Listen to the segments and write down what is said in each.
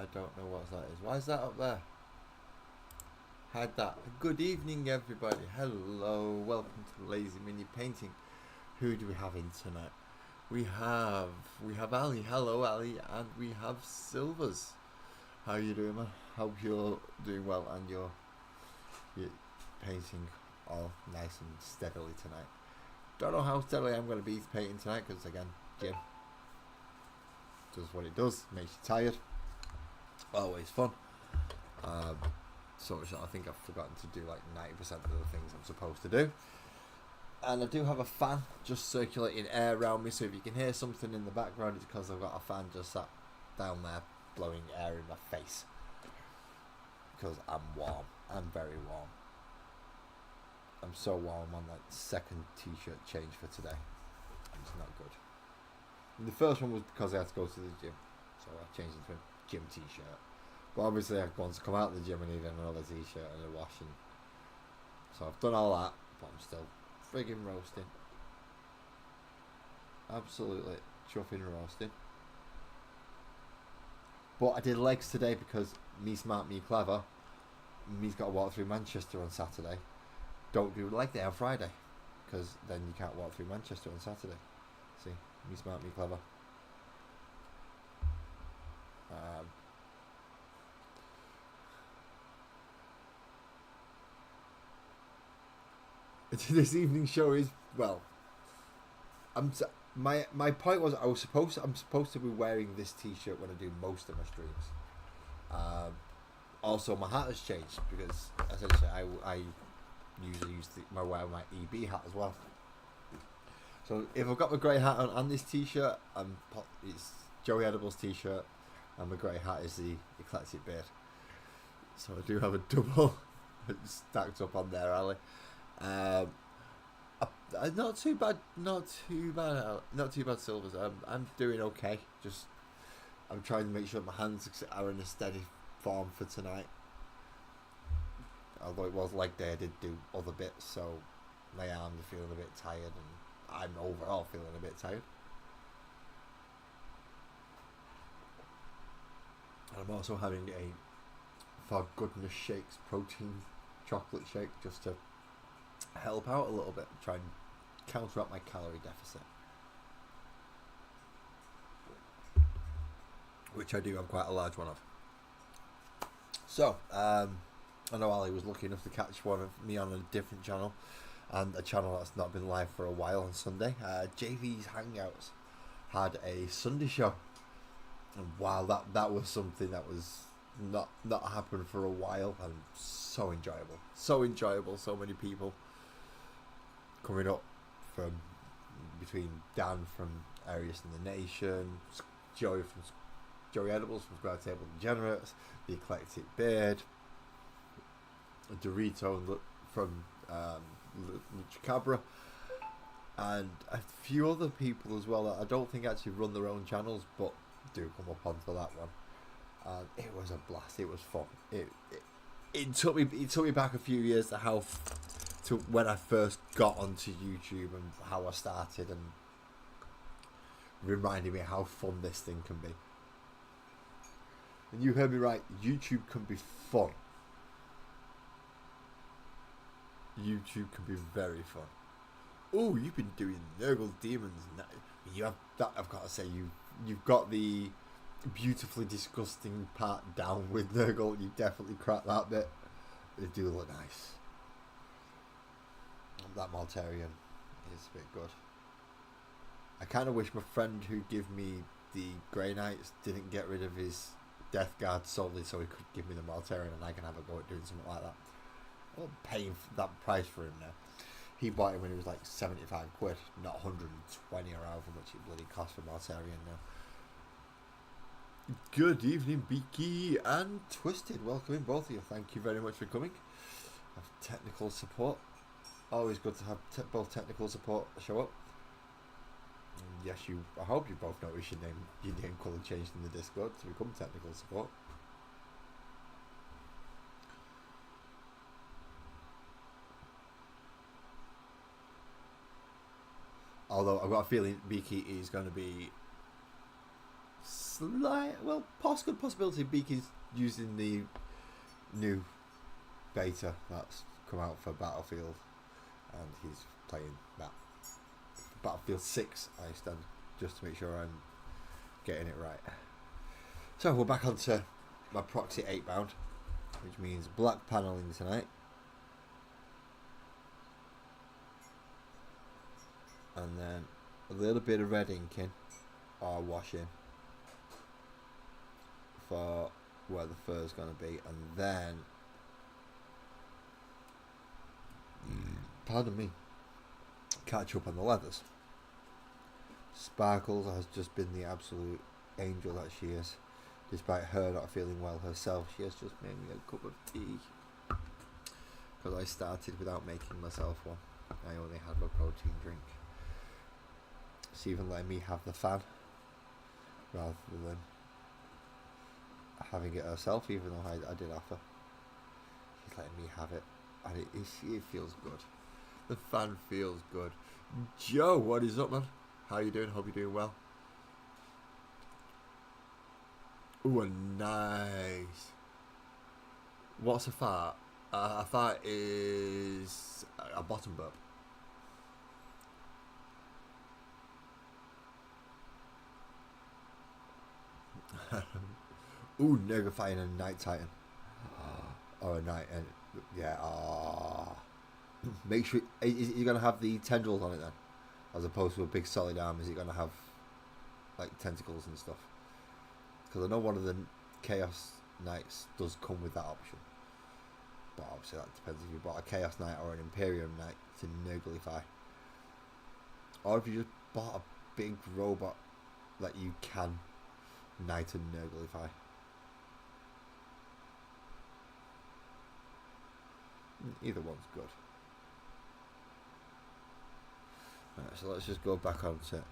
I don't know what that is. Why is that up there? Had that. Good evening, everybody. Hello. Welcome to Lazy Mini Painting. Who do we have in tonight? We have Ali. Hello, Ali, and we have Silvers. How you doing, man? Hope you're doing well and you're painting all nice and steadily tonight. Don't know how steadily I'm going to be painting tonight because again, gym does what it does, makes you tired. Always fun. So I think I've forgotten to do like 90% of the things I'm supposed to do. And I do have a fan just circulating air around me, so if you can hear something in the background, it's because I've got a fan just sat down there blowing air in my face. Because I'm warm. I'm very warm. I'm so warm on that second t-shirt change for today. It's not good. And the first one was because I had to go to the gym, so I changed into a gym t-shirt. But obviously, once I come out of the gym, I need another t-shirt and a wash. And so I've done all that, but I'm still friggin' roasting. Absolutely chuffing roasting. But I did legs today because me smart, me clever. Me's got to walk through Manchester on Saturday. Don't do leg day on Friday, because then you can't walk through Manchester on Saturday. See, me smart, me clever. This evening's show is, well, my point was I'm supposed to be wearing this t-shirt when I do most of my streams. Also, my hat has changed because essentially I usually use wear my EB hat as well. So if I've got my grey hat on and this t-shirt, it's Joey Edibles t-shirt, and my grey hat is the Eclectic Beard. So I do have a double stacked up on there, Ali. Not too bad, Silvers. I'm doing okay. Just I'm trying to make sure my hands are in a steady form for tonight. Although it was leg day, I did do other bits, so my arms are feeling a bit tired, and I'm overall feeling a bit tired. And I'm also having a For Goodness Shakes protein chocolate shake just to help out a little bit, try and counteract my calorie deficit, which I do have quite a large one of. So I know Ali was lucky enough to catch one of me on a different channel, and a channel that's not been live for a while on Sunday. JV's Hangouts had a Sunday show, and wow, that was something that was not happened for a while, and so enjoyable, so many people coming up from between Dan from Areas in the Nation, Joey Edibles from Square Table Degenerates, the Eclectic Beard, Dorito from Lucha Cabra, and a few other people as well that I don't think actually run their own channels but do come up onto that one. And it was a blast. It was fun. It took me back a few years to when I first got onto YouTube and how I started, and reminding me how fun this thing can be. And you heard me right, YouTube can be fun. YouTube can be very fun. Oh, you've been doing Nurgle Demons. You have that. I've got to say, you've got the beautifully disgusting part down with Nurgle. You definitely cracked that bit. They do look nice. That Maltarian is a bit good. I kind of wish my friend who gave me the Grey Knights didn't get rid of his Death Guard solely so he could give me the Maltarian and I can have a go at doing something like that. I'm not paying that price for him now. He bought him when it was like 75 quid, not 120 or however much it bloody cost for Maltarian now. Good evening, Beaky and Twisted. Welcome in, both of you. Thank you very much for coming. I have technical support. Always good to have both technical support show up. And yes, I hope you both noticed your name colour changed in the Discord to become technical support. Although I've got a feeling Beaky is going to be good possibility Beaky's using the new beta that's come out for Battlefield, and he's playing that Battlefield 6 I stand just to make sure I'm getting it right. So we're back onto my Proxie 8 bound, which means black panelling tonight, and then a little bit of red inking or washing for where the fur is going to be, and then pardon me, catch up on the leathers. Sparkles has just been the absolute angel that she is. Despite her not feeling well herself, she has just made me a cup of tea, because I started without making myself one. I only had my protein drink. She's even letting me have the fan rather than having it herself, even though I did offer. She's letting me have it, and it feels good. The fan feels good. Joe, what is up, man? How you doing? Hope you're doing well. Ooh, nice. What's a fart? A fart is a bottom burp. Ooh, negatifying a Night Titan. Or a Night, and yeah. Make sure you're gonna have the tendrils on it then, as opposed to a big solid arm. Is it gonna have like tentacles and stuff? Because I know one of the Chaos Knights does come with that option, but obviously that depends if you bought a Chaos Knight or an Imperium Knight to Nergalify, or if you just bought a big robot that you can Knight and Nergalify. Either one's good. Right, so let's just go back on to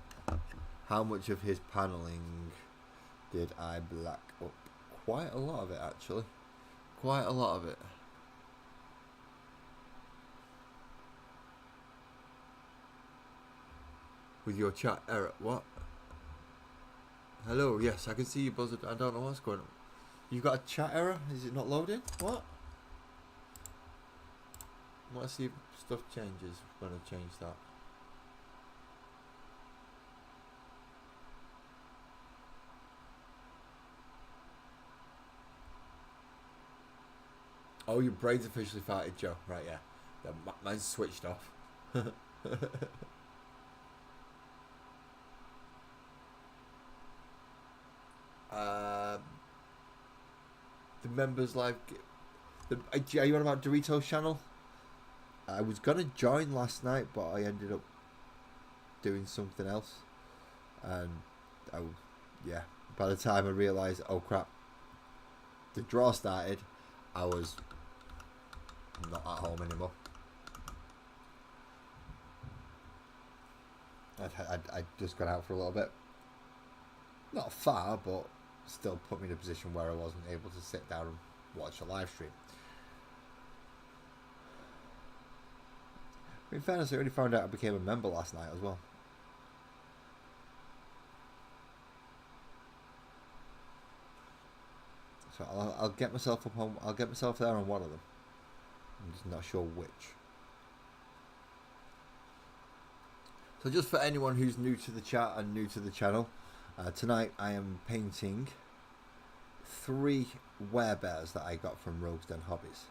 how much of his panelling did I black up. Quite a lot of it, actually. Quite a lot of it. With your chat error. What? Hello, yes, I can see you buzzed. I don't know what's going on. You got a chat error? Is it not loading? What? I want to see if stuff changes when I change that. Oh, your brain's officially farted, Joe. Right, yeah. Mine's switched off. The members live. Are you on about Doritos channel? I was gonna join last night, but I ended up doing something else, and yeah. By the time I realised, oh crap, the draw started, I was not at home anymore. I'd just gone out for a little bit, not far, but still put me in a position where I wasn't able to sit down and watch a live stream. In fairness, I only found out I became a member last night as well. So I'll get myself up on. I'll get myself there on one of them. I'm just not sure which. So just for anyone who's new to the chat and new to the channel, tonight I am painting 3 werebears that I got from Rogue's Den Hobbies.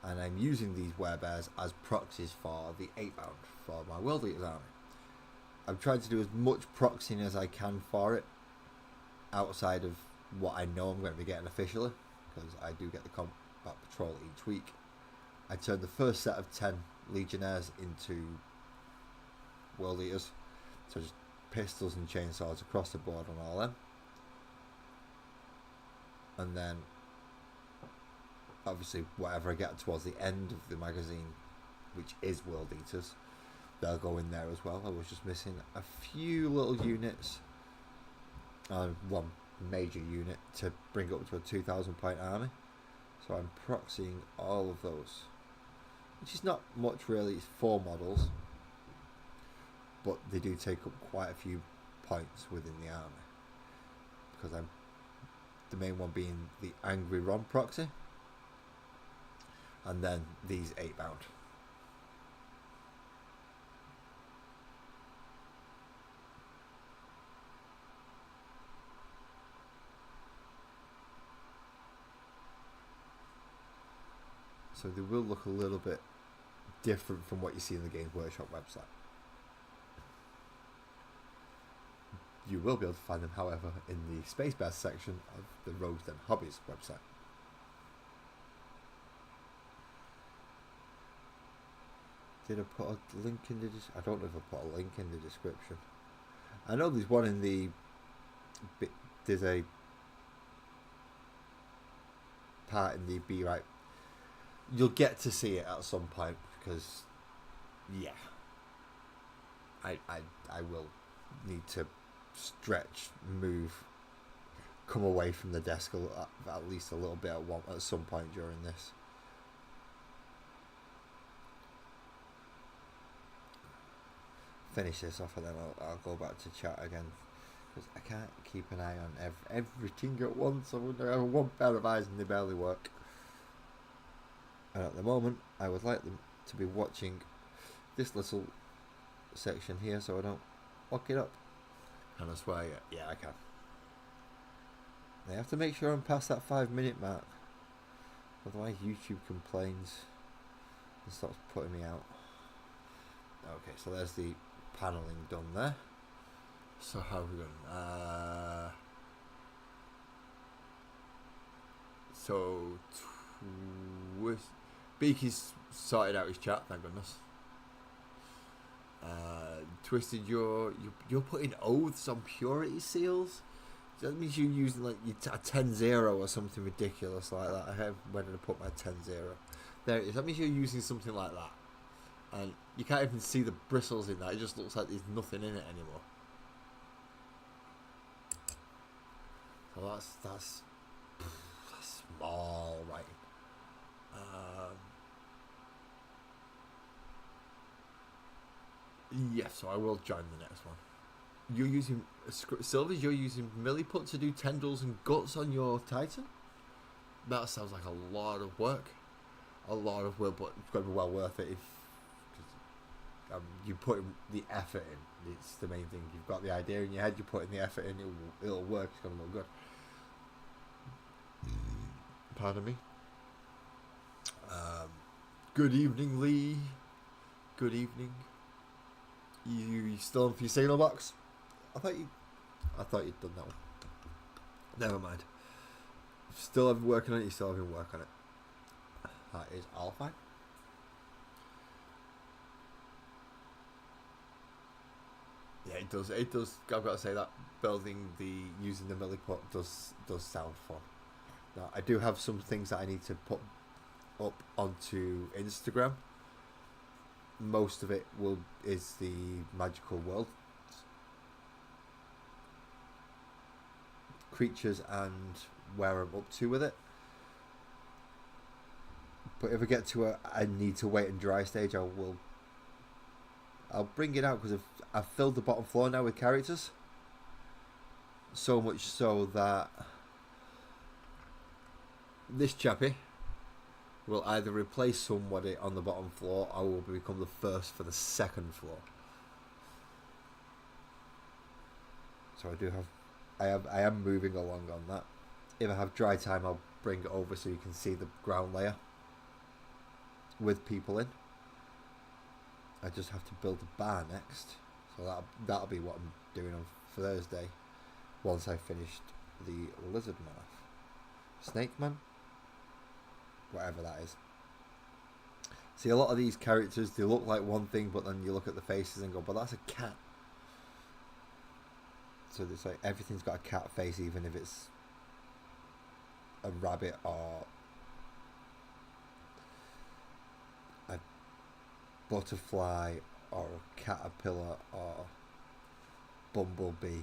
And I'm using these werebears as proxies for the 8 bound for my World Eaters army. I'm trying to do as much proxying as I can for it, outside of what I know I'm going to be getting officially, because I do get the combat patrol each week. I turned the first set of 10 Legionnaires into World Eaters, so just pistols and chainsaws across the board on all them. And then obviously whatever I get towards the end of the magazine, which is World Eaters, they'll go in there as well. I was just missing a few little units and one major unit to bring it up to a 2,000 point army, so I'm proxying all of those, which is not much really. It's 4 models, but they do take up quite a few points within the army, because I'm the main one being the Angry Ron proxy, and then these 8 bound. So they will look a little bit different from what you see in the Games Workshop website. You will be able to find them, however, in the Space Bears section of the Rogues Den Hobbies website. Did I put a link in the description? I don't know if I put a link in the description. I know there's one in the... There's a part in the Be Right. You'll get to see it at some point because, yeah, I will need to stretch, move, come away from the desk at least a little bit at some point during this. Finish this off and then I'll go back to chat again because I can't keep an eye on everything at once. I have one pair of eyes and they barely work. And at the moment, I would like them to be watching this little section here so I don't lock it up. And I swear, yeah, I can. I have to make sure I'm past that 5-minute mark. Otherwise, YouTube complains and stops putting me out. Okay, so there's the paneling done there. So how are we going? So Beaky's sorted out his chat, thank goodness. Twisted, you're putting oaths on purity seals. That means you're using like a 10-0 or something ridiculous like that. I have where did I put my 10-0? There it is. That means you're using something like that, and you can't even see the bristles in that. It just looks like there's nothing in it anymore. So that's small, right? Yeah, so I will join the next one. You're using Silvers. You're using milliput to do tendrils and guts on your Titan. That sounds like a lot of work, but it's going to be well worth it if you put the effort in. It's the main thing. You've got the idea in your head. You put in the effort in. It'll work. It's going to look good. Pardon me. Good evening, Lee. Good evening. You still on for your signal box? I thought you'd done that one. Never mind. Still haven't working on it. You still haven't worked on it. That is all fine. Yeah, it does. It does. I've got to say that using the milliput does sound fun. Now I do have some things that I need to put up onto Instagram. Most of it is the magical world creatures and where I'm up to with it. But if I get to I need to wait and dry stage, I'll bring it out because I've filled the bottom floor now with characters. So much so that this chappie will either replace somebody on the bottom floor or will become the first for the second floor. So I am moving along on that. If I have dry time, I'll bring it over so you can see the ground layer with people in. I just have to build a bar next, so that'll be what I'm doing on Thursday once I finished the lizard man off. Snake man, whatever that is. See, a lot of these characters, they look like one thing, but then you look at the faces and go, but that's a cat. So it's like everything's got a cat face, even if it's a rabbit or a butterfly or a caterpillar or bumblebee.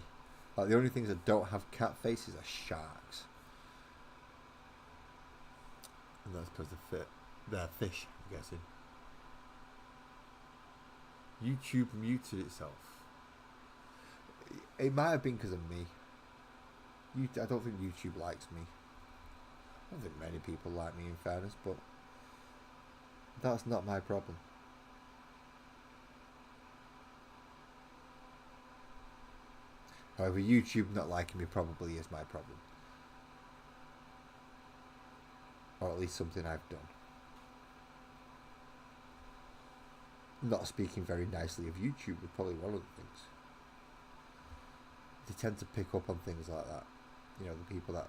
Like the only things that don't have cat faces are sharks, and that's because they're fish, I'm guessing. YouTube muted itself. It might have been because of me. I don't think YouTube likes me. I don't think many people like me, in fairness, but that's not my problem. However, YouTube not liking me probably is my problem. Or at least something I've done. Not speaking very nicely of YouTube is probably one of the things. They tend to pick up on things like that. You know, the people that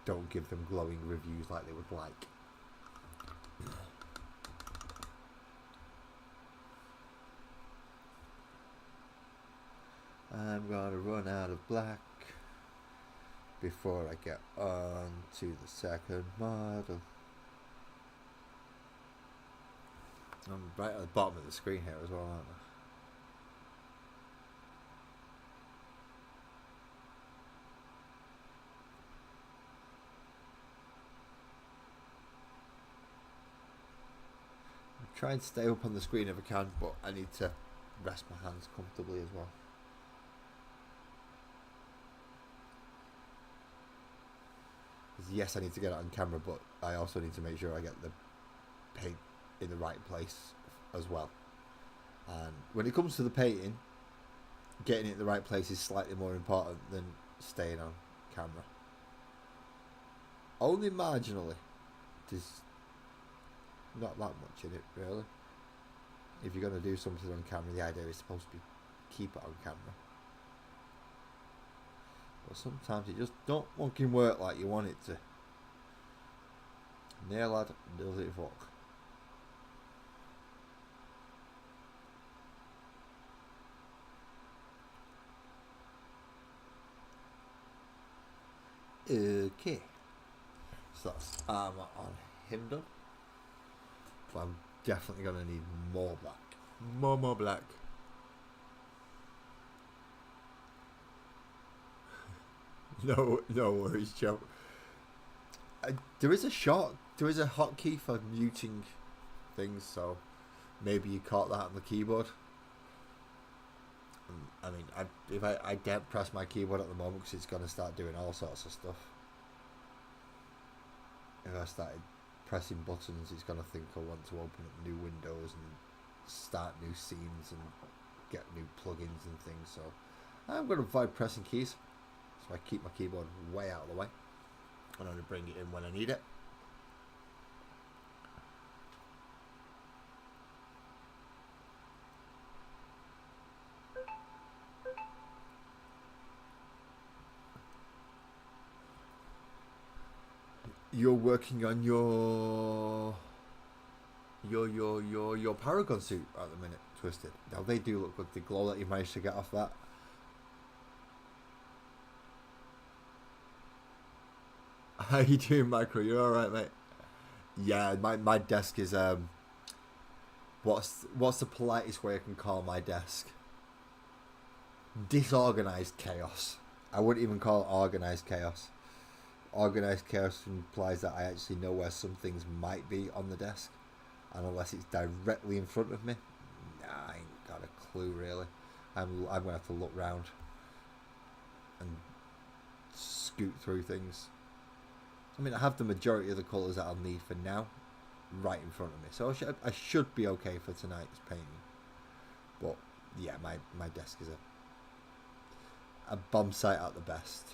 don't give them glowing reviews like they would like. I'm gonna run out of black before I get on to the second model. I'm right at the bottom of the screen here as well, aren't I? I'm trying to stay up on the screen if I can, but I need to rest my hands comfortably as well. Yes, I need to get it on camera, but I also need to make sure I get the paint in the right place as well. And when it comes to the painting, getting it in the right place is slightly more important than staying on camera. Only marginally. There's not that much in it, really. If you're going to do something on camera, the idea is supposed to be keep it on camera. But sometimes it just don't fucking work like you want it to. Nail lad, does it fuck. Okay. So that's armour on him done. But I'm definitely going to need more black. More black. No worries, Joe. There is a hotkey for muting things, so maybe you caught that on the keyboard. I mean, if I don't press my keyboard at the moment because it's going to start doing all sorts of stuff. If I started pressing buttons, it's going to think I want to open up new windows and start new scenes and get new plugins and things. So I'm going to avoid pressing keys. So I keep my keyboard way out of the way and only bring it in when I need it. You're working on your Paragon suit at the minute, Twisted. Now they do look good. The glow that you managed to get off that. How you doing, Micro? You alright, mate? Yeah, my desk is what's the politest way I can call my desk? Disorganized chaos. I wouldn't even call it organized chaos. Organized chaos implies that I actually know where some things might be on the desk, and unless it's directly in front of me, nah, I ain't got a clue really. I'm gonna have to look round and scoot through things. I mean, I have the majority of the colours that I'll need for now right in front of me, so I should be okay for tonight's painting. But yeah, my desk is a bomb site at the best.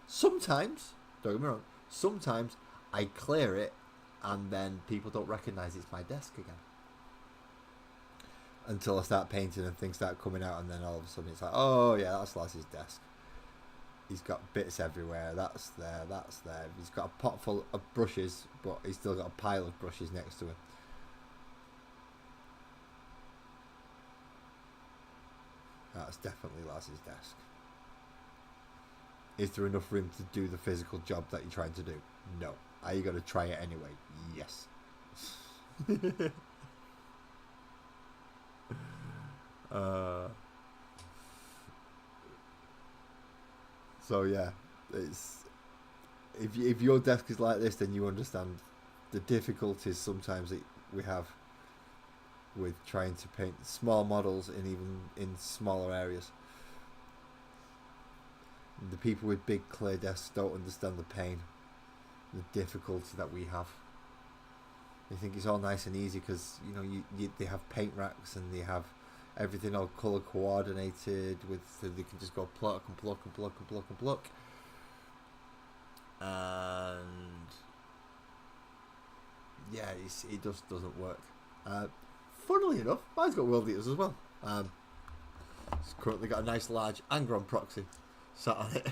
Sometimes, don't get me wrong, sometimes I clear it and then people don't recognise it's my desk again. Until I start painting and things start coming out, and then all of a sudden it's like, oh yeah, that's Lass's desk. He's got bits everywhere, that's there. He's got a pot full of brushes, but he's still got a pile of brushes next to him. That's definitely Lass's desk. Is there enough room to do the physical job that you're trying to do? No. Are you going to try it anyway? Yes. So yeah, it's if your desk is like this, then you understand the difficulties sometimes that we have with trying to paint small models in even in smaller areas. The people with big clear desks don't understand the pain, the difficulty that we have. They think it's all nice and easy because they have paint racks and they have everything all color coordinated with, so they can just go pluck and pluck and pluck and pluck and pluck. And yeah, it just doesn't work. Funnily enough, mine's got world eaters as well. It's currently got a nice large Angron Proxie sat on it,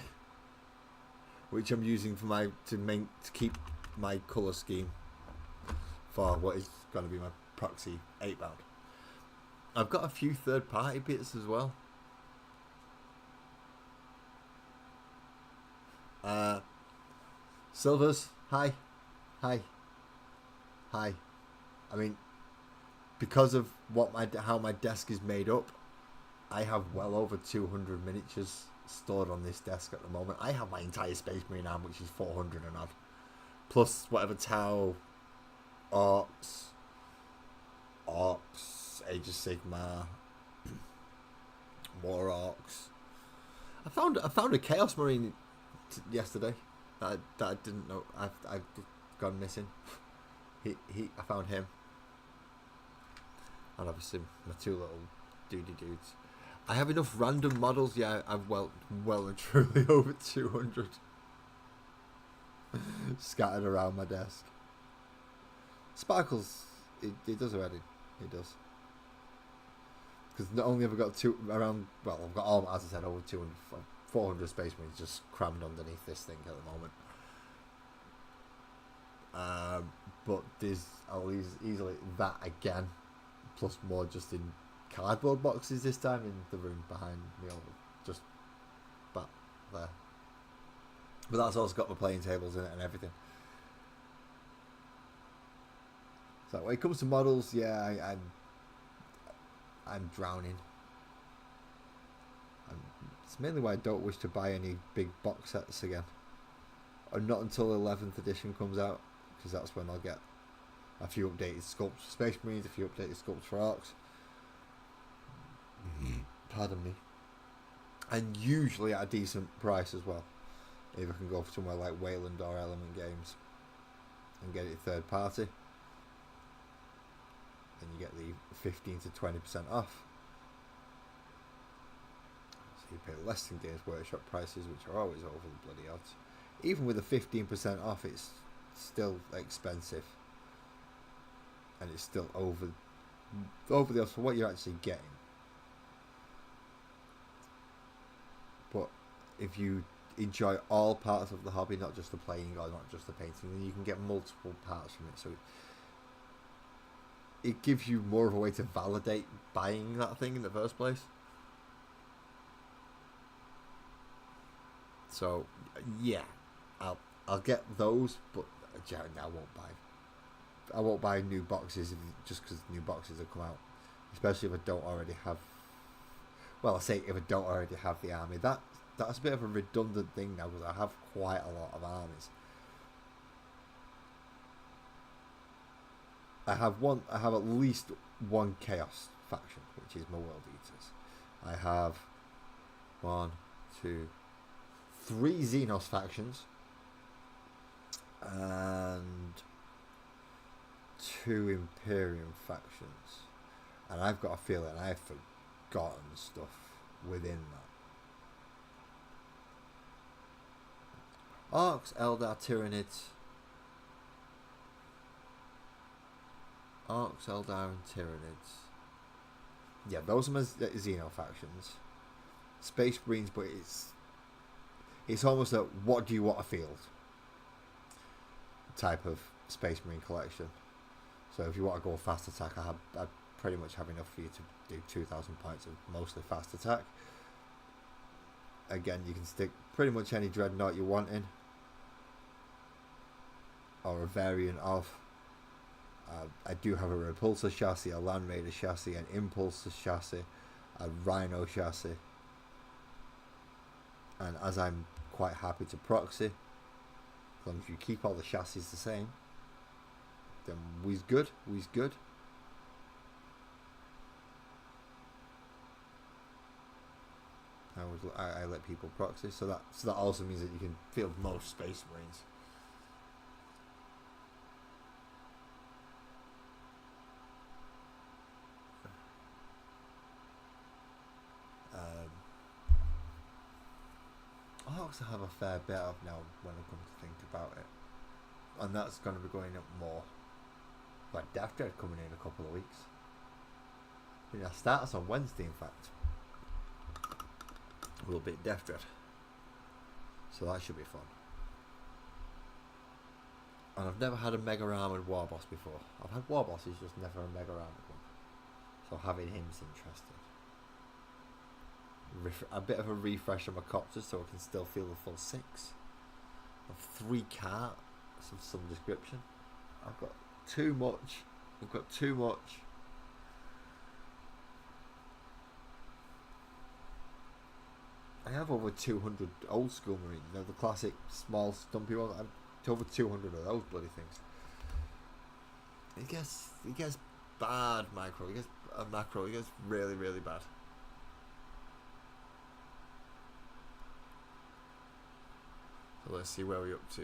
which I'm using for to keep my colour scheme for what is going to be my Proxie 8-bound. I've got a few third-party bits as well. Silvers, hi. I mean, because of how my desk is made up, I have well over 200 miniatures stored on this desk at the moment. I have my entire Space Marine arm, which is 400 and odd, plus whatever Tau, Orcs, Age of Sigmar, more Orcs. I found a Chaos Marine yesterday that I didn't know I've gone missing. I found him, and obviously my two little dudes. I have enough random models. Yeah, I've well and truly over 200 scattered around my desk. Sparkles, it does already. It does. Because not only have I got I've got all, as I said, over 200, 400 Space Marines just crammed underneath this thing at the moment. But there's always easily that again, plus more just in cardboard boxes this time in the room behind me, just back there. But that's also got my playing tables in it and everything. So when it comes to models, yeah, I'm drowning. It's mainly why I don't wish to buy any big box sets again, or not until 11th edition comes out, because that's when I'll get a few updated sculpts for Space Marines, a few updated sculpts for Orcs. Pardon me. And usually at a decent price as well. If I can go for somewhere like Wayland or Element Games and get it third party, then you get the 15 to 20% off. So you pay less than Games Workshop prices, which are always over the bloody odds. Even with a 15% off, it's still expensive, and it's still over the odds for what you're actually getting. But if you enjoy all parts of the hobby, not just the playing or not just the painting, then you can get multiple parts from it. So it gives you more of a way to validate buying that thing in the first place. So yeah, I'll get those, but I won't buy new boxes just because new boxes have come out, especially if I don't already have. Well, I say if I don't already have the army. That's a bit of a redundant thing now, because I have quite a lot of armies. I have at least one Chaos faction, which is my World Eaters. I have 1, 2, 3 Xenos factions and 2 Imperium factions, and I've got a feeling I've forgotten stuff within that. Orcs, Eldar, Tyranids. Orcs, Eldar, and Tyranids. Yeah, those are my Xeno factions. Space Marines, but it's almost a what do you want to field type of Space Marine collection. So if you want to go fast attack, I pretty much have enough for you to do 2,000 points of mostly fast attack. Again, you can stick pretty much any dreadnought you want in, or a variant of. I do have a Repulsor chassis, a Land Raider chassis, an Impulsor chassis, a Rhino chassis, and as I'm quite happy to proxy, as long as you keep all the chassis the same, then we's good. I let people proxy, so that also means that you can field most Space Marines. I also have a fair bit of now when I come to think about it, and that's going to be going up more. Like Death Dread coming in a couple of weeks. I think that starts on Wednesday, in fact. A little bit Death Dread, so that should be fun. And I've never had a mega armored war boss before. I've had war bosses, just never a mega armored one. So having him's interesting. A bit of a refresh on my copters so I can still feel the full 6. Of 3 carts of some description. I've got too much. I have over 200 old school Marines. You know, the classic small stumpy ones. I'm over 200 of those bloody things. It gets bad macro. It gets macro. It gets really, really bad. So let's see where we're up to.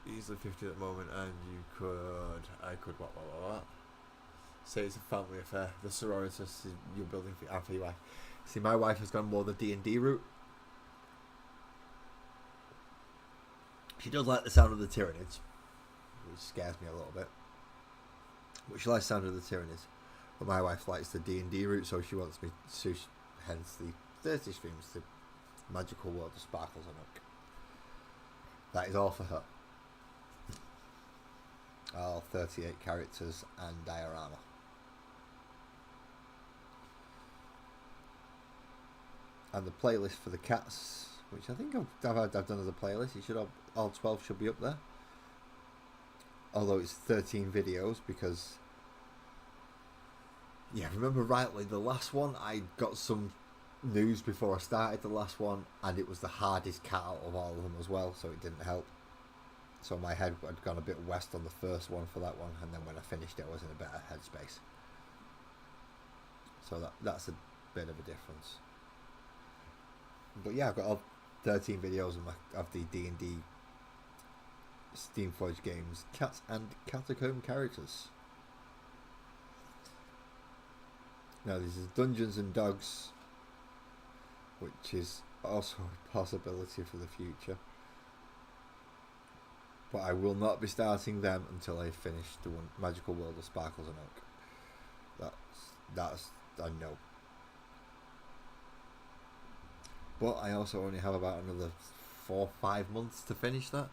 Easily 50 at the moment, and I could what? Say it's a family affair. The sororitas you're building for your wife. See, my wife has gone more the D&D route. She does like the sound of the Tyranids, which scares me a little bit. But she likes the sound of the Tyranids. But my wife likes the D&D route, so she wants me to, hence the Thursday streams, the Magical World of Sparkles and Oak. That is all for her. All 38 characters and diorama. And the playlist for the cats, which I think I've done as a playlist. You should have, all 12 should be up there. Although it's 13 videos because, yeah, remember rightly, the last one I got some news before I started the last one, and it was the hardest cat out of all of them as well, so it didn't help. So my head had gone a bit west on the first one for that one, and then when I finished it I was in a better headspace. So that's a bit of a difference. But yeah, I've got all 13 videos of the D&D Steamforged games, cats and catacomb characters. Now this is Dungeons and Dogs, which is also a possibility for the future. But I will not be starting them until I finish the one Magical World of Sparkles and Oak. That's I know. But I also only have about another 4 or 5 months to finish that.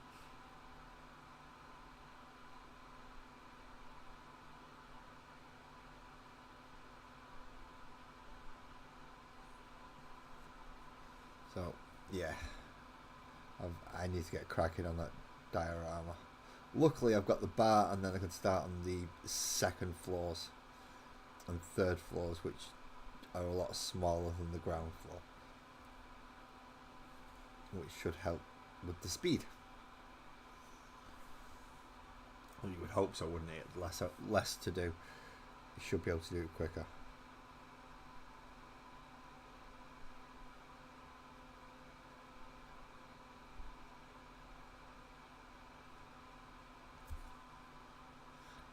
So yeah, I need to get cracking on that diorama. Luckily I've got the bar, and then I can start on the second floors and third floors, which are a lot smaller than the ground floor, which should help with the speed. Well, you would hope so, wouldn't it? Less to do. You should be able to do it quicker.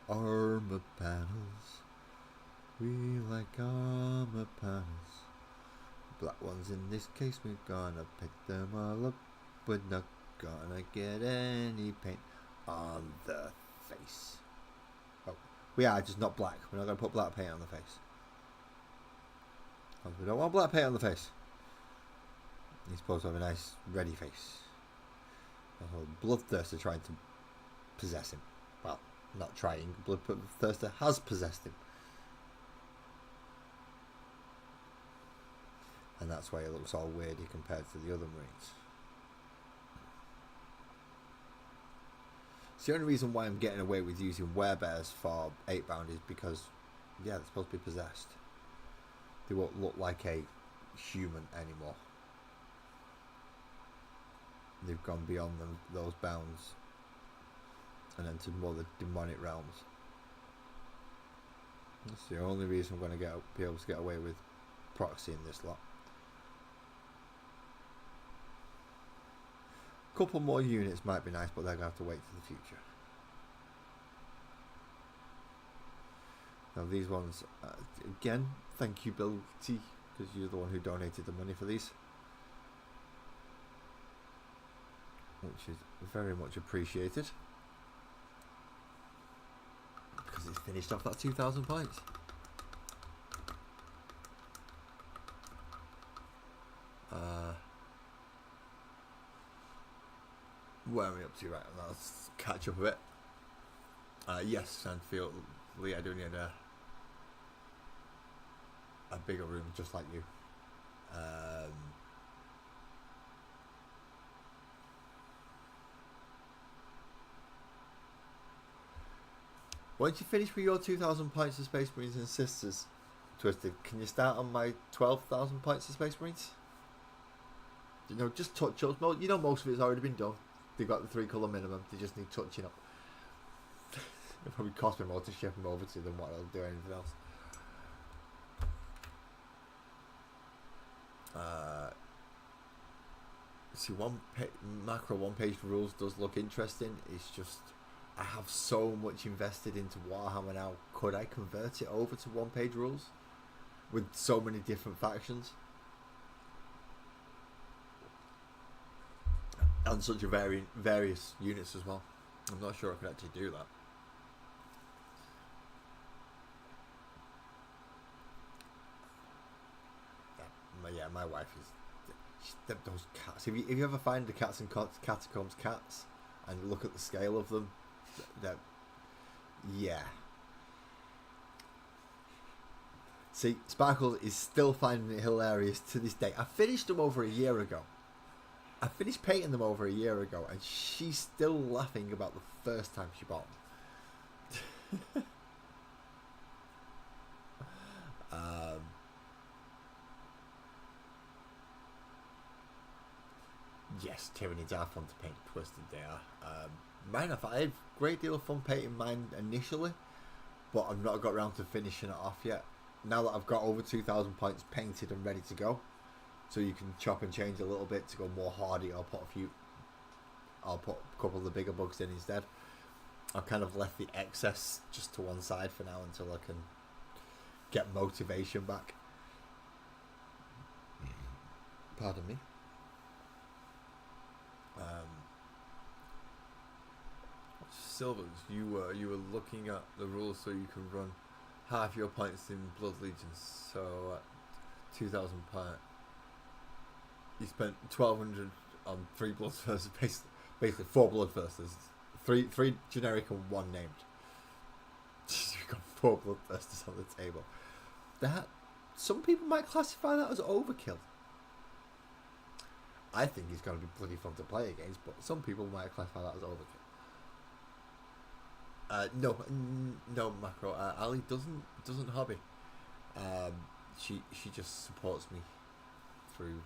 Armor panels. We like armor panels. Black ones in this case, we're gonna pick them all up. We're not gonna get any paint on the face. Oh, we are just not black. We're not gonna put black paint on the face. We don't want black paint on the face. He's supposed to have a nice, ready face. Bloodthirster trying to possess him. Well, not trying. Bloodthirster has possessed him. And that's why he looks all weirdy compared to the other Marines. It's the only reason why I'm getting away with using werebears for 8-bound is because, yeah, they're supposed to be possessed. They won't look like a human anymore. They've gone beyond those bounds and entered more the demonic realms. That's the only reason I'm going to be able to get away with Proxie in this lot. Couple more units might be nice, but they're going to have to wait to the future. Now these ones, again, thank you Bill T, because you're the one who donated the money for these. Which is very much appreciated. Because it's finished off that 2,000 points. Where are we up to right now? Let's catch up a bit. Yes, and feel I do need a bigger room just like you. Once you finish with your 2,000 points of Space Marines and Sisters, Twisted, can you start on my 12,000 points of Space Marines? You know, just touch ups. You know, most of it's already been done. They've got the 3 colour minimum. They just need touching up. It probably cost me more to ship them over to than what I'll do anything else. See, macro one-page rules does look interesting. It's just I have so much invested into Warhammer now. Could I convert it over to one-page rules with so many different factions? And such a various units as well. I'm not sure I could actually do that. Yeah, my wife is those cats. If you ever find the Cats and Catacombs cats and look at the scale of them, yeah. See, Sparkles is still finding it hilarious to this day. I finished them over a year ago. I finished painting them over a year ago, and she's still laughing about the first time she bought them. Yes, Tyranids are fun to paint. Twisted they are. Mine, I had a great deal of fun painting mine initially, but I've not got around to finishing it off yet. Now that I've got over 2,000 points painted and ready to go, so you can chop and change a little bit to go more hardy. I'll put a couple of the bigger bugs in instead. I've kind of left the excess just to one side for now until I can get motivation back. Pardon me. Silvers, you were looking at the rules so you can run half your points in Blood Legions. So 2,000 points. You spent 1,200 on 3 Bloodthirsters, basically 4 Bloodthirsters, three generic and 1 named. You've got 4 Bloodthirsters on the table. That some people might classify that as overkill. I think it's going to be bloody fun to play against, but some people might classify that as overkill. No, Macro. Ali doesn't hobby. She just supports me through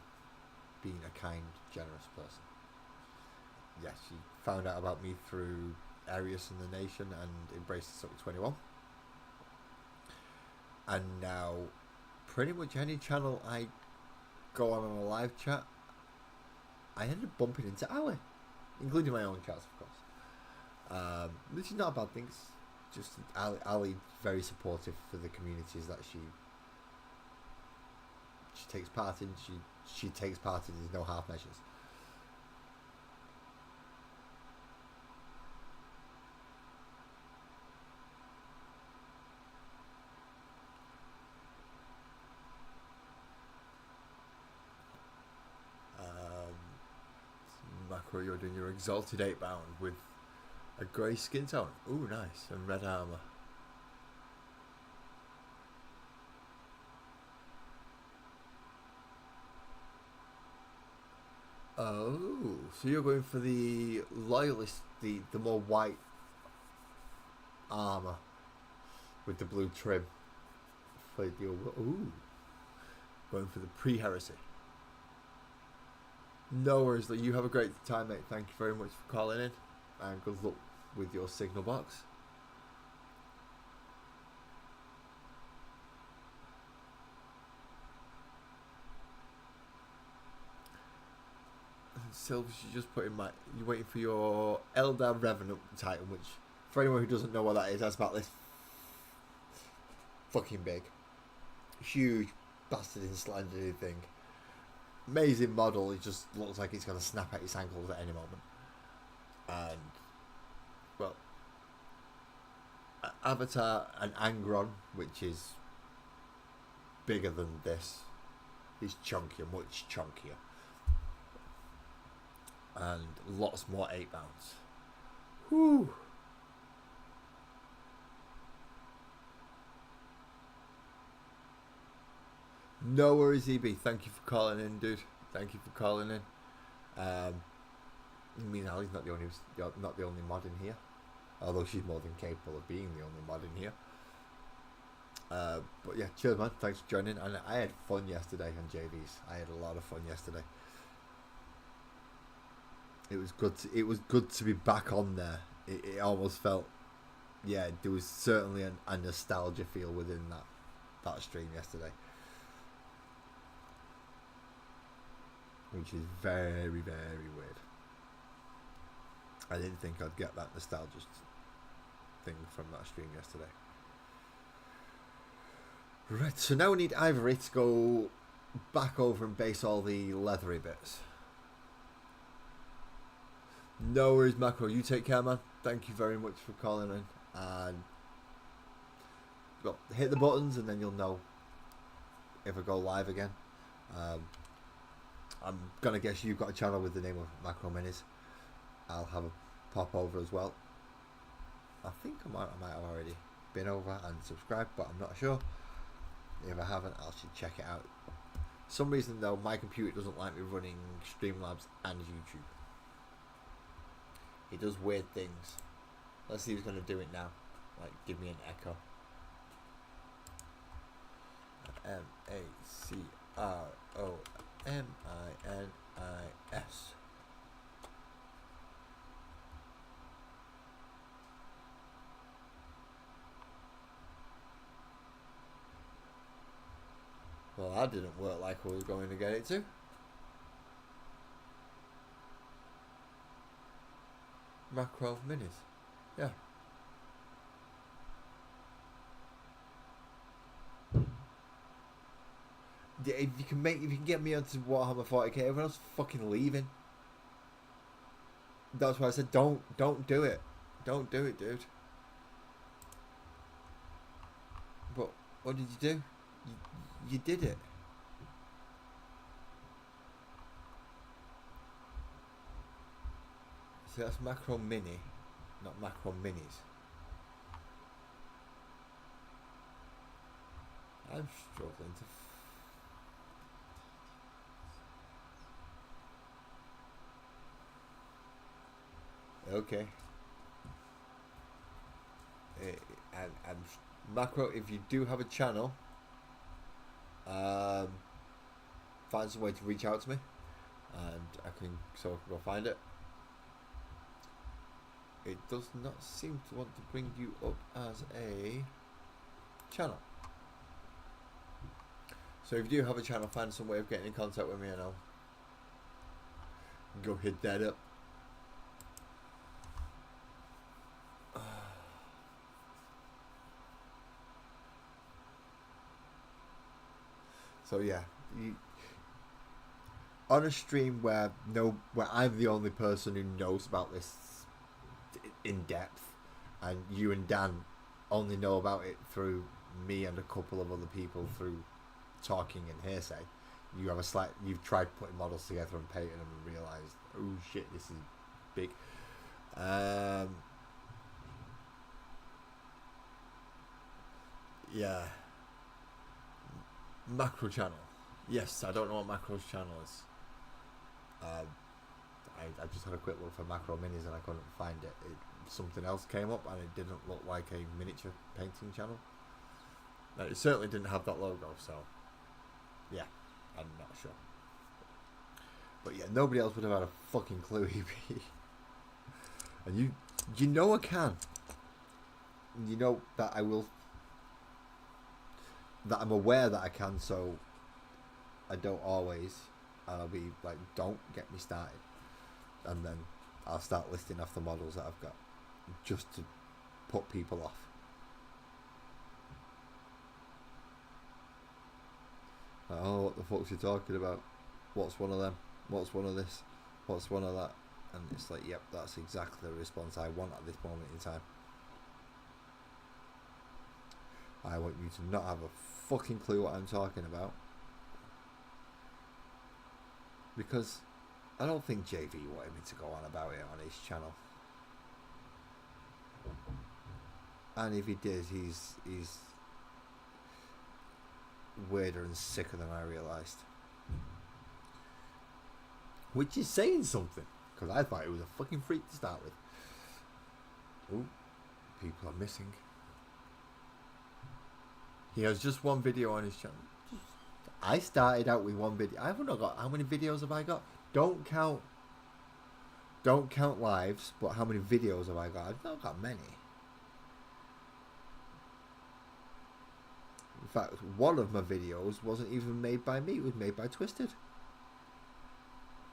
being a kind, generous person. Yeah, she found out about me through Arius and the Nation and embraced Suck 21. And now, pretty much any channel I go on a live chat, I end up bumping into Ali, including my own chats, of course. Which is not a bad thing. Just Ali very supportive for the communities that she takes part in. She takes part in. There's no half measures. Macro, you're doing your Exalted 8-bound with a grey skin tone. Ooh, nice. And red armour. Oh, so you're going for the loyalist, the more white armour with the blue trim. Ooh, going for the pre-heresy. No worries, you have a great time, mate. Thank you very much for calling in, and good luck with your signal box. Silvers, you just put in you're waiting for your Eldar Revenant Titan, which, for anyone who doesn't know what that is, that's about this fucking big. Huge bastard in slender thing. Amazing model, it just looks like it's going to snap at its ankles at any moment. And, well, Avatar and Angron, which is bigger than this, is chunkier, much chunkier. And lots more 8-bounds. Whew. No worries, EB. Thank you for calling in, dude. Thank you for calling in. I mean, Ali's not the only mod in here, although she's more than capable of being the only mod in here. But yeah, cheers, man. Thanks for joining. And I had fun yesterday on JVs. I had a lot of fun yesterday. It was good. It was good to be back on there. It almost felt, yeah, there was certainly a nostalgia feel within that stream yesterday, which is very, very weird. I didn't think I'd get that nostalgia thing from that stream yesterday. Right, so now we need Ivory to go back over and base all the leathery bits. No worries, Macro. You take care, man. Thank you very much for calling in. And well, hit the buttons and then you'll know if I go live again. I'm going to guess you've got a channel with the name of Macro Minis. I'll have a pop over as well. I think I might have already been over and subscribed, but I'm not sure. If I haven't, I should check it out. For some reason though, my computer doesn't like me running Streamlabs and YouTube. It does weird things. Let's see who's going to do it now. Like, give me an echo. MACROMINIS. Well, that didn't work like I was going to get it to. Macro Minis. Yeah. If you can get me onto Warhammer 40k, everyone else is fucking leaving. That's why I said don't do it. Don't do it, dude. But what did you do? You did it. So that's Macro Mini, not Macro Minis. I'm struggling to... Okay. And Macro, if you do have a channel, find some way to reach out to me, and I can go find it. It does not seem to want to bring you up as a channel. So if you do have a channel, find some way of getting in contact with me and I'll go hit that up. So yeah, on a stream where I'm the only person who knows about this in depth, and you and Dan only know about it through me and a couple of other people through talking and hearsay. You've tried putting models together and painting them and realised, oh shit, this is big. Yeah. Macro channel. Yes, I don't know what Macro's channel is. I just had a quick look for Macro Minis and I couldn't find it. Something else came up and it didn't look like a miniature painting channel. No, it certainly didn't have that logo, so yeah, I'm not sure. But yeah, nobody else would have had a fucking clue, EB. And you know I can. You know that I will. That I'm aware that I can, so I don't always. And I'll be like, don't get me started. and then I'll start listing off the models that I've got, just to put people off. Oh, what the fuck's you talking about? What's one of them? What's one of this? What's one of that? And it's like, yep, that's exactly the response I want at this moment in time. I want you to not have a fucking clue what I'm talking about, because I don't think JV wanted me to go on about it on his channel. And if he did, he's weirder and sicker than I realised. Which is saying something, because I thought he was a fucking freak to start with. Oh, people are missing. He has just one video on his channel. I started out with one video. I haven't got, how many videos have I got? Don't count lives, but how many videos have I got? I've not got many. In fact, one of my videos wasn't even made by me. It was made by Twisted.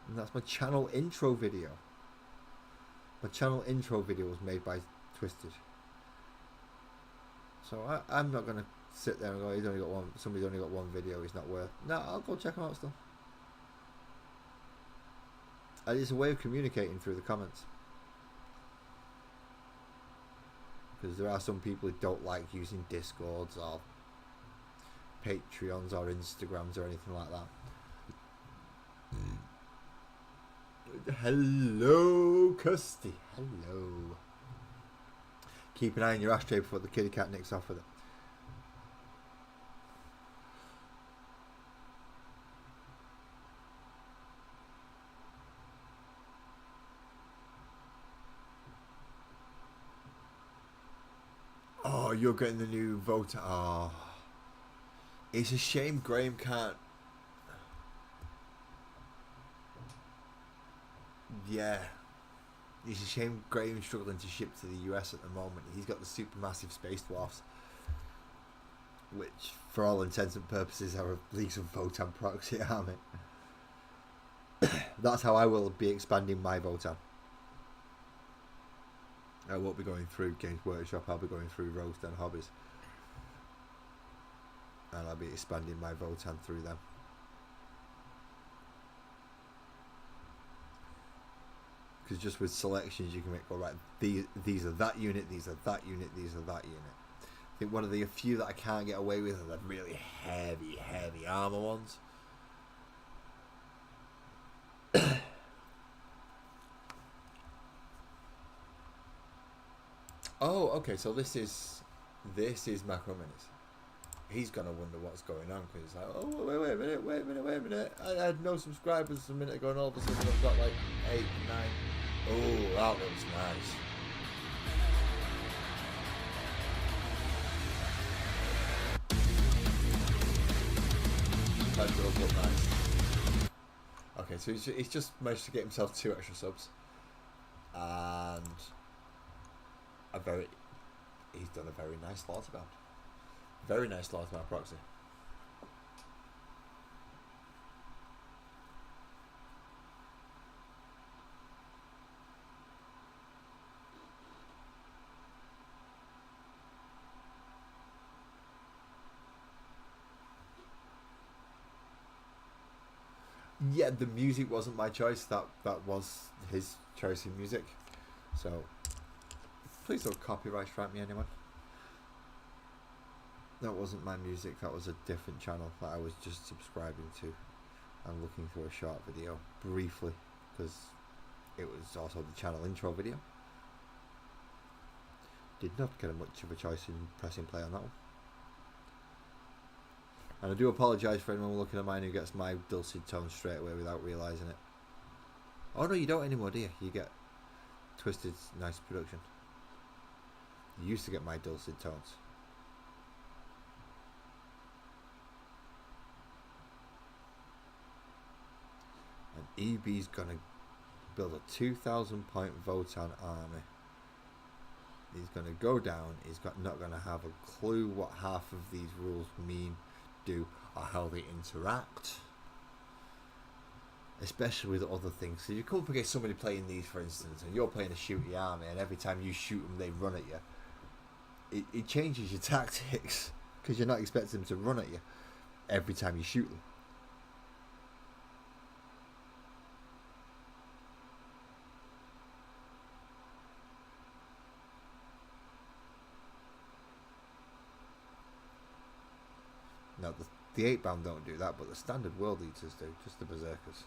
And that's my channel intro video. My channel intro video was made by Twisted. So I'm not going to sit there and go, he's only got one, somebody's only got one video, he's not worth. No, I'll go check him out still. And it's a way of communicating through the comments. Because there are some people who don't like using Discords or Patreons or Instagrams or anything like that. Hello, Custy. Hello. Keep an eye on your ashtray before the kitty cat nicks off with it. Oh, you're getting the new voter. Oh, it's a shame Graham can't. Yeah, it's a shame Graham's struggling to ship to the US at the moment. He's got the supermassive space dwarfs, which, for all intents and purposes, are a Leagues of Votan proxy army. That's how I will be expanding my Votan. I won't be going through Games Workshop, I'll be going through Roast and Hobbies. And I'll be expanding my Votan through them. Because just with selections you can make, all right, these are that unit, these are that unit, these are that unit. I think one of the few that I can't get away with are the really heavy armor ones. Oh, okay, so this is Macro Minis. He's gonna wonder what's going on, because it's like, oh, wait a minute. I had no subscribers a minute ago, and all of a sudden I've got like 8, 9. Oh, that looks nice. That does look nice. Okay, so he's just managed to get himself 2 extra subs, and he's done a very nice slaughter bound. Very nice slaughter bound proxy. Yeah, the music wasn't my choice. That was his choice in music. So please don't copyright strike me, anyone. That wasn't my music. That was a different channel that I was just subscribing to and looking through a short video briefly, because it was also the channel intro video. Did not get much of a choice in pressing play on that one. And I do apologise for anyone looking at mine who gets my dulcet tone straight away without realising it. Oh no, you don't anymore, do you? You get Twisted's nice production. You used to get my dulcet tones. And EB's gonna build a 2,000 point Votan army. He's gonna go down. He's not gonna have a clue what half of these rules mean, do, or how they interact. especially with other things. So you come up against somebody playing these, for instance, and you're playing a shooty army, and every time you shoot them, they run at you. It changes your tactics because you're not expecting them to run at you every time you shoot them. Now, the 8-bound don't do that, but the standard World Eaters do, just the Berserkers.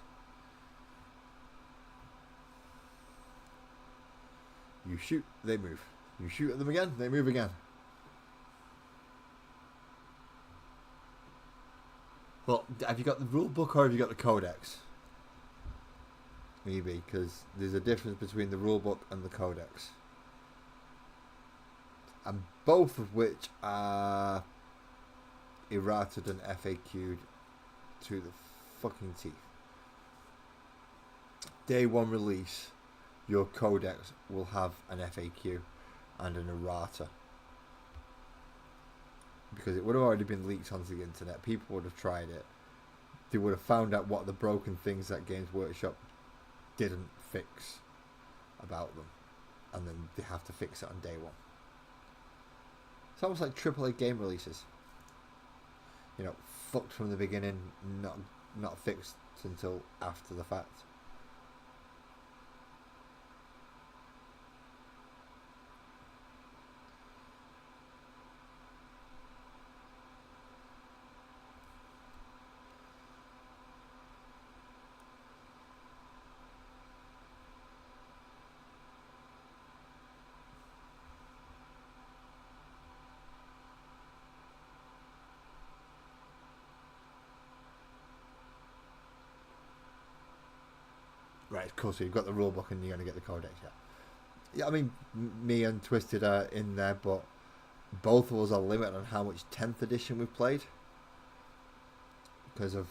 You shoot, they move. You shoot at them again, they move again. Well, have you got the rule book or have you got the codex? Maybe, because there's a difference between the rule book and the codex. And both of which are errated and FAQ'd to the fucking teeth. Day one release, your codex will have an FAQ and an errata. Because it would have already been leaked onto the internet. People would have tried it. They would have found out what the broken things that Games Workshop didn't fix about them. And then they have to fix it on day one. It's almost like AAA game releases. You know, fucked from the beginning, not fixed until after the fact. Right, cool, so you've got the rulebook and you're going to get the codex, yeah. Yeah, I mean, me and Twisted are in there, but both of us are limited on how much 10th edition we've played. Because of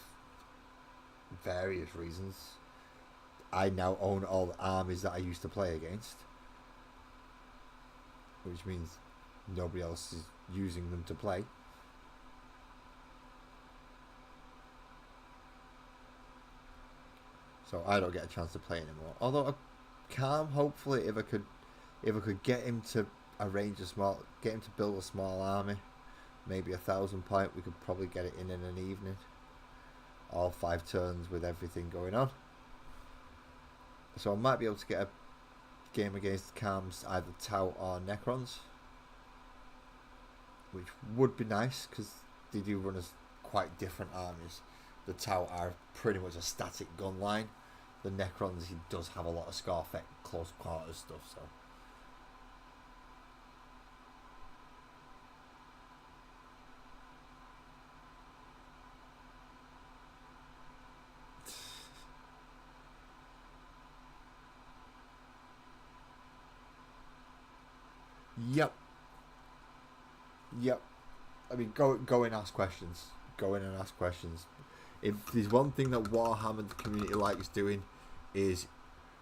various reasons. I now own all the armies that I used to play against. Which means nobody else is using them to play. So I don't get a chance to play anymore. Although Calm, hopefully, if I could get him to get him to build a small army, maybe 1,000 point, we could probably get it in an evening. All 5 turns with everything going on. So I might be able to get a game against Calm's either Tau or Necrons, which would be nice because they do run as quite different armies. The Tau are pretty much a static gun line. The Necrons, he does have a lot of scar effect, close quarters stuff, so. Yep. I mean, go and ask questions. Go in and ask questions. If there's one thing that Warhammer the community likes doing, is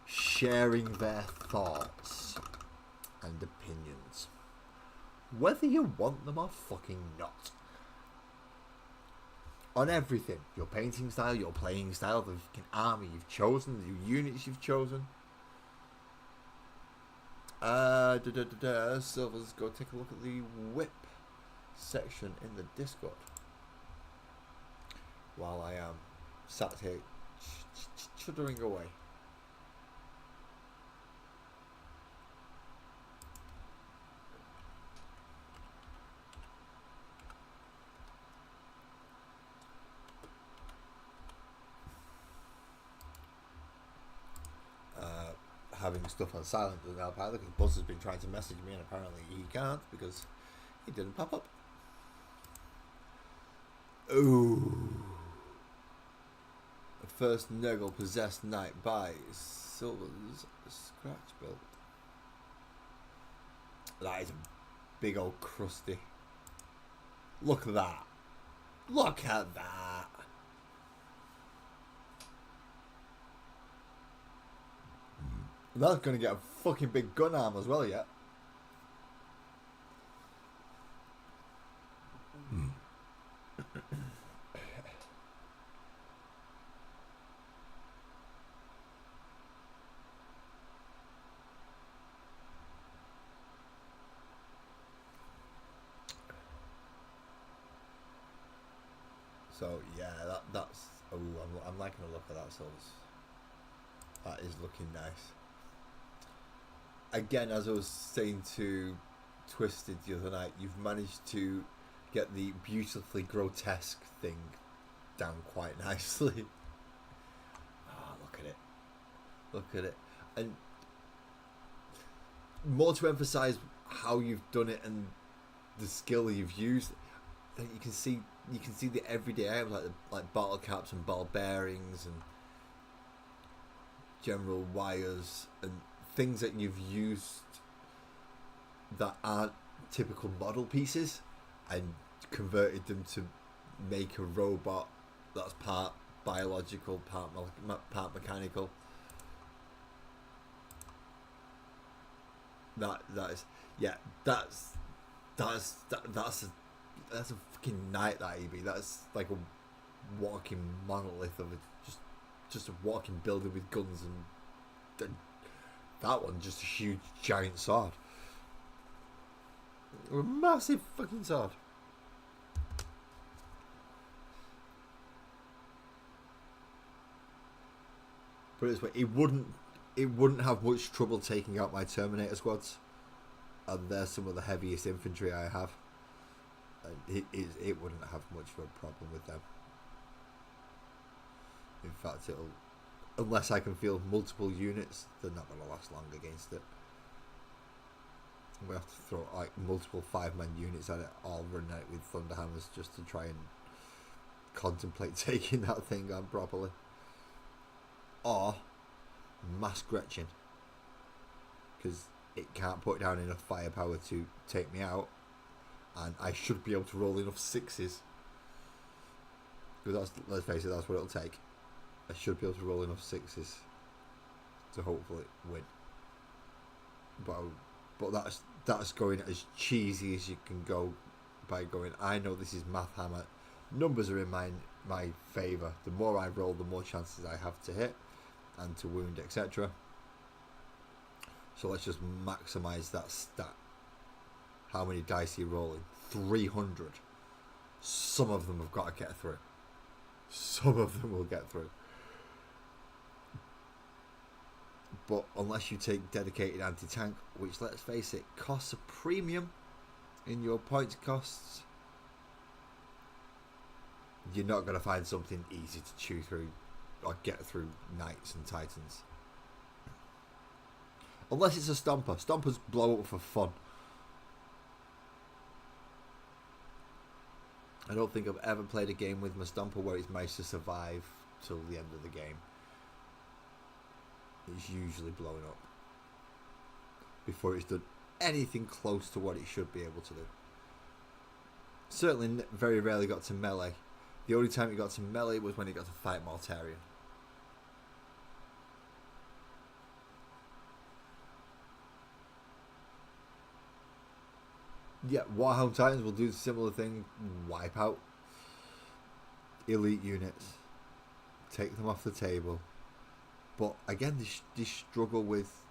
sharing their thoughts and opinions, whether you want them or fucking not, on everything. Your painting style, your playing style, the fucking army you've chosen, the units you've chosen. So let's go take a look at the whip section in the Discord while I am sat here chuttering away. Having stuff on silent doesn't help either, because Buzz has been trying to message me and apparently he can't because it didn't pop up. Ooh. The first Nurgle possessed knight by Silver's scratch build. That is a big old crusty. Look at that. Look at that. That's going to get a fucking big gun arm as well, yeah. So yeah, that's. Oh, I'm liking the look of that. So that is looking nice. Again, as I was saying to Twisted the other night, you've managed to get the beautifully grotesque thing down quite nicely. Ah, look at it. Look at it. And more to emphasize how you've done it and the skill you've used, then you can see the everyday items like bottle caps and ball bearings and general wires and things that you've used that aren't typical model pieces and converted them to make a robot that's part biological, part mechanical. That is, yeah, that's a fucking night, that EB. That's like a walking monolith of just a walking building with guns, and that one just a huge giant sword, a massive fucking sword. But it's it wouldn't have much trouble taking out my Terminator squads, and they're some of the heaviest infantry I have. And it wouldn't have much of a problem with them. In fact, unless I can field multiple units, they're not going to last long against it. We have to throw like multiple 5-man units at it, all running out with thunderhammers just to try and contemplate taking that thing on properly. Or mass Gretchen, because it can't put down enough firepower to take me out, and I should be able to roll enough 6s. Because let's face it, that's what it'll take. I should be able to roll enough 6s to hopefully win. But that's going as cheesy as you can go by going, I know this is Math Hammer. Numbers are in my favour. The more I roll, the more chances I have to hit and to wound, etc. So let's just maximise that stat. How many dice are you rolling? 300. Some of them have got to get through. Some of them will get through. But unless you take dedicated anti-tank, which, let's face it, costs a premium in your points costs, you're not going to find something easy to chew through or get through Knights and Titans. Unless it's a Stomper. Stompers blow up for fun. I don't think I've ever played a game with my Stomper where it's managed to survive till the end of the game. It's usually blowing up before it's done anything close to what it should be able to do. Certainly very rarely got to melee. The only time it got to melee was when it got to fight Mortarion. Yeah, Warhound Titans will do a similar thing. Wipe out elite units. Take them off the table. But again, they struggle with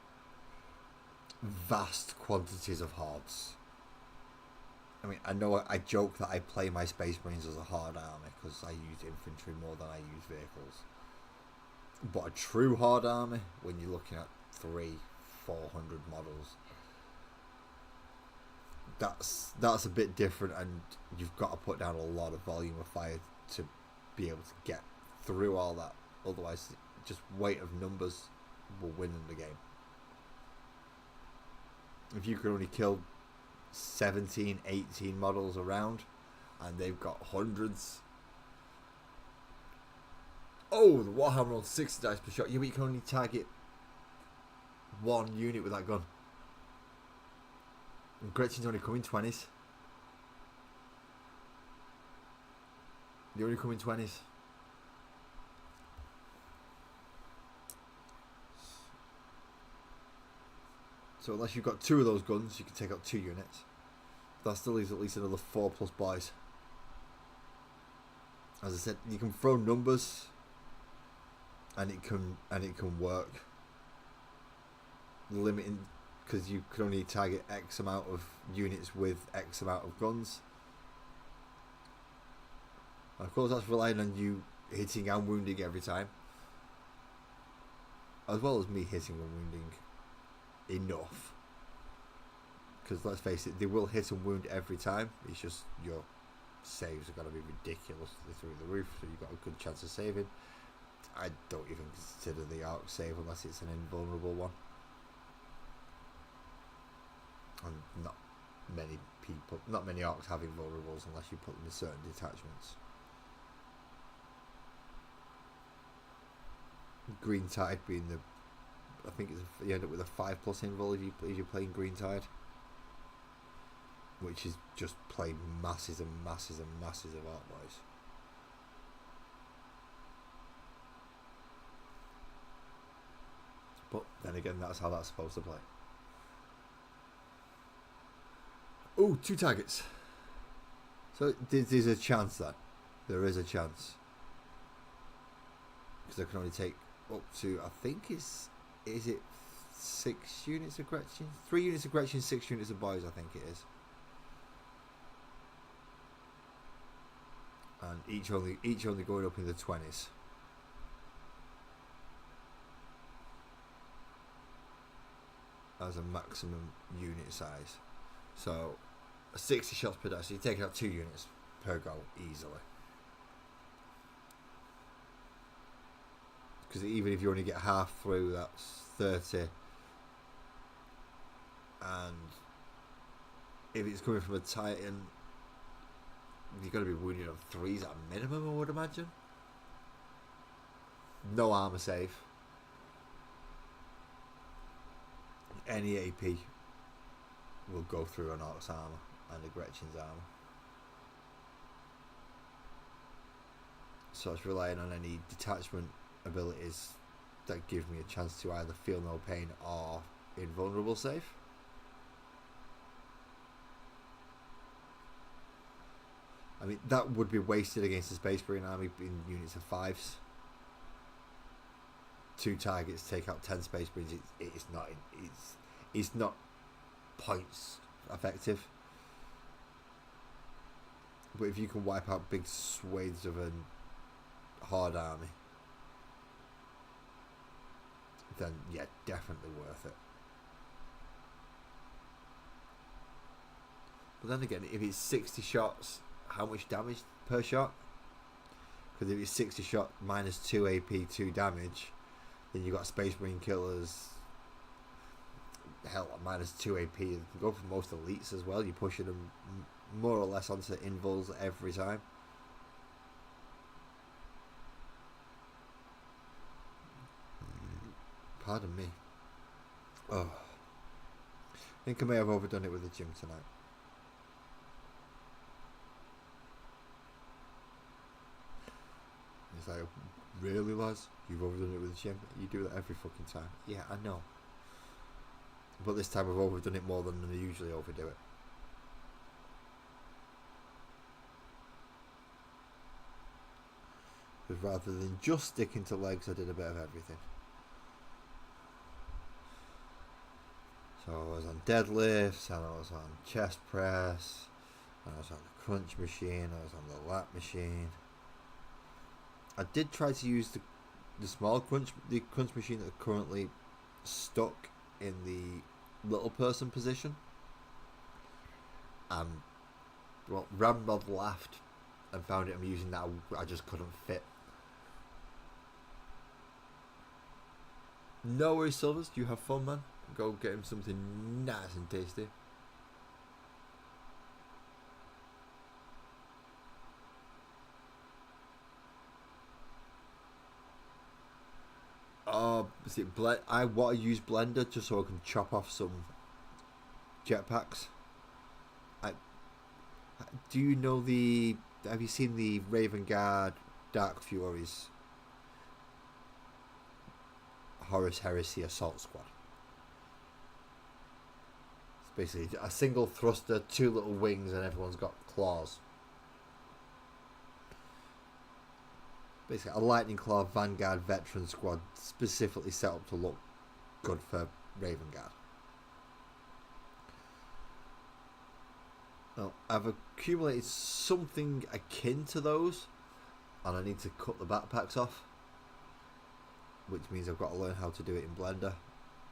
vast quantities of hordes. I mean, I know I joke that I play my Space Marines as a hard army because I use infantry more than I use vehicles. But a true hard army, when you're looking at 300-400 models, that's a bit different, and you've got to put down a lot of volume of fire to be able to get through all that. Otherwise, just weight of numbers will win in the game. If you can only kill 17, 18 models around, and they've got hundreds. Oh, the Warhammer rolls 60 dice per shot. Yeah, but you can only target one unit with that gun. And Gretchen's only come in 20s. They only come in 20s. So unless you've got 2 of those guns, you can take out 2 units. That still leaves at least another 4+ boys. As I said, you can throw numbers, and it can work. Limiting, because you can only target X amount of units with X amount of guns. Of course, that's relying on you hitting and wounding every time, as well as me hitting and wounding enough. Because let's face it, they will hit and wound every time. It's just your saves are going to be ridiculously through the roof, so you've got a good chance of saving. I don't even consider the arc save unless it's an invulnerable one. And not many arcs have invulnerables unless you put them in certain detachments. Green Tide being I think you end up with a 5+ invul if you're playing Green Tide, which is just playing masses and masses and masses of arc boys. But then again, that's how that's supposed to play. Oh, 2 targets. So there's a chance then. There is a chance. Because I can only take up to, I think is it 6 units of Gretchen? 3 units of Gretchen, 6 units of boys, I think it is. And each only going up in the 20s. As a maximum unit size. So 60 shots per die, so you're taking out 2 units per go easily. Because even if you only get half through, that's 30. And if it's coming from a Titan, you're going to be wounded on 3s at a minimum, I would imagine. No armor save. Any AP will go through an Orc's armor and a Gretchen's armor. So it's relying on any detachment abilities that give me a chance to either feel no pain or invulnerable save. I mean, that would be wasted against the Space Marine army in units of 5s. 2 targets take out 10 Space Marines. It's not points effective. But if you can wipe out big swathes of a hard army, then yeah, definitely worth it. But then again, if it's 60 shots, how much damage per shot? Because if it's 60 shot minus 2 AP, 2 damage, then you've got Space Marine killers, hell, minus 2 AP. You can go for most elites as well. You're pushing them more or less onto invuls every time. Pardon me. Oh, I think I may have overdone it with the gym tonight. It's like, really, lads? You've overdone it with the gym? You do that every fucking time. Yeah, I know. But this time I've overdone it more than I usually overdo it. Because rather than just sticking to legs, I did a bit of everything. So I was on deadlifts, and I was on chest press, and I was on the crunch machine, I was on the lat machine. I did try to use the crunch machine that's currently stuck in the little person position. Well, Ramrod laughed and found it amusing that I just couldn't fit. No worries, Silvers. You have fun, man. Go get him something nice and tasty. Is it what I use Blender just so I can chop off some jetpacks. Do you know have you seen the Raven Guard Dark Furies Horus Heresy Assault Squad? It's basically a single thruster, 2 little wings, and everyone's got claws. Basically a Lightning Claw Vanguard Veteran Squad specifically set up to look good for Raven Guard. Well, I've accumulated something akin to those and I need to cut the backpacks off, which means I've got to learn how to do it in Blender,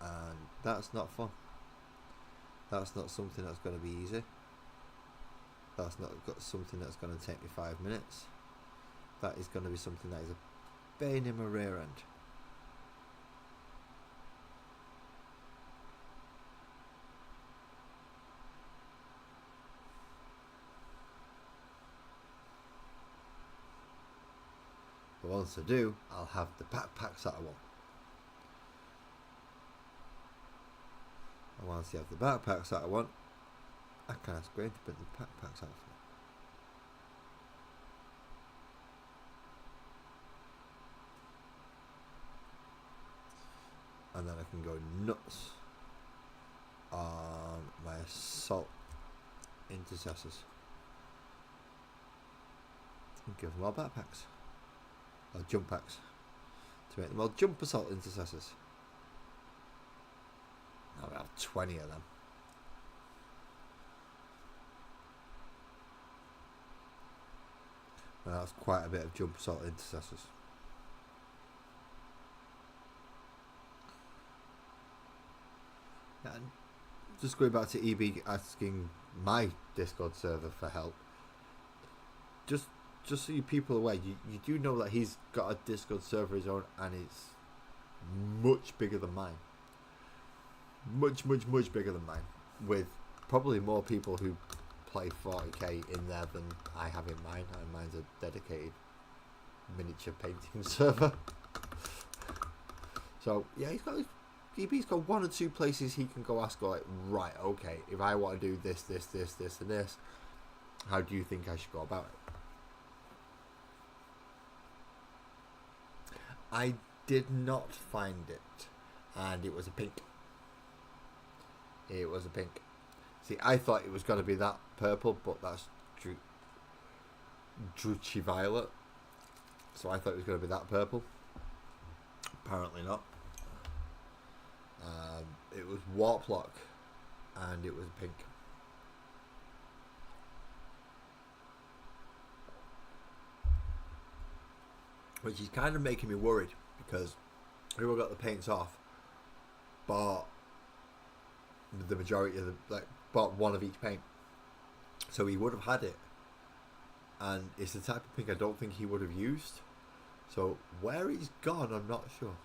and that's not fun. That's not something that's going to be easy. That's not got something that's going to take me 5 minutes. That is going to be something that is a pain in my rear end. But once I do, I'll have the backpacks that I want. And once I have the backpacks that I want, I can ask Graham to print the backpacks out for me. And then I can go nuts on my assault intercessors and give them all backpacks or jump packs to make them all jump assault intercessors. Now we have 20 of them. Now that's quite a bit of jump assault intercessors. And just going back to EB asking my Discord server for help, just so you people are aware, you do know that he's got a Discord server of his own, and it's much bigger than mine. Much bigger than mine, with probably more people who play 40k in there than I have in mine, and mine's a dedicated miniature painting server. So yeah, he's got 1 or 2 places he can go ask, like, right, okay, if I want to do this, and this, how do you think I should go about it? I did not find it, and it was a pink. It was a pink. See, I thought it was going to be that purple, but that's Drucci Violet. So I thought it was going to be that purple. Apparently not. It was Warplock, and it was pink. Which is kind of making me worried, because whoever got the paints off bought the majority of bought 1 of each paint, so he would have had it, and it's the type of pink I don't think he would have used. So where he's gone, I'm not sure.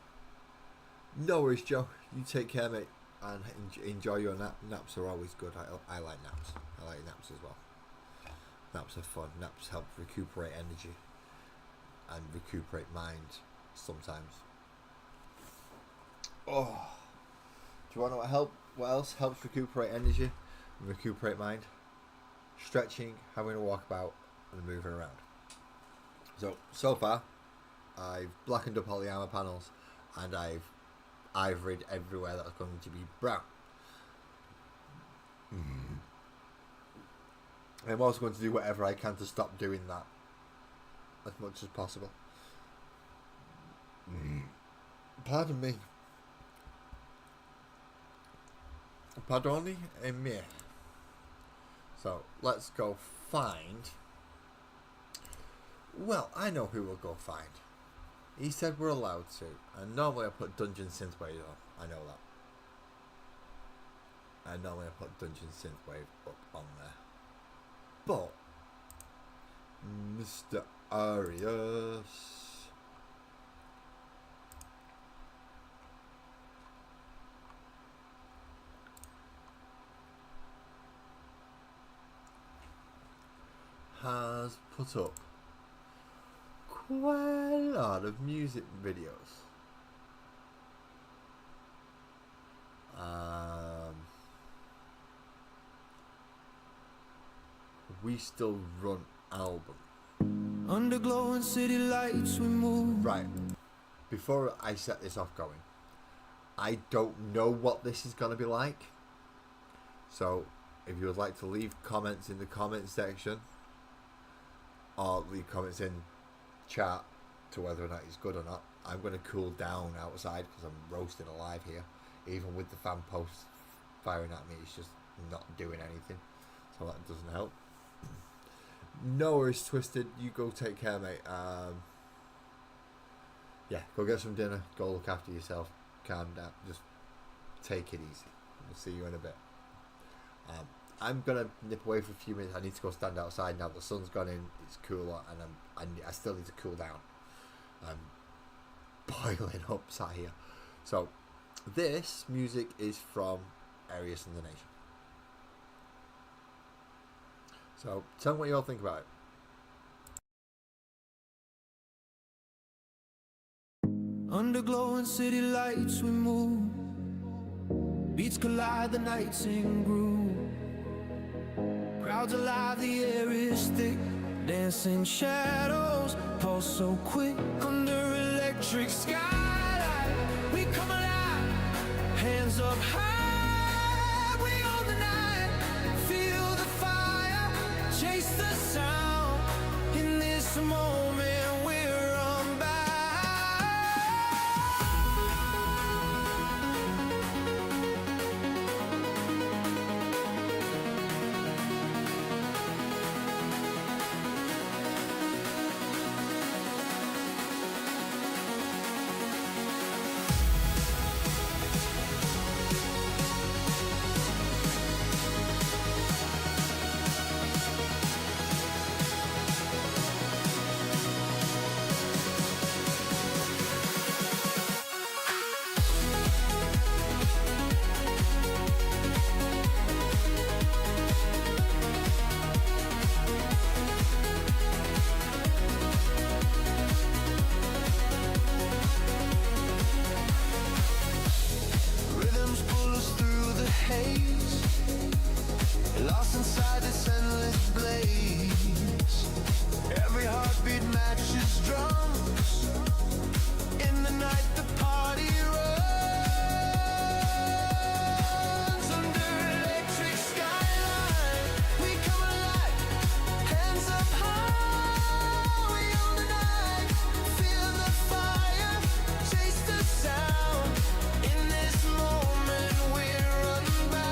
No worries, Joe. You take care, mate, and enjoy your nap. Naps are always good. I like naps. I like naps as well. Naps are fun. Naps help recuperate energy and recuperate mind sometimes. Oh, do you want to know what else helps recuperate energy and recuperate mind? Stretching, having a walkabout, and moving around. So far, I've blackened up all the armor panels, and I've ivoried everywhere that's going to be brown. I'm also going to do whatever I can to stop doing that as much as possible. Pardon me. Pardoni e me. So let's go find. Well, I know who we'll go find. He said we're allowed to, and normally I put Dungeon Synthwave on. I know that. And normally I put Dungeon Synthwave up on there. But Mr. Arius has put up quite a lot of music videos. We Still Run album. Under glowing city lights we move. Right. Before I set this off going, I don't know what this is going to be like. So if you would like to leave comments in the comment section, or leave comments in chat to whether or not it's good or not, I'm going to cool down outside because I'm roasting alive here. Even with the fan posts firing at me, it's just not doing anything. So that doesn't help. No worries, Twisted. You go take care, mate. Yeah, go get some dinner. Go look after yourself. Calm down. Just take it easy. We'll see you in a bit. I'm gonna nip away for a few minutes. I need to go stand outside now. The sun's gone in. It's cooler, and I still need to cool down. I'm boiling up sat here. So, this music is from Areas in the Nation. So, tell me what you all think about it. Under glowing city lights we move. Beats collide, the nights in groove. Crowds alive, the air is thick. Dancing shadows pulse so quick. Under electric skylight we come alive. Hands up high, we own the night. Feel the fire, chase the sound. In this moment we're unbound. Lost inside this endless blaze. Every heartbeat matches drums. In the night the party runs. Under electric skyline we come alive. Hands up high, we own the night. Feel the fire, chase the sound. In this moment we're unbound.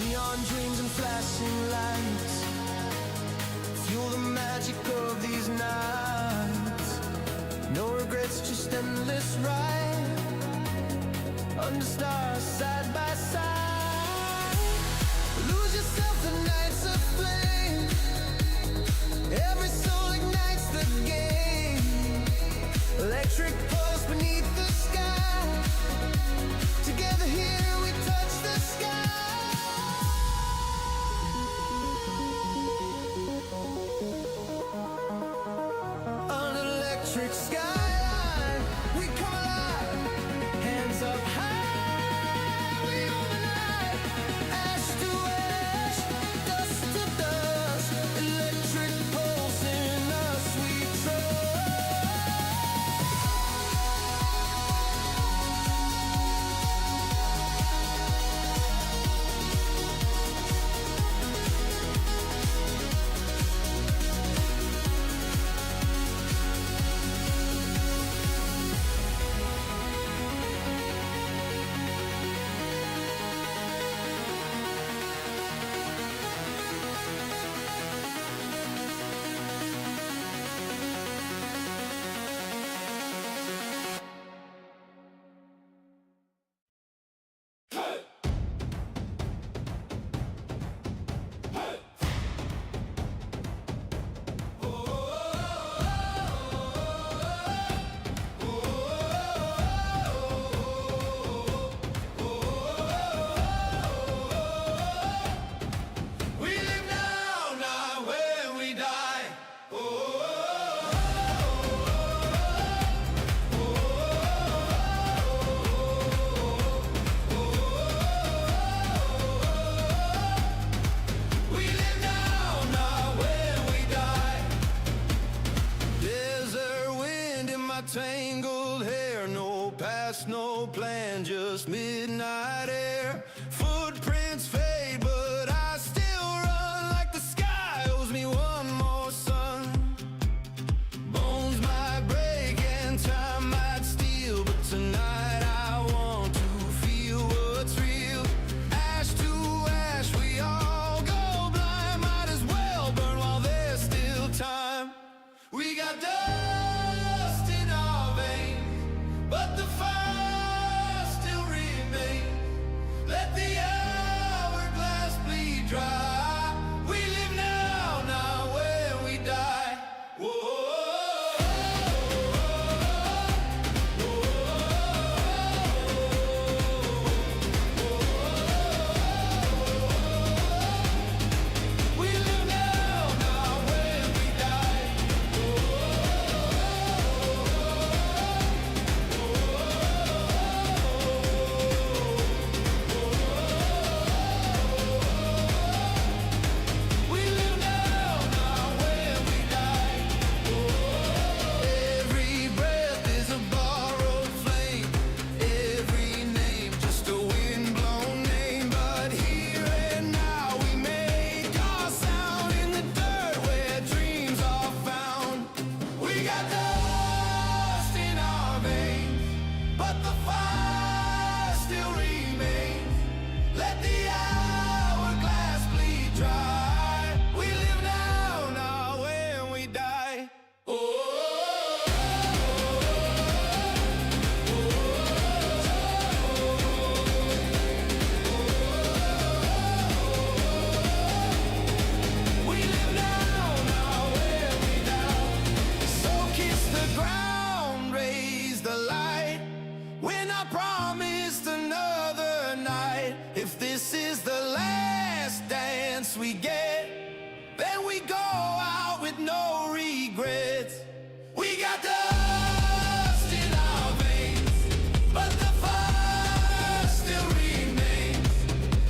Neon dreams and flashing lights fuel the magic of these nights. No regrets, just endless ride. Under stars, side by side. Lose yourself in nights of flame. Every soul ignites the game. Electric pulse beneath the sky. Together here we touch the sky. Under electric skyline we come alive. past, no plan, just midnight air. Footprints fade, but I still run like the sky owes me one more sun. Bones might break and time might steal, but tonight I want to feel what's real. Ash to ash, we all go blind. Might as well burn while there's still time. We got dust in our veins, but the fire still remains. Let the hourglass bleed dry. We live now, not when we die. Whoa. We live now, not when we die. We live now, not when we die. Every breath is a borrowed flame. Every name just a windblown name. But here and now we make our sound in the dirt where dreams are found. We got dust in our veins, but the fire still remains. Let the hourglass bleed dry. We live now, not when we die. We live now, not when we die. So kiss the ground, raise the light. We're not promised another night. If this is the last dance we get, then we go out with no regrets. We got dust in our veins, but the fire still remains.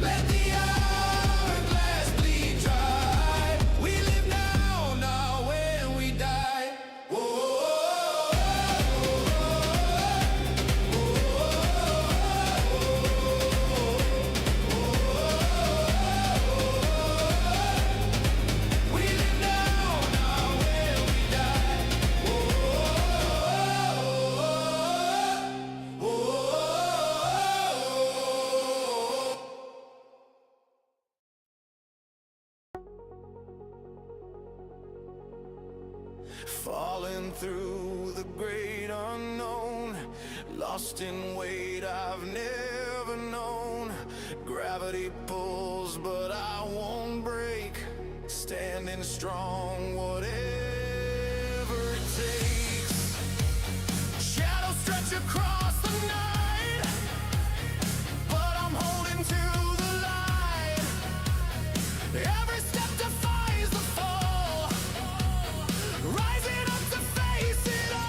Let the hourglass bleed dry. We live now, not when we die. We live now, not when we die. Falling through the great unknown, lost in weight I've never known. Gravity pulls, but I won't break. Standing strong, whatever it takes. Shadows stretch across the night, but I'm holding to the light. Every step defies the fall, rising up to face it all.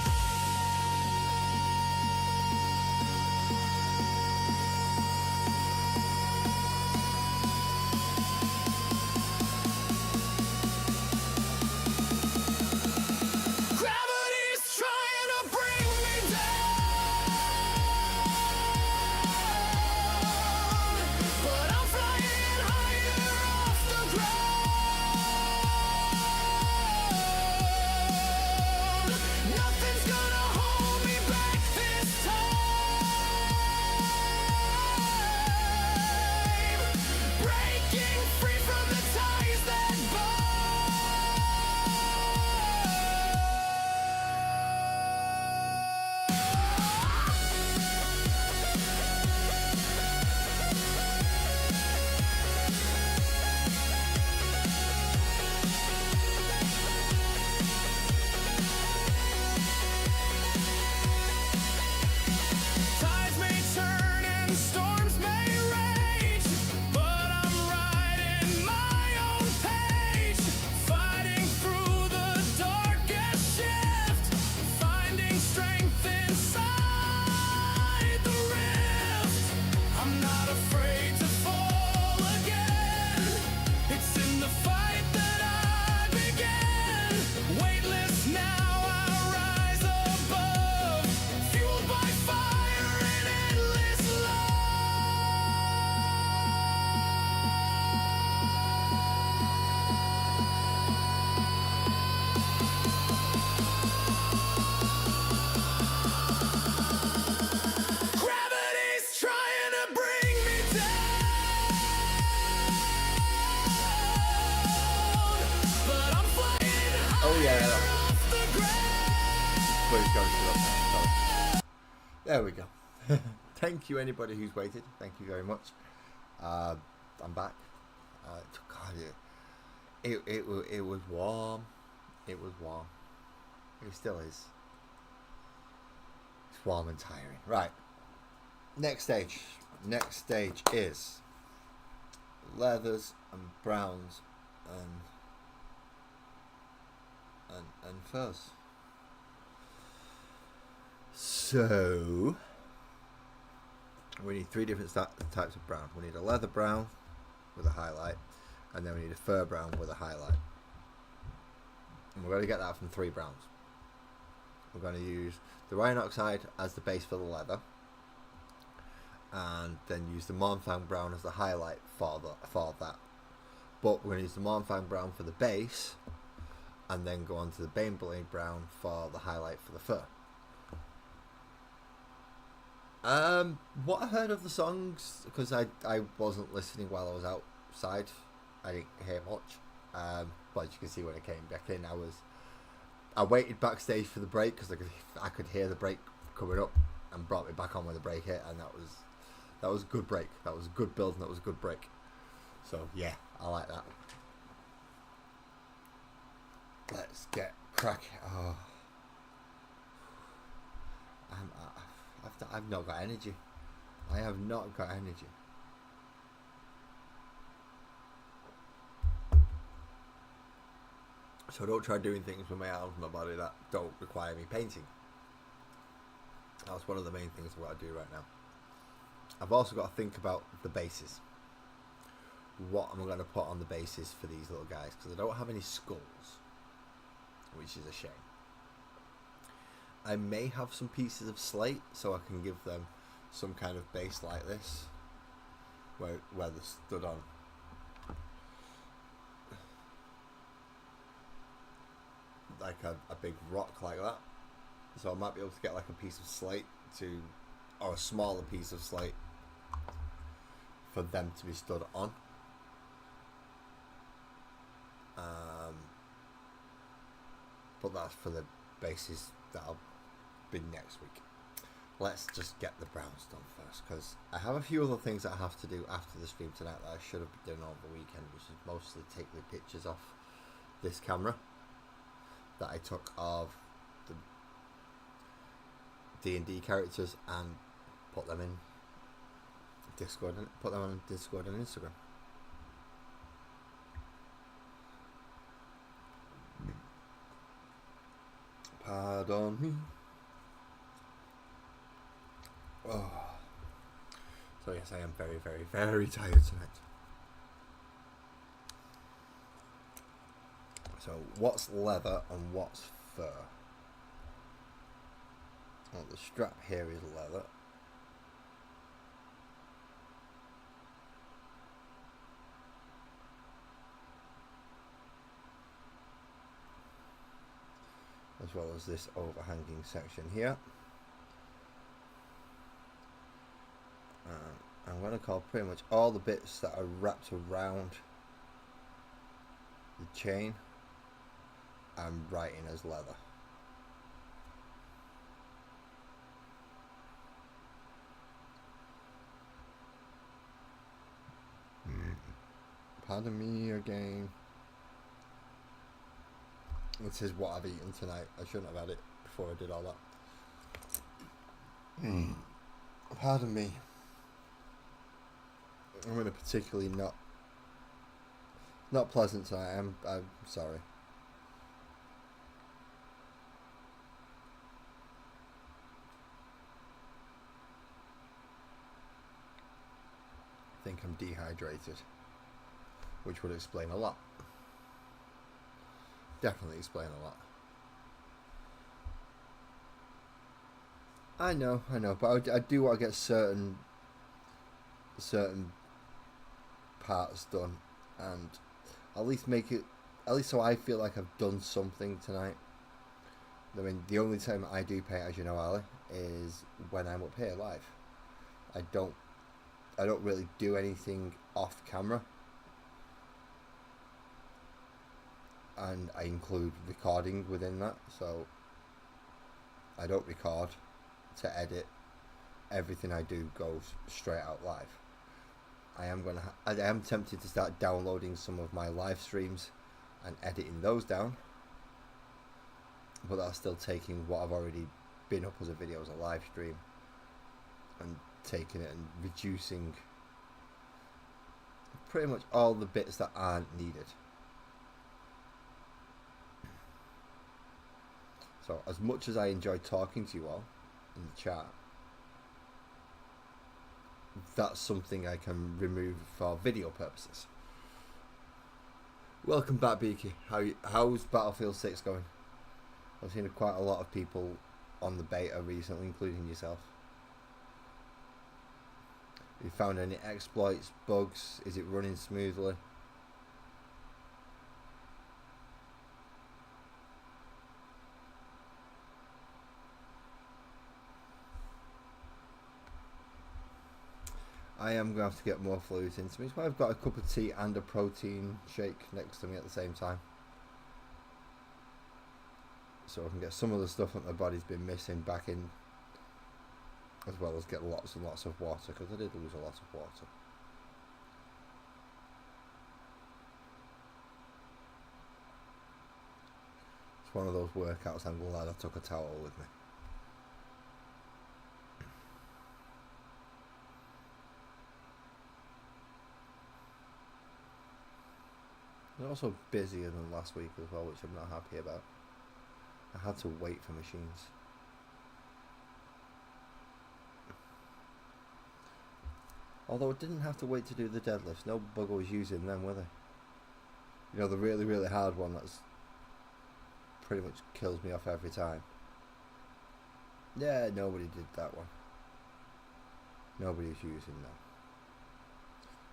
There we go. Thank you, anybody who's waited. Thank you very much. I'm back. God, it was warm. It was warm. It still is. It's warm and tiring. Right. Next stage. Next stage is leathers and browns and furs. So we need three different types of brown. We need a leather brown with a highlight, and then we need a fur brown with a highlight. And we're going to get that from three browns. We're going to use the Rhine Oxide as the base for the leather, and then use the Mournfang brown as the highlight for that. But we're going to use the Mournfang brown for the base, and then go on to the Baneblade brown for the highlight for the fur. What I heard of the songs, because I wasn't listening while I was outside, I didn't hear much. But as you can see, when I came back in, I waited backstage for the break because I could hear the break coming up, and brought me back on when the break hit, and that was a good break. That was a good build, and that was a good break. So yeah, I like that. Let's get cracking. Oh. I've not got energy. I have not got energy. So don't try doing things with my arms and my body that don't require me painting. That's one of the main things I've got to do right now. I've also got to think about the bases. What am I going to put on the bases for these little guys? Because I don't have any skulls, which is a shame. I may have some pieces of slate, so I can give them some kind of base like this, where they're stood on. Like a big rock like that. So I might be able to get like a piece of slate or a smaller piece of slate for them to be stood on. But that's for the bases that'll be next week. Let's just get the browns done first, because I have a few other things that I have to do after the stream tonight that I should have been doing over the weekend, which is mostly take the pictures off this camera that I took of the D&D characters and put them in Discord and put them on Discord and Instagram. Pardon me. Oh. So yes, I am very, very, very tired tonight. So what's leather and what's fur? Well, the strap here is leather. As well as this overhanging section here. I'm going to call pretty much all the bits that are wrapped around the chain, I'm writing as leather. Pardon me again. This is what I've eaten tonight. I shouldn't have had it before I did all that. Pardon me. I'm in a particularly not pleasant tonight. I'm sorry. I think I'm dehydrated, which would explain a lot. Definitely explain a lot. I know, but I do want to get certain parts done, and at least so I feel like I've done something tonight. I mean, the only time I do paint, as you know, Ali, is when I'm up here live. I don't really do anything off camera, and I include recording within that, so I don't record to edit everything I do goes straight out live. I am tempted to start downloading some of my live streams and editing those down, but that's still taking what I've already been up as a video as a live stream and taking it and reducing pretty much all the bits that aren't needed. So as much as I enjoy talking to you all in the chat, that's something I can remove for video purposes. Welcome back, Beaky. How's Battlefield 6 going? I've seen quite a lot of people on the beta recently, including yourself. Have you found any exploits, bugs? Is it running smoothly? I am going to have to get more fluids into me. So I've got a cup of tea and a protein shake next to me at the same time. So I can get some of the stuff that my body's been missing back in, as well as get lots and lots of water, because I did lose a lot of water. It's one of those workouts I'm glad I took a towel with me. I was also busier than last week as well, which I'm not happy about. I had to wait for machines. Although I didn't have to wait to do the deadlifts. No bugger was using them, were they? You know, the really, really hard one that's pretty much kills me off every time. Yeah, nobody did that one. Nobody was using them.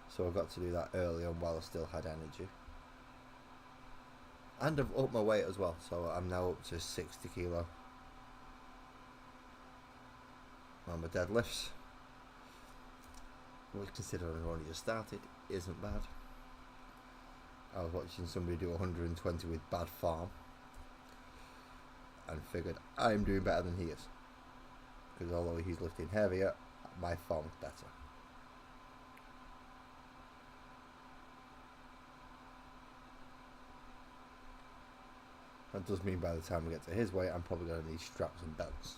So I got to do that early on while I still had energy. And I've upped my weight as well, so I'm now up to 60 kilo on my deadlifts, which, considering I've only just started, isn't bad. I was watching somebody do 120 with bad form and figured I'm doing better than he is, because although he's lifting heavier, my form's better. That does mean by the time we get to his weight, I'm probably going to need straps and belts.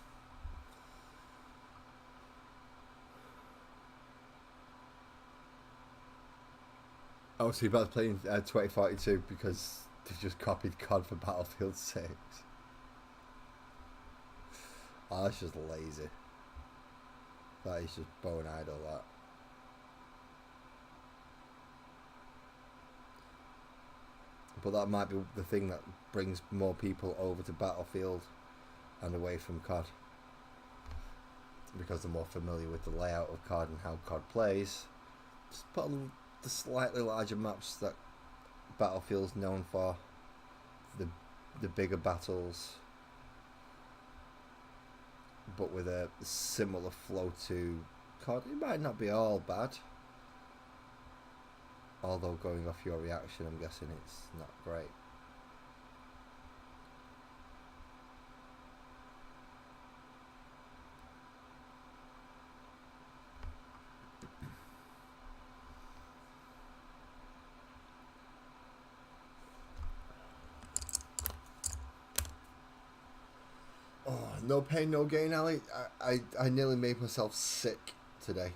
Oh, so you're about to play in 2042 because they've just copied COD for Battlefield 6. Oh, that's just lazy. That is just bow and idle, that. But that might be the thing that brings more people over to Battlefield and away from COD, because they're more familiar with the layout of COD and how COD plays. Just put on the slightly larger maps that Battlefield's known for, the bigger battles, but with a similar flow to COD. It might not be all bad. Although, going off your reaction, I'm guessing it's not great. Oh, no pain, no gain, Ali. I nearly made myself sick today.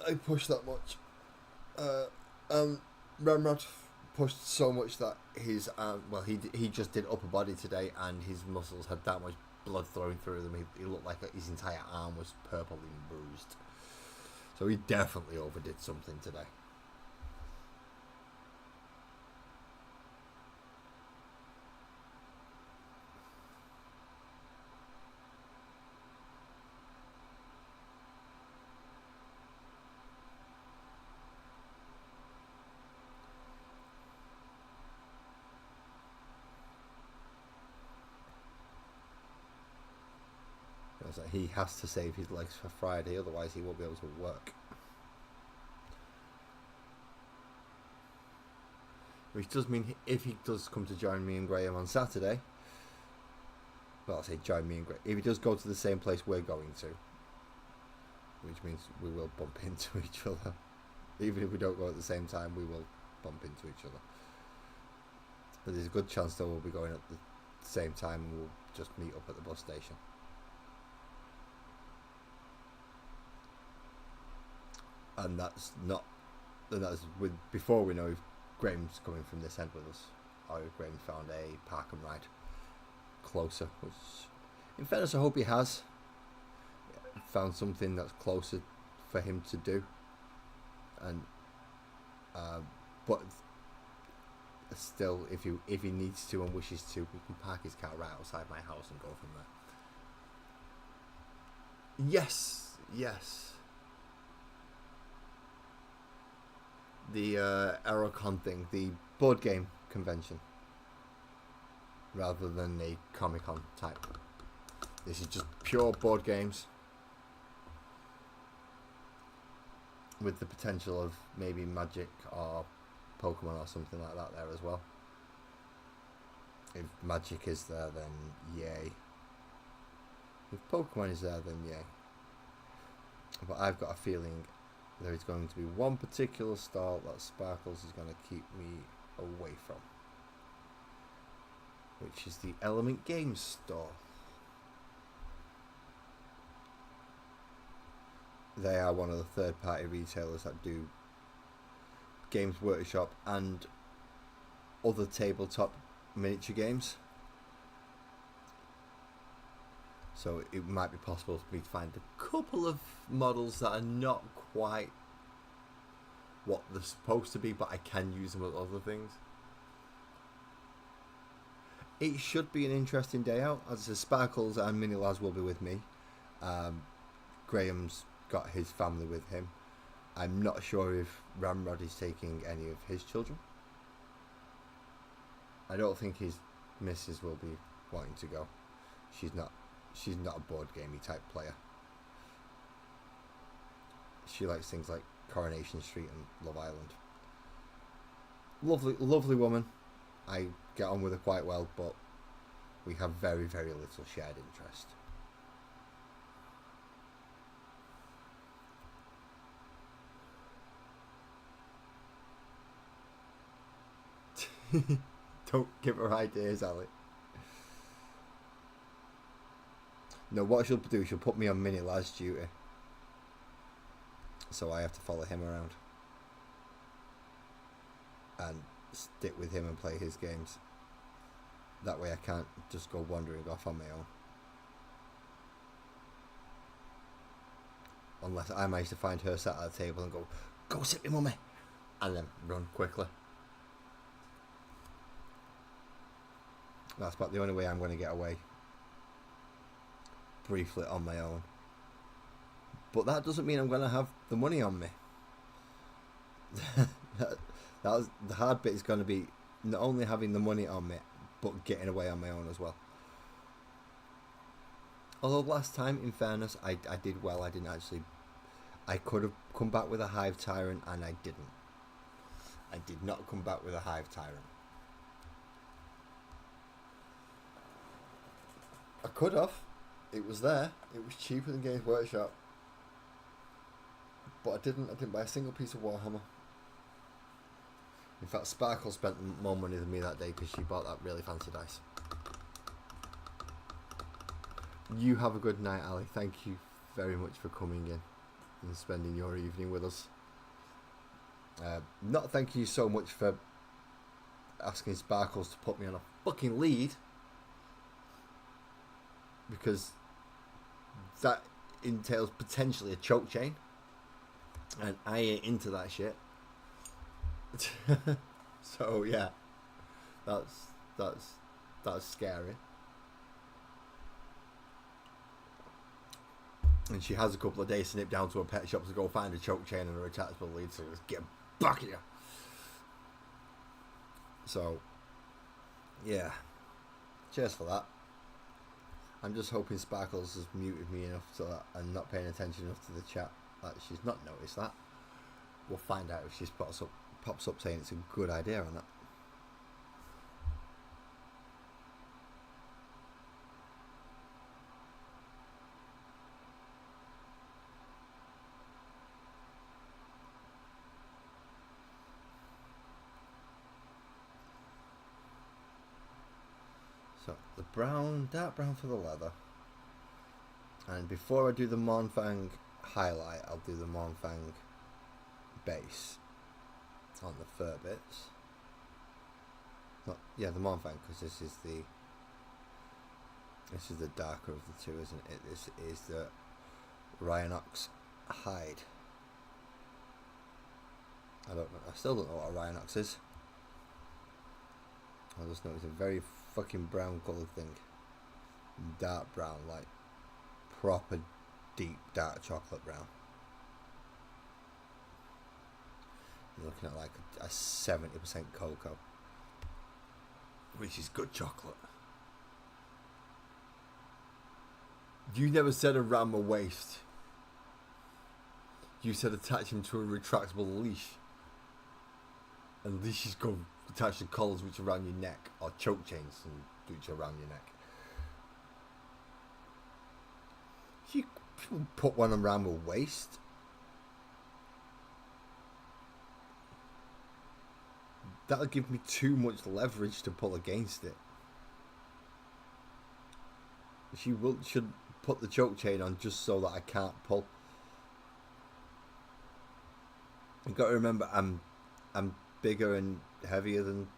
I pushed that much. Ramrod pushed so much that his he just did upper body today, and his muscles had that much blood flowing through them. He looked like his entire arm was purple and bruised. So he definitely overdid something today. Like he has to save his legs for Friday, otherwise he won't be able to work. Which does mean if he does come to join me and Graham on Saturday, well, I say join me and Graham, if he does go to the same place we're going to, which means we will bump into each other. Even if we don't go at the same time, we will bump into each other. But there's a good chance that we'll be going at the same time and we'll just meet up at the bus station. And that's with before we know if Graham's coming from this end with us, or if Graham's found a park and ride closer, which in fairness I hope he has found something that's closer for him to do. And but still, if he needs to and wishes to, we can park his car right outside my house and go from there. Yes. The Aerocon thing, the board game convention, rather than a Comic-Con type. This is just pure board games, with the potential of maybe Magic or Pokemon or something like that there as well. If Magic is there, then yay. If Pokemon is there, then yay. But I've got a feeling there is going to be one particular stall that Sparkles is going to keep me away from, which is the Element Games store. They are one of the third-party retailers that do Games Workshop and other tabletop miniature games. So it might be possible for me to find a couple of models that are not quite what they're supposed to be, but I can use them with other things. It should be an interesting day out. As I said, Sparkles and Mini Laz will be with me. Graham's got his family with him. I'm not sure if Ramrod is taking any of his children. I don't think his missus will be wanting to go. She's not a board gamey type player. She likes things like Coronation Street and Love Island. Lovely woman. I get on with her quite well, but we have very, very little shared interest. Don't give her ideas, Ali. No, what she'll do, she'll put me on Mini Laz duty, so I have to follow him around and stick with him and play his games. That way I can't just go wandering off on my own, unless I manage to find her sat at the table and go sit with mummy, and then run quickly. That's about the only way I'm going to get away briefly on my own. But that doesn't mean I'm going to have the money on me. The hard bit is going to be not only having the money on me, but getting away on my own as well. Although last time, in fairness, I did well. I could have come back with a Hive Tyrant, and I didn't. I did not come back with a Hive Tyrant. I could have. It was there. It was cheaper than Games Workshop. But I didn't buy a single piece of Warhammer. In fact, Sparkle spent more money than me that day because she bought that really fancy dice. You have a good night, Ali. Thank you very much for coming in and spending your evening with us. Not thank you so much for asking Sparkles to put me on a fucking lead, because that entails potentially a choke chain, and I ain't into that shit. So yeah, that's scary. And she has a couple of days to nip down to a pet shop to go find a choke chain and a attachable lead, so just get back here. So yeah, cheers for that. I'm just hoping Sparkles has muted me enough so that I'm not paying attention enough to the chat that she's not noticed that. We'll find out if she pops up saying it's a good idea or not. So the brown, dark brown for the leather. And before I do the Mournfang highlight, I'll do the Mournfang base on the fur bits. Not, yeah, the Mournfang, because this is the darker of the two, isn't it? This is the Rhinox hide. I still don't know what a Rhinox is. I just know it's a very fucking brown coloured thing. Dark brown, like proper deep dark chocolate brown. You're looking at like a 70% cocoa, which is good chocolate. You never said around my waist. You said attach him to a retractable leash. And leashes go attached to collars which are around your neck, or choke chains and which are around your neck. You put one around my waist. That'll give me too much leverage to pull against it. Should put the choke chain on just so that I can't pull. You've got to remember, I'm bigger and heavier than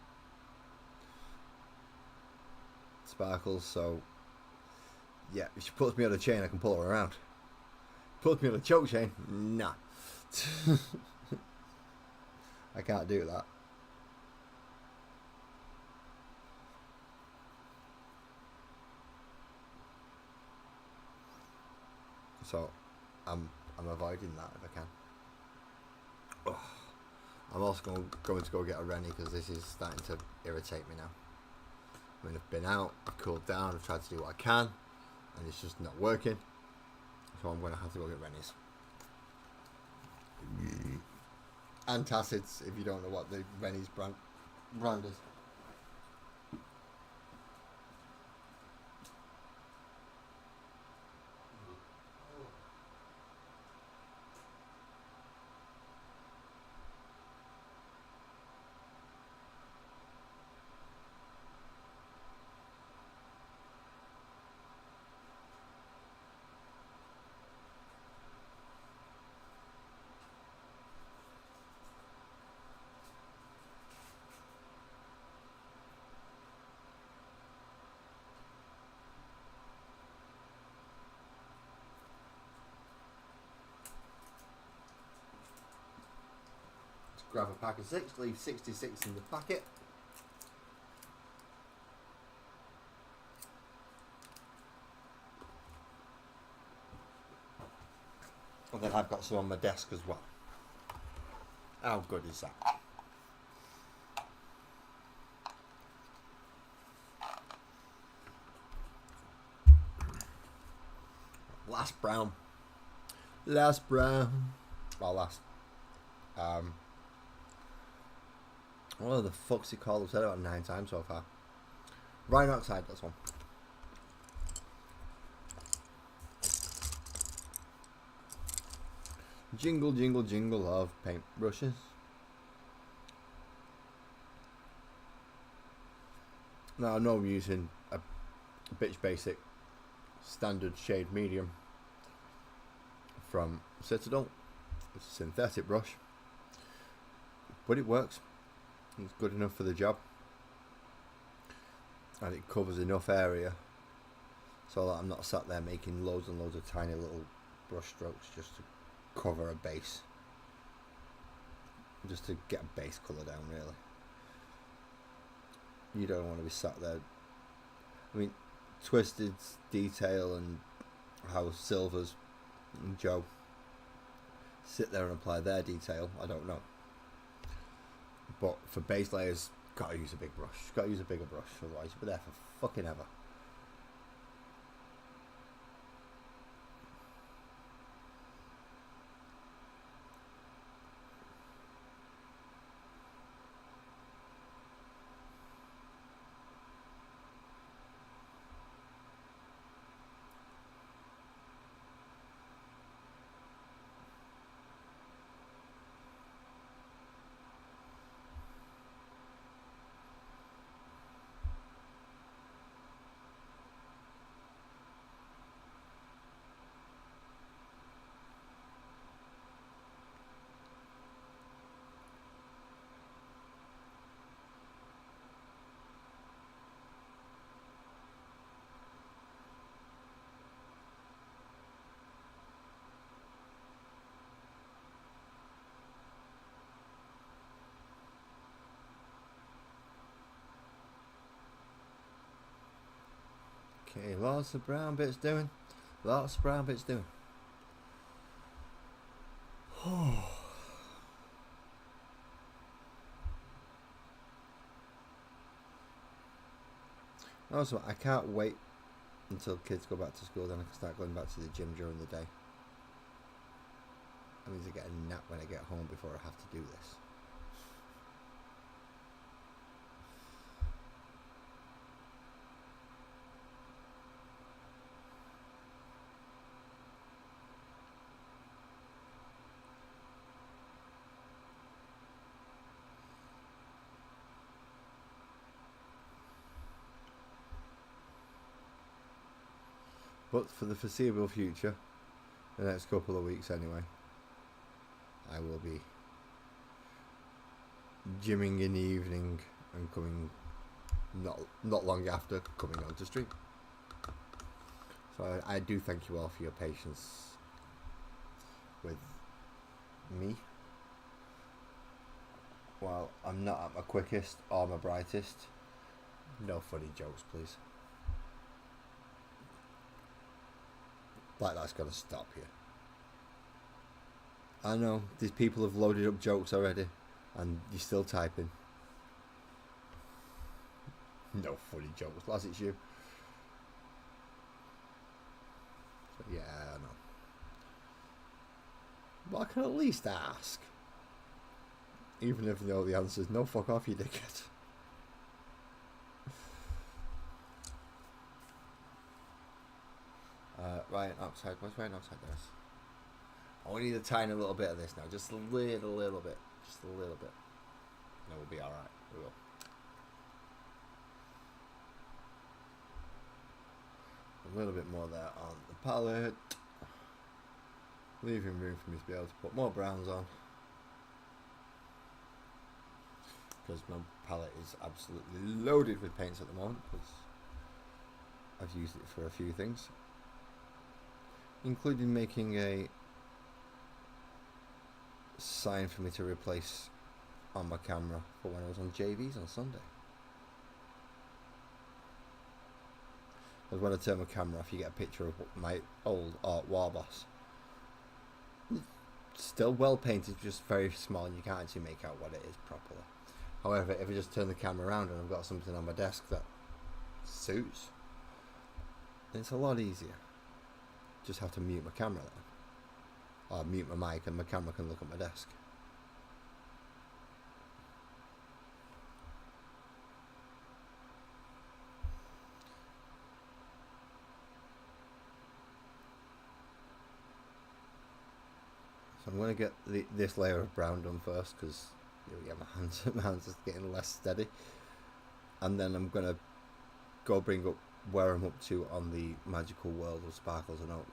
Sparkles, so yeah, if she puts me on a chain, I can pull her around. Puts me on a choke chain, nah. I can't do that. So I'm avoiding that if I can. Oh, I'm also going to go get a Rennie because this is starting to irritate me now. I mean, I've been out, I've cooled down, I've tried to do what I can, and it's just not working. So I'm going to have to go get Rennies. Antacids, if you don't know what the Rennies brand is. Grab a pack of 6, leave 66 in the packet. And then I've got some on my desk as well. How good is that? Last brown. Last brown. Well, last. What the fuck's it called? I've said it about 9 times so far. Rhinox hide, that's one. Jingle, jingle, jingle of paint brushes. Now I know I'm using a Bitch Basic standard shade medium from Citadel. It's a synthetic brush, but it works. It's good enough for the job, and it covers enough area so that I'm not sat there making loads and loads of tiny little brush strokes just to cover a base, just to get a base colour down. Really, you don't want to be sat there. I mean, Twisted's detail and how Silver's and Joe sit there and apply their detail, I don't know. But for base layers, gotta use a big brush. Gotta use a bigger brush, otherwise you'll be there for fucking ever. Okay, lots of brown bits doing. Lots of brown bits doing. Also, I can't wait until kids go back to school, then I can start going back to the gym during the day. That means I get a nap when I get home before I have to do this. But for the foreseeable future, the next couple of weeks anyway, I will be gymming in the evening and coming not long after coming on to stream. So I do thank you all for your patience with me. While I'm not at my quickest or my brightest, no funny jokes, please. Like, that's got to stop here. I know these people have loaded up jokes already, and you're still typing. No funny jokes, lads, it's you. So, yeah, I know. But I can at least ask. Even if you know the answers, no, fuck off, you dickhead. Right outside, what's right outside this? I only need a tiny little bit of this now, just a little bit, just a little bit. No, we'll be alright, we will. A little bit more there on the palette, leaving room for me to be able to put more browns on, because my palette is absolutely loaded with paints at the moment, because I've used it for a few things, including making a sign for me to replace on my camera for when I was on JVs on Sunday. Because when I turn my camera off, you get a picture of my old art war boss. Still well painted, just very small, and you can't actually make out what it is properly. However, if I just turn the camera around and I've got something on my desk that suits, then it's a lot easier. Just have to mute my camera then, or mute my mic, and my camera can look at my desk. So I'm going to get this layer of brown done first, because yeah, my hands are getting less steady, and then I'm going to go bring up where I'm up to on the magical world of Sparkles and Oak,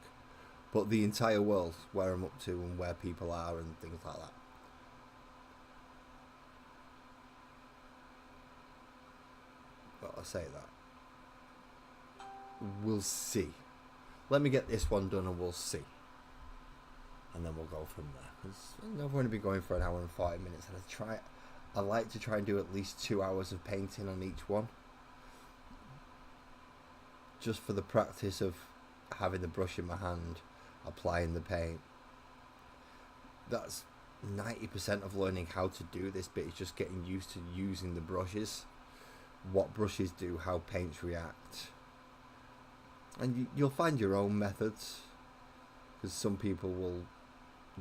but the entire world, where I'm up to and where people are and things like that. Well, I say that, we'll see. Let me get this one done and we'll see, and then we'll go from there, because I've only been going for an hour and 40 minutes, and I like to try and do at least 2 hours of painting on each one, just for the practice of having the brush in my hand, applying the paint. That's 90% of learning how to do this bit, is just getting used to using the brushes, what brushes do, how paints react, and you'll find your own methods, because some people will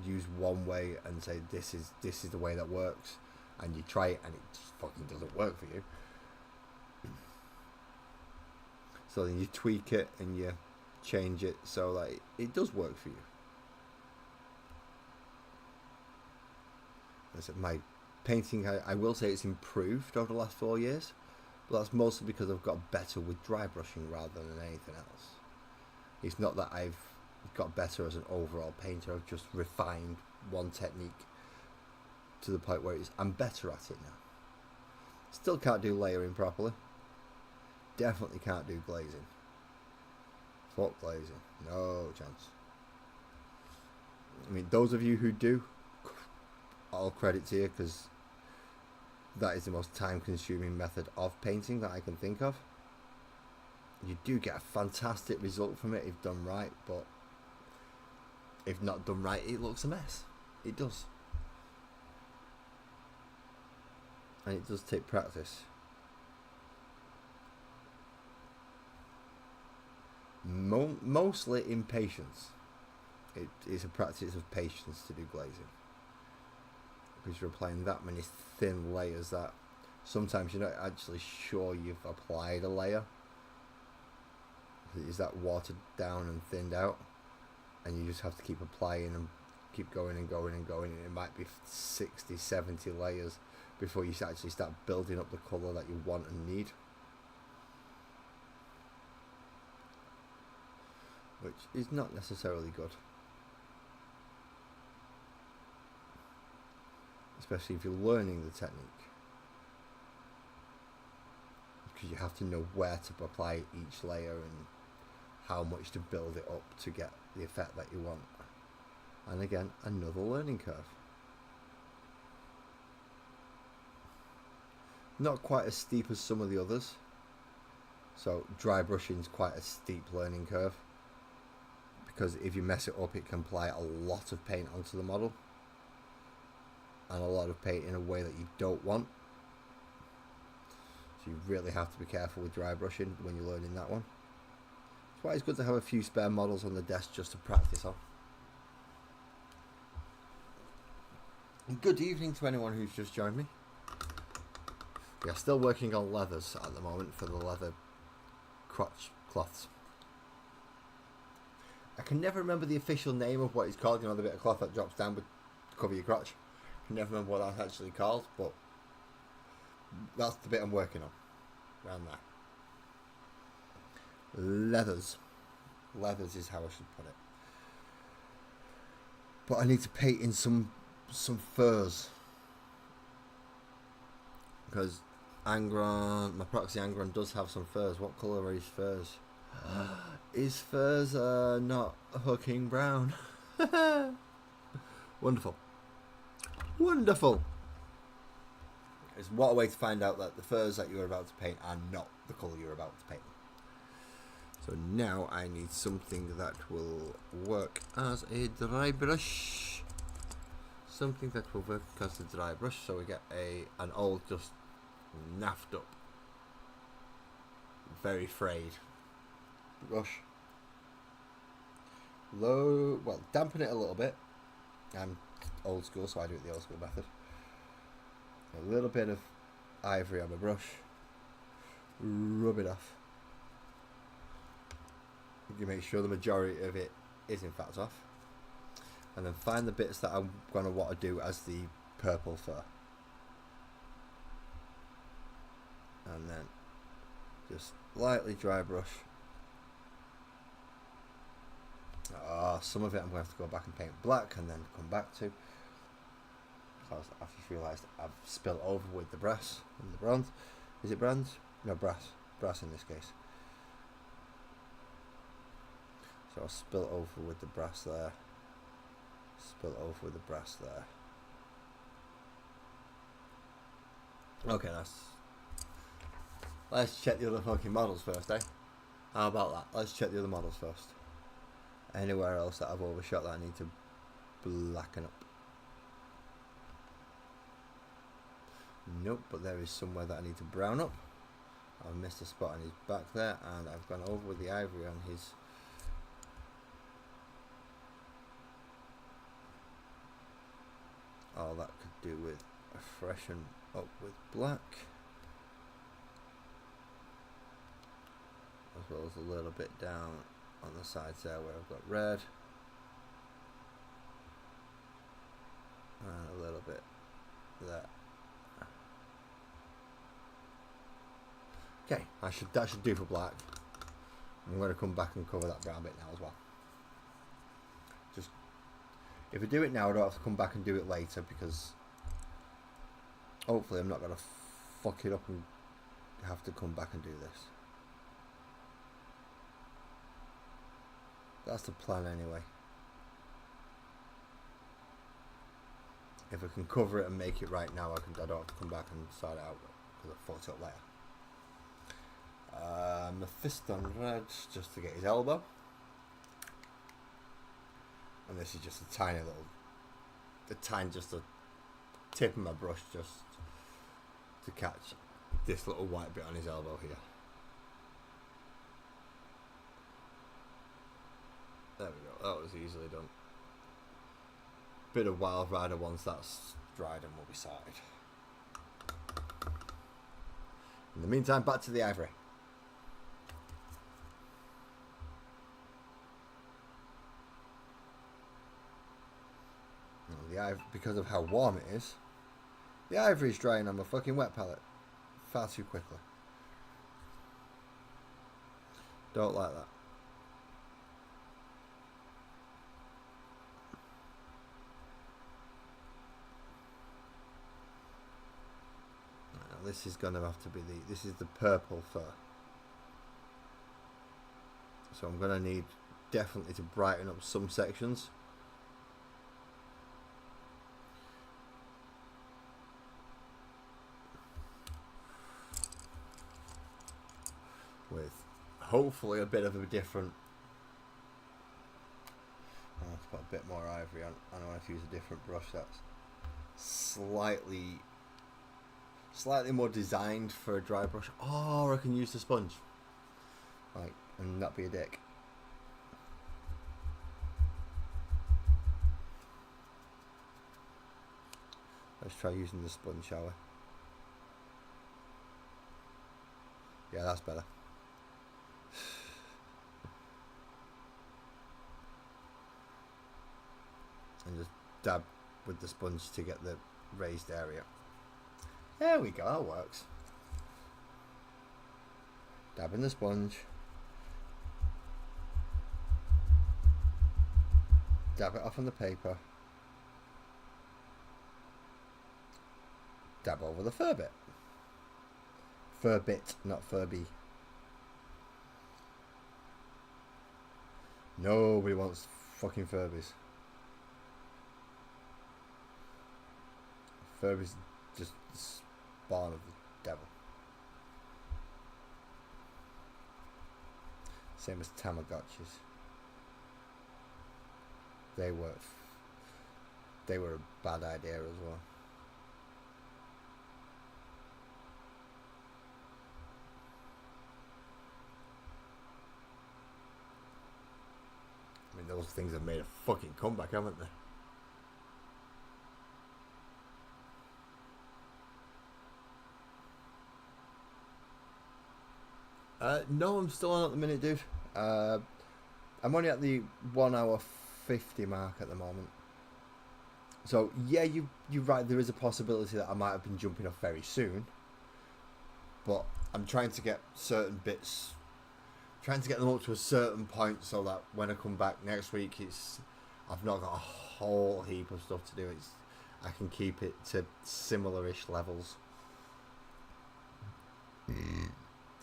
use one way and say this is the way that works, and you try it and it just fucking doesn't work for you. So then you tweak it and you change it so that it does work for you. My painting, I will say it's improved over the last 4 years, but that's mostly because I've got better with dry brushing rather than anything else. It's not that I've got better as an overall painter, I've just refined one technique to the point where I'm better at it now. Still can't do layering properly. Definitely can't do glazing. Fuck glazing. No chance. I mean, those of you who do, all credit to you, because that is the most time consuming method of painting that I can think of. You do get a fantastic result from it if done right, but if not done right, it looks a mess. It does. And it does take practice. Mostly in patience. It is a practice of patience to do glazing, because you're applying that many thin layers that sometimes you're not actually sure you've applied a layer. Is that watered down and thinned out, and you just have to keep applying and keep going and going and going, and it might be 60, 70 layers before you actually start building up the colour that you want and need, which is not necessarily good, especially if you're learning the technique, because you have to know where to apply each layer and how much to build it up to get the effect that you want. And again, another learning curve. Not quite as steep as some of the others. So dry brushing is quite a steep learning curve, because if you mess it up, it can apply a lot of paint onto the model, and a lot of paint in a way that you don't want. So you really have to be careful with dry brushing when you're learning that one. That's why it's good to have a few spare models on the desk just to practice on. And good evening to anyone who's just joined me. We are still working on leathers at the moment for the leather crotch cloths. I can never remember the official name of what it's called, you know, the bit of cloth that drops down to cover your crotch. I can never remember what that's actually called, but that's the bit I'm working on, around there. Leathers is how I should put it. But I need to paint in some furs, because Angron, my Proxie Angron does have some furs. What colour are his furs? His furs are not hooking brown. Wonderful. It's what a way to find out that the furs that you're about to paint are not the colour you're about to paint. So now I need something that will work as a dry brush. Something that will work as a dry brush. So we get an old, just naffed up, very frayed brush. Dampen it a little bit. I'm old school, so I do it the old school method. A little bit of ivory on my brush. Rub it off. You make sure the majority of it is in fact off, and then find the bits that I'm going to want to do as the purple fur, and then just lightly dry brush. Some of it I'm going to have to go back and paint black and then come back to, because I've just realised I've spilled over with the brass and the bronze. Is it bronze? No, brass in this case. So I'll spill over with the brass there. Spill over with the brass there. Okay, let's check the other fucking models first, eh? How about that? Let's check the other models first. Anywhere else that I've overshot that I need to blacken up? Nope, but there is somewhere that I need to brown up. I've missed a spot on his back there, and I've gone over with the ivory on his. All that could do with a freshen up with black, as well as a little bit down on the sides there where I've got red, and a little bit there. Okay, that should do for black. I'm going to come back and cover that brown bit now as well. Just, if I do it now, I don't have to come back and do it later, because hopefully I'm not going to fuck it up and have to come back and do this. That's the plan anyway. If I can cover it and make it right now, I don't have to come back and sort it out, because I fucked it up later. Mephisto red just to get his elbow. And this is just a tiny little, just a tip of my brush just to catch this little white bit on his elbow here. There we go, that was easily done. Bit of Wild Rider once that's dried and we'll be sorted. In the meantime, back to the ivory. Because of how warm it is, the ivory is drying on my fucking wet palette far too quickly. Don't like that. Now this is going to have to be this is the purple fur. So I'm going to need definitely to brighten up some sections. With hopefully a bit of a different. I want to put a bit more ivory on, and I want to use a different brush that's slightly more designed for a dry brush. Or I can use the sponge, like, and not be a dick. Let's try using the sponge, shall we? Yeah, that's better. And just dab with the sponge to get the raised area. There we go, that works. Dab in the sponge. Dab it off on the paper. Dab over the fur bit. Fur bit, not Furby. Nobody wants fucking Furbies. Furby's just the spawn of the devil. Same as Tamagotchis. They were a bad idea as well. I mean, those things have made a fucking comeback, haven't they? No, I'm still on at the minute, dude. I'm only at the 1 hour 50 mark at the moment. So yeah, you're right. There is a possibility that I might have been jumping off very soon. But I'm trying to get certain bits, trying to get them up to a certain point so that when I come back next week, I've not got a whole heap of stuff to do. I can keep it to similar-ish levels.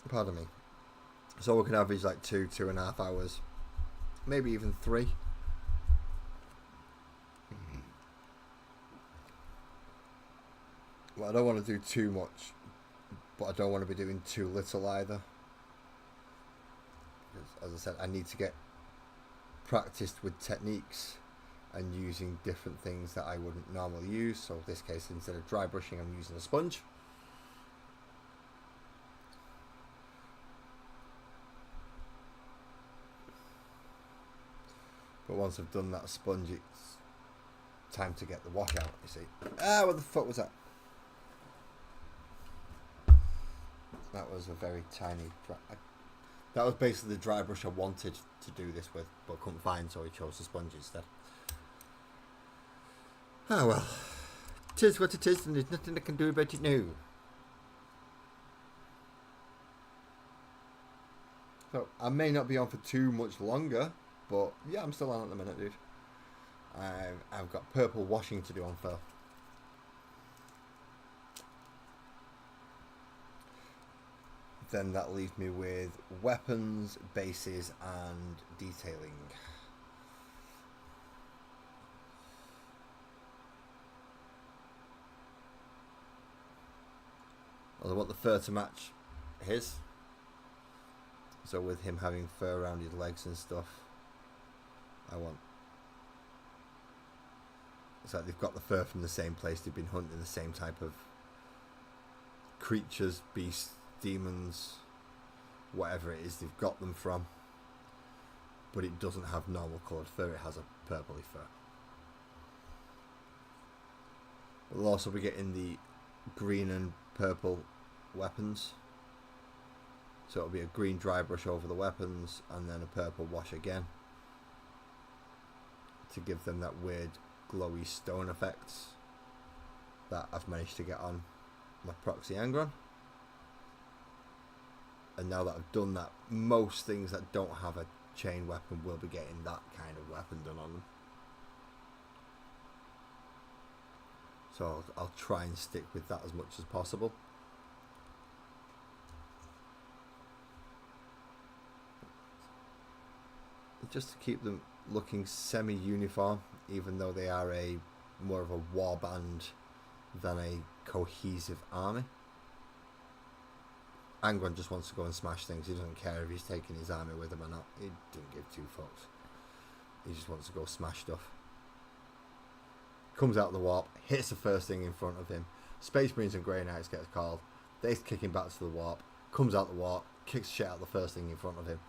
Pardon me. So we can average like 2.5 hours, maybe even 3. Well, I don't want to do too much, but I don't want to be doing too little either. Because, as I said, I need to get practiced with techniques and using different things that I wouldn't normally use. So in this case, instead of dry brushing, I'm using a sponge. But once I've done that sponge, it's time to get the wash out, you see. Ah, what the fuck was that? That was a very tiny that was basically the dry brush I wanted to do this with, but couldn't find, so I chose the sponge instead. Ah well, 'tis what it is, and there's nothing I can do about it now. So I may not be on for too much longer, but yeah, I'm still on at the minute, dude. I've got purple washing to do on fur. Then that leaves me with weapons, bases, and detailing. Well, I want the fur to match his. So with him having fur around his legs and stuff, I want... It's like they've got the fur from the same place. They've been hunting the same type of creatures, beasts, demons, whatever it is they've got them from. But it doesn't have normal coloured fur. It has a purpley fur. We'll also be getting the green and purple weapons. So it'll be a green dry brush over the weapons and then a purple wash again to give them that weird glowy stone effects that I've managed to get on my Proxie Angron. And now that I've done that, most things that don't have a chain weapon will be getting that kind of weapon done on them. So I'll try and stick with that as much as possible. Just to keep them looking semi-uniform, even though they are more of a warband than a cohesive army. Angron just wants to go and smash things. He doesn't care if he's taking his army with him or not. He doesn't give two fucks. He just wants to go smash stuff. Comes out of the warp, hits the first thing in front of him. Space Marines and Grey Knights gets called. They kick him back to the warp. Comes out the warp, kicks shit out the first thing in front of him.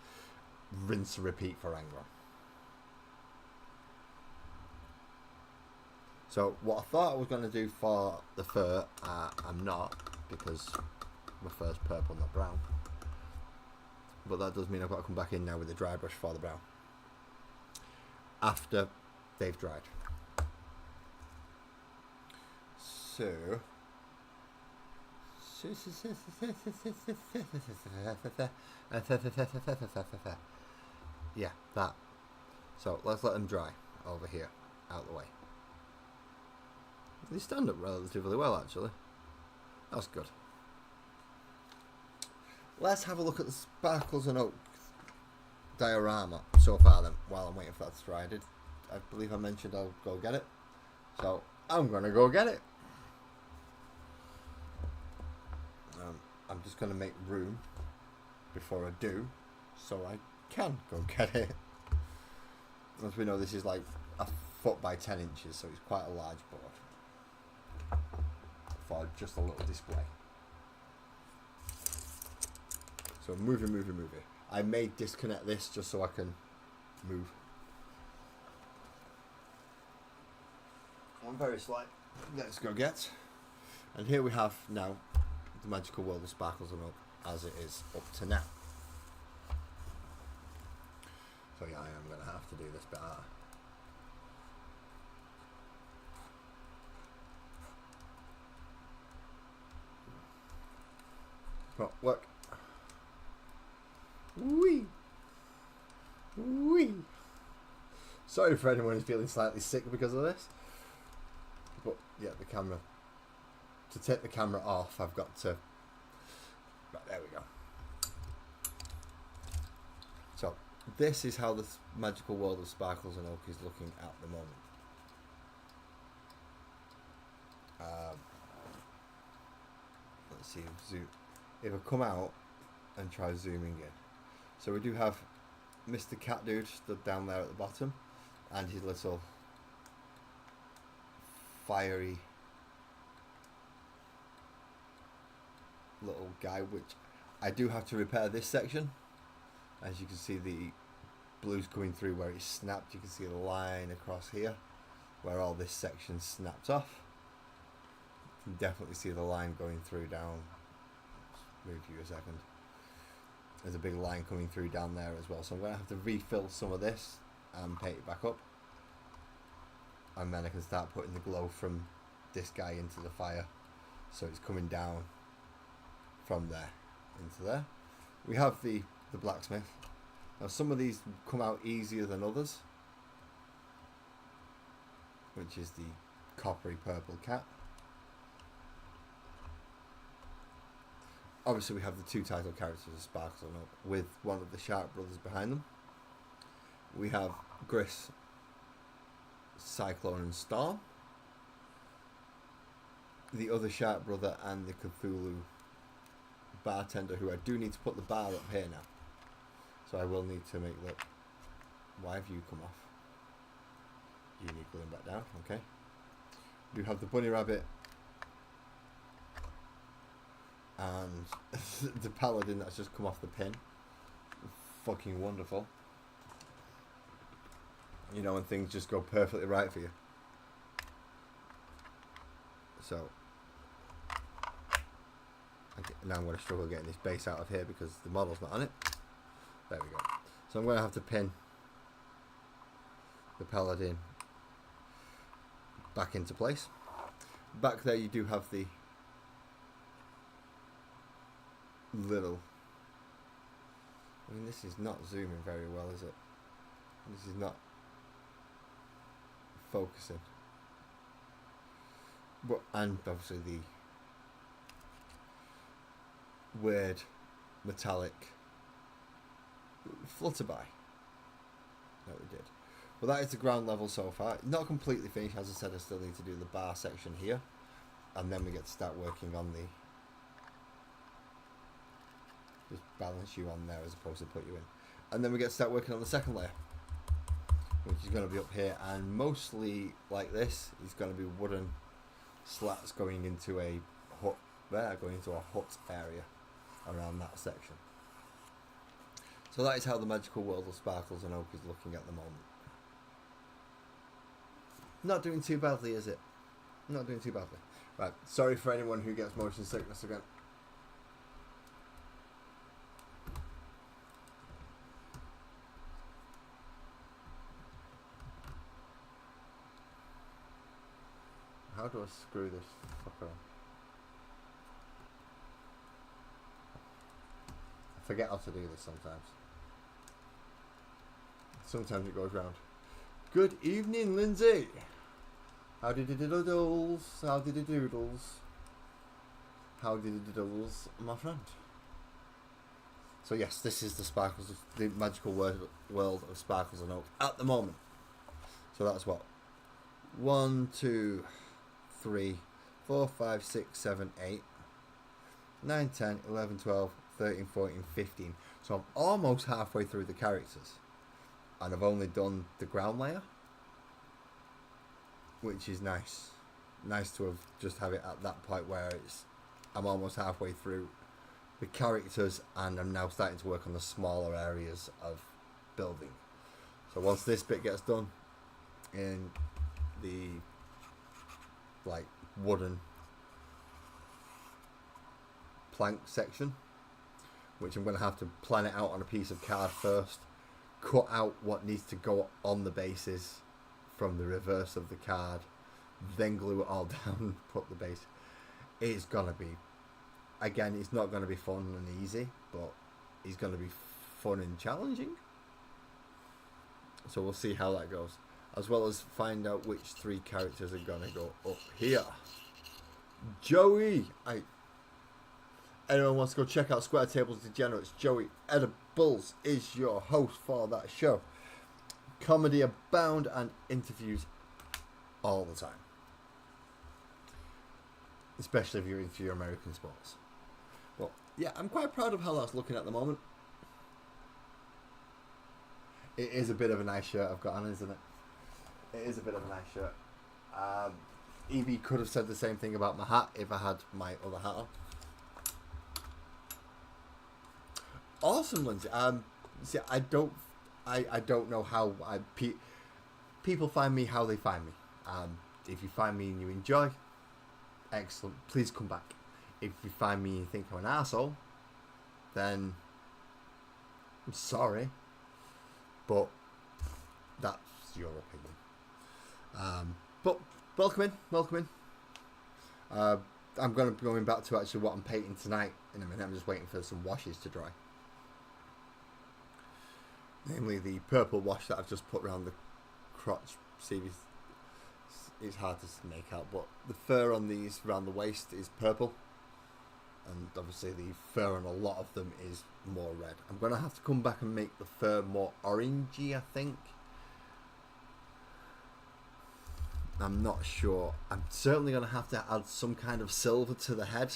Rinse and repeat for Angron. So what I thought I was going to do for the fur, I'm not, because my fur's purple, not brown. But that does mean I've got to come back in now with the dry brush for the brown. After they've dried. So... yeah, that. So let's let them dry over here, out the way. They stand up relatively well, actually. That's good. Let's have a look at the Sparkles and Oak diorama so far then, while I'm waiting for that to dry. I believe I mentioned I'll go get it. So I'm going to go get it. I'm just going to make room before I do, so I can go get it. As we know, this is like a foot by 10 inches, so it's quite a large board for just a little display. So moving. I may disconnect this just so I can move. I'm very slight. Let's go get. And here we have now the magical world of Sparkles and Oak as it is up to now. So yeah, I am going to have to do this bit harder. But look. Wee. Sorry for anyone who's feeling slightly sick because of this. But yeah, the camera. To take the camera off, I've got to... Right, there we go. So, this is how the magical world of Sparkles and Oak is looking at the moment. Let's see, if I come out and try zooming in. So we do have Mr. Cat Dude stood down there at the bottom, and his little fiery little guy, which I do have to repair this section. As you can see, the blue's coming through where it's snapped. You can see the line across here where all this section snapped off. You can definitely see the line going through down. Move you a second. There's a big line coming through down there as well, so I'm going to have to refill some of this and paint it back up, and then I can start putting the glow from this guy into the fire, so it's coming down from there into there. We have the blacksmith. Now some of these come out easier than others, which is the coppery purple cat. Obviously we have the two title characters of Sparkles and Oak with one of the Sharp brothers behind them. We have Gris, Cyclone and Storm. The other Sharp brother and the Cthulhu bartender, who I do need to put the bar up here now. So I will need to make the Y view come off. You need gluing back down, okay. You have the bunny rabbit and the paladin that's just come off the pin. Fucking wonderful. You know, when things just go perfectly right for you. So okay, now I'm going to struggle getting this base out of here because the model's not on it. There we go. So I'm going to have to pin the paladin back into place. Back there you do have the little... I mean, this is not zooming very well, is it? This is not focusing. But, and obviously the weird metallic flutterby that we did. Well, that is the ground level so far. Not completely finished, as I said. I still need to do the bar section here, and then we get to start working on the just balance you on there as opposed to put you in, and then we get to start working on the second layer, which is going to be up here, and mostly like this is going to be wooden slats going into a hut there, going into a hut area around that section. So that is how the magical world of Sparkles and Oak is looking at the moment. Not doing too badly, is it? Not doing too badly. Right, sorry for anyone who gets motion sickness again. How do I screw this fucker on? I forget how to do this sometimes. Sometimes it goes round. Good evening, Lindsay. How did it doodles? How did it doodles? How did it doodles, my friend? So yes, this is the Sparkles of the magical world of Sparkles and Oak at the moment. So that's what? 1, 2, 3, 4, 5, 6, 7, 8, 9, 10, 11, 12, 13, 14, 15. So I'm almost halfway through the characters. And I've only done the ground layer, which is nice. Nice to have just have it at that point where I'm almost halfway through the characters, and I'm now starting to work on the smaller areas of building. So once this bit gets done in the like wooden plank section, which I'm going to have to plan it out on a piece of card first, cut out what needs to go on the bases from the reverse of the card, then glue it all down, put the base. It's going to be, again, it's not going to be fun and easy, but it's going to be fun and challenging. So we'll see how that goes, as well as find out which 3 characters are going to go up here. Joey! Anyone wants to go check out Square Tables Degenerates, Joey Edibles is your host for that show. Comedy abound and interviews all the time. Especially if you're into your American sports. Well, yeah, I'm quite proud of how that's looking at the moment. It is a bit of a nice shirt I've got on, isn't it? It is a bit of a nice shirt. Evie could have said the same thing about my hat if I had my other hat on. Awesome, Lindsay. See, I don't know how people find me how they find me. If you find me and you enjoy, excellent. Please come back. If you find me and you think I'm an asshole, then I'm sorry, but that's your opinion. But welcome in. I'm going to be going back to actually what I'm painting tonight in a minute. I'm just waiting for some washes to dry. Namely the purple wash that I've just put around the crotch. See, it's hard to make out, but the fur on these around the waist is purple, and obviously the fur on a lot of them is more red. I'm going to have to come back and make the fur more orangey, I think. I'm not sure. I'm certainly going to have to add some kind of silver to the head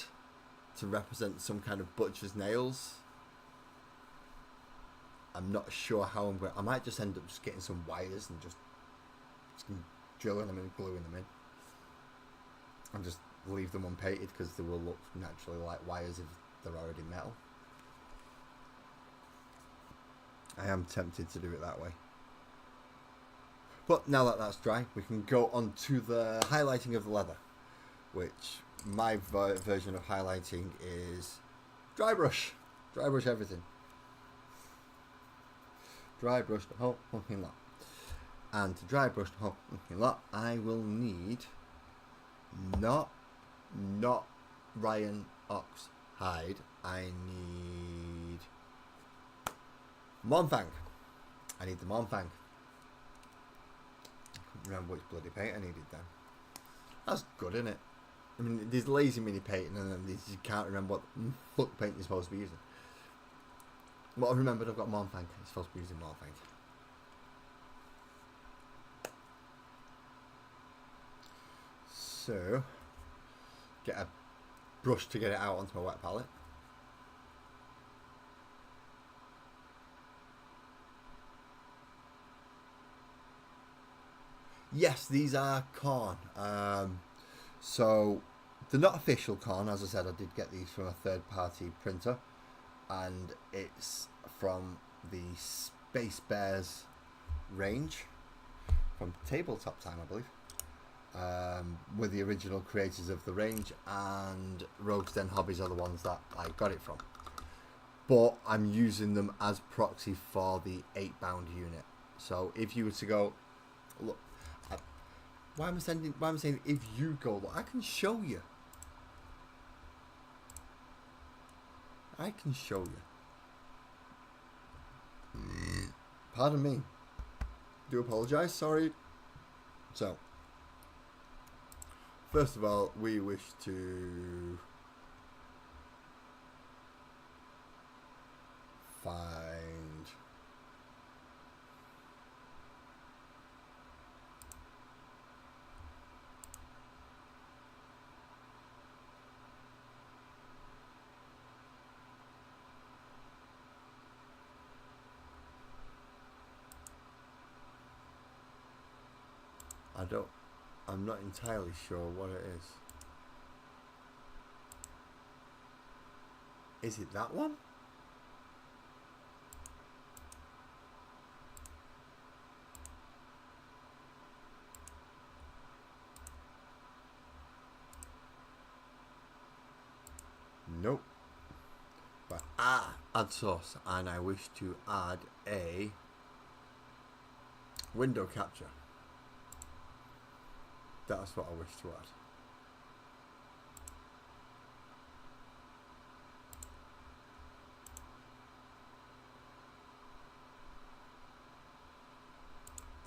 to represent some kind of butcher's nails. I'm not sure how I'm going. I might just end up just getting some wires and just drilling them and gluing them in, and just leave them unpainted because they will look naturally like wires if they're already metal. I am tempted to do it that way. But now that that's dry, we can go on to the highlighting of the leather, which my version of highlighting is dry brush. Dry brush everything. Dry brush the whole fucking lot. And to dry brush the whole fucking lot, I will need not Ryan Ox hide. I need Monfang. I need the Monfang. I couldn't remember which bloody paint I needed then. That's good, isn't it? I mean, there's lazy mini painting and then you can't remember what fuck paint you're supposed to be using. What I've remembered, I've got Monfang. I'm supposed to be using Monfang. So, get a brush to get it out onto my wet palette. Yes, these are corn. So, they're not official corn. As I said, I did get these from a third-party printer. And it's from the Space Bears range. From Tabletop Time, I believe. With the original creators of the range, and Rogue's Den Hobbies are the ones that I got it from. But I'm using them as proxy for the 8-bound unit. So if you were to go, look, why am I saying if you go, look, I can show you. I can show you. Pardon me. Do apologise, sorry. So, first of all, we wish to find I'm not entirely sure what it is. Is it that one? Nope. But add source, and I wish to add a window capture. That's what I wish to add.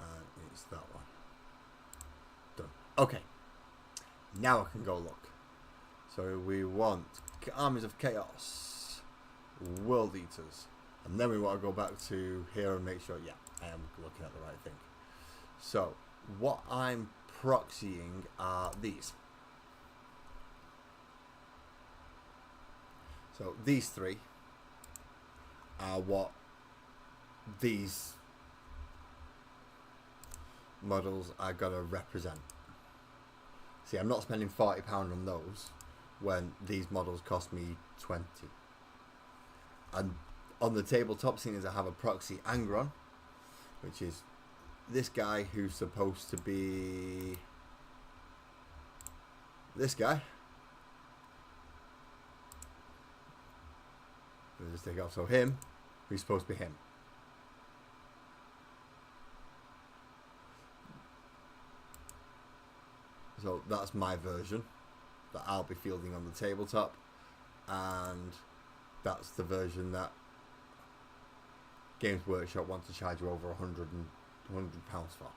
And it's that one. Done. Okay. Now I can go look. So we want Armies of Chaos, World Eaters, and then we want to go back to here and make sure, yeah, I am looking at the right thing. So what I'm proxying are these. So these three are what these models are going to represent. See, I'm not spending £40 on those when these models cost me 20. And on the tabletop scene is I have a Proxie Angron, which is this guy who's supposed to be this guy. Let me just take off. So him, who's supposed to be him. So that's my version that I'll be fielding on the tabletop, and that's the version that Games Workshop wants to charge you over £100 for.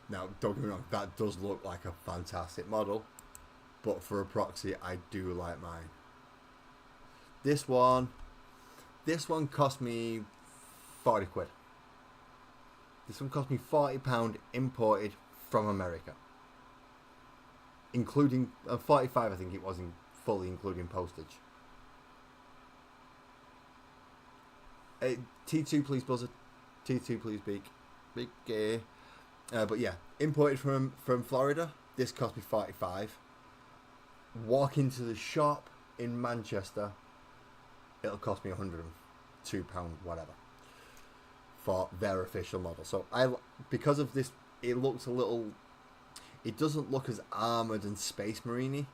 Now, don't get me wrong, that does look like a fantastic model, but for a proxy, I do like mine. This one cost me 40 quid. This one cost me £40 imported from America, including 45. I think it was fully including postage. T2 please buzzer. T2 please beak. Big gay. But yeah, imported from Florida. This cost me 45. Walk into the shop in Manchester. It'll cost me £102, whatever, for their official model. So because of this, it looks a little. It doesn't look as armoured and Space Marine-y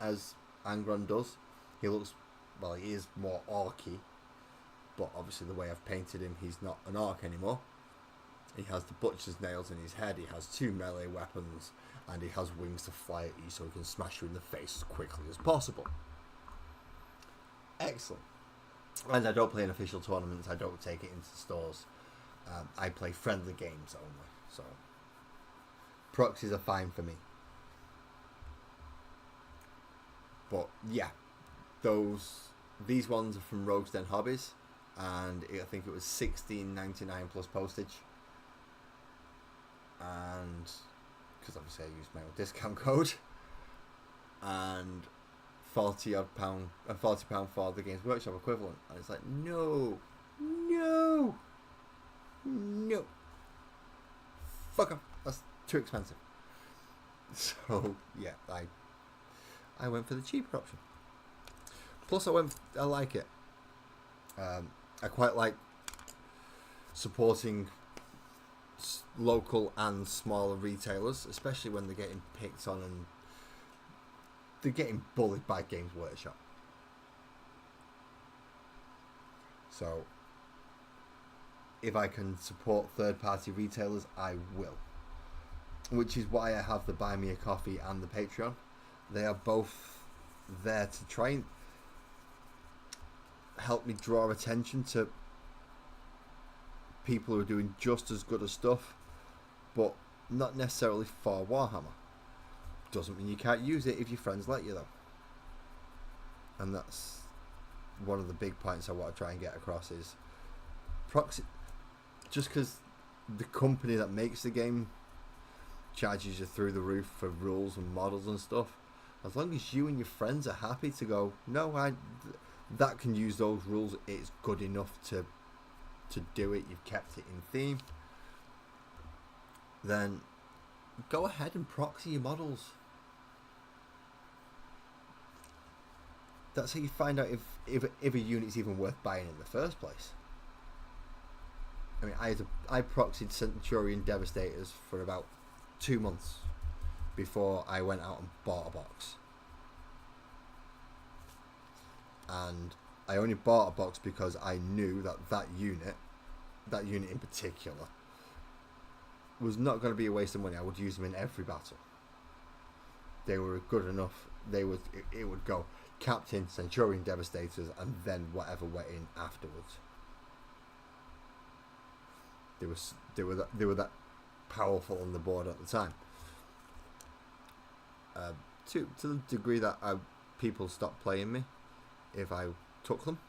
as Angron does. He looks, well, he is more orky, but obviously the way I've painted him, he's not an orc anymore. He has the butcher's nails in his head, he has 2 melee weapons, and he has wings to fly at you so he can smash you in the face as quickly as possible. Excellent. And I don't play in official tournaments, I don't take it into stores. I play friendly games only, so proxies are fine for me. But yeah, these ones are from Rogue's Den Hobbies, and I think it was $16.99 plus postage. And because obviously I used my own discount code, and £40 for the Games Workshop equivalent, and it's like no, fuck off, that's too expensive. So yeah, I went for the cheaper option. Plus I like it. I quite like supporting local and smaller retailers, especially when they're getting picked on and they're getting bullied by Games Workshop. So if I can support third-party retailers, I will. Which is why I have the Buy Me a Coffee and the Patreon. They are both there to try and help me draw attention to people who are doing just as good as stuff, but not necessarily for Warhammer. Doesn't mean you can't use it if your friends let you, though. And that's one of the big points I want to try and get across is Proxie. Just because the company that makes the game charges you through the roof for rules and models and stuff, as long as you and your friends are happy to go, no, that can use those rules, it's good enough to do it, you've kept it in theme, then go ahead and proxy your models. That's how you find out if a unit's even worth buying in the first place. I mean, I proxied Centurion Devastators for about 2 months before I went out and bought a box. And I only bought a box because I knew that unit in particular, was not going to be a waste of money. I would use them in every battle. They were good enough. It would go Captain, Centurion Devastators, and then whatever went in afterwards. They were that powerful on the board at the time. To the degree that people stopped playing me if I took them.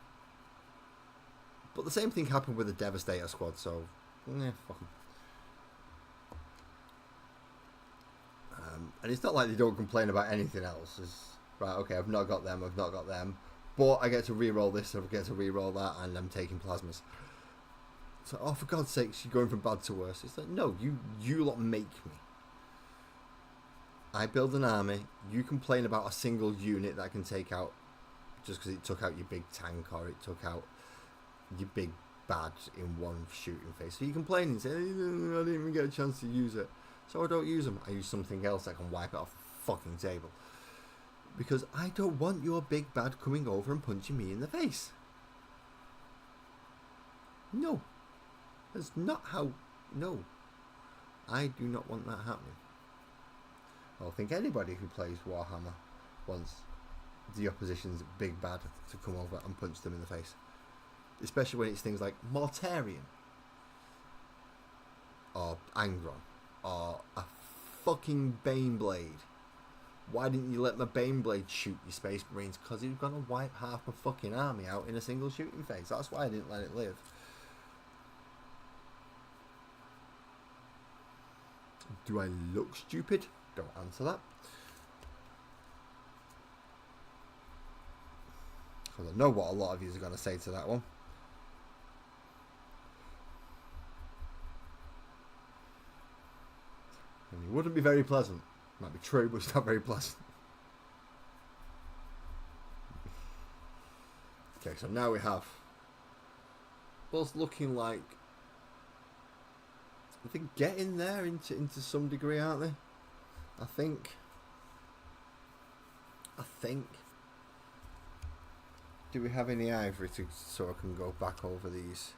But the same thing happened with the Devastator squad, so fuck them. And it's not like they don't complain about anything else. It's right, okay, I've not got them, but I get to re-roll this, I get to re-roll that, and I'm taking plasmas. So, oh, for God's sakes, you're going from bad to worse. It's like, no, you lot make me. I build an army, you complain about a single unit that I can take out just because it took out your big tank or it took out your big bad in one shooting phase. So you complain and say, I didn't even get a chance to use it. So I don't use them. I use something else that can wipe it off the fucking table. Because I don't want your big bad coming over and punching me in the face. No. That's not how... No. I do not want that happening. I don't think anybody who plays Warhammer wants the opposition's big bad to come over and punch them in the face. Especially when it's things like Mortarion. Or Angron. Or a fucking Baneblade. Why didn't you let my Baneblade shoot your Space Marines? Because he was going to wipe half my fucking army out in a single shooting phase. That's why I didn't let it live. Do I look stupid? Don't answer that. Because I know what a lot of you are going to say to that one. And it wouldn't be very pleasant. Might be true, but it's not very pleasant. Okay, so now we have both looking like I think getting there into some degree, aren't they? I think. Do we have any ivory so I can go back over these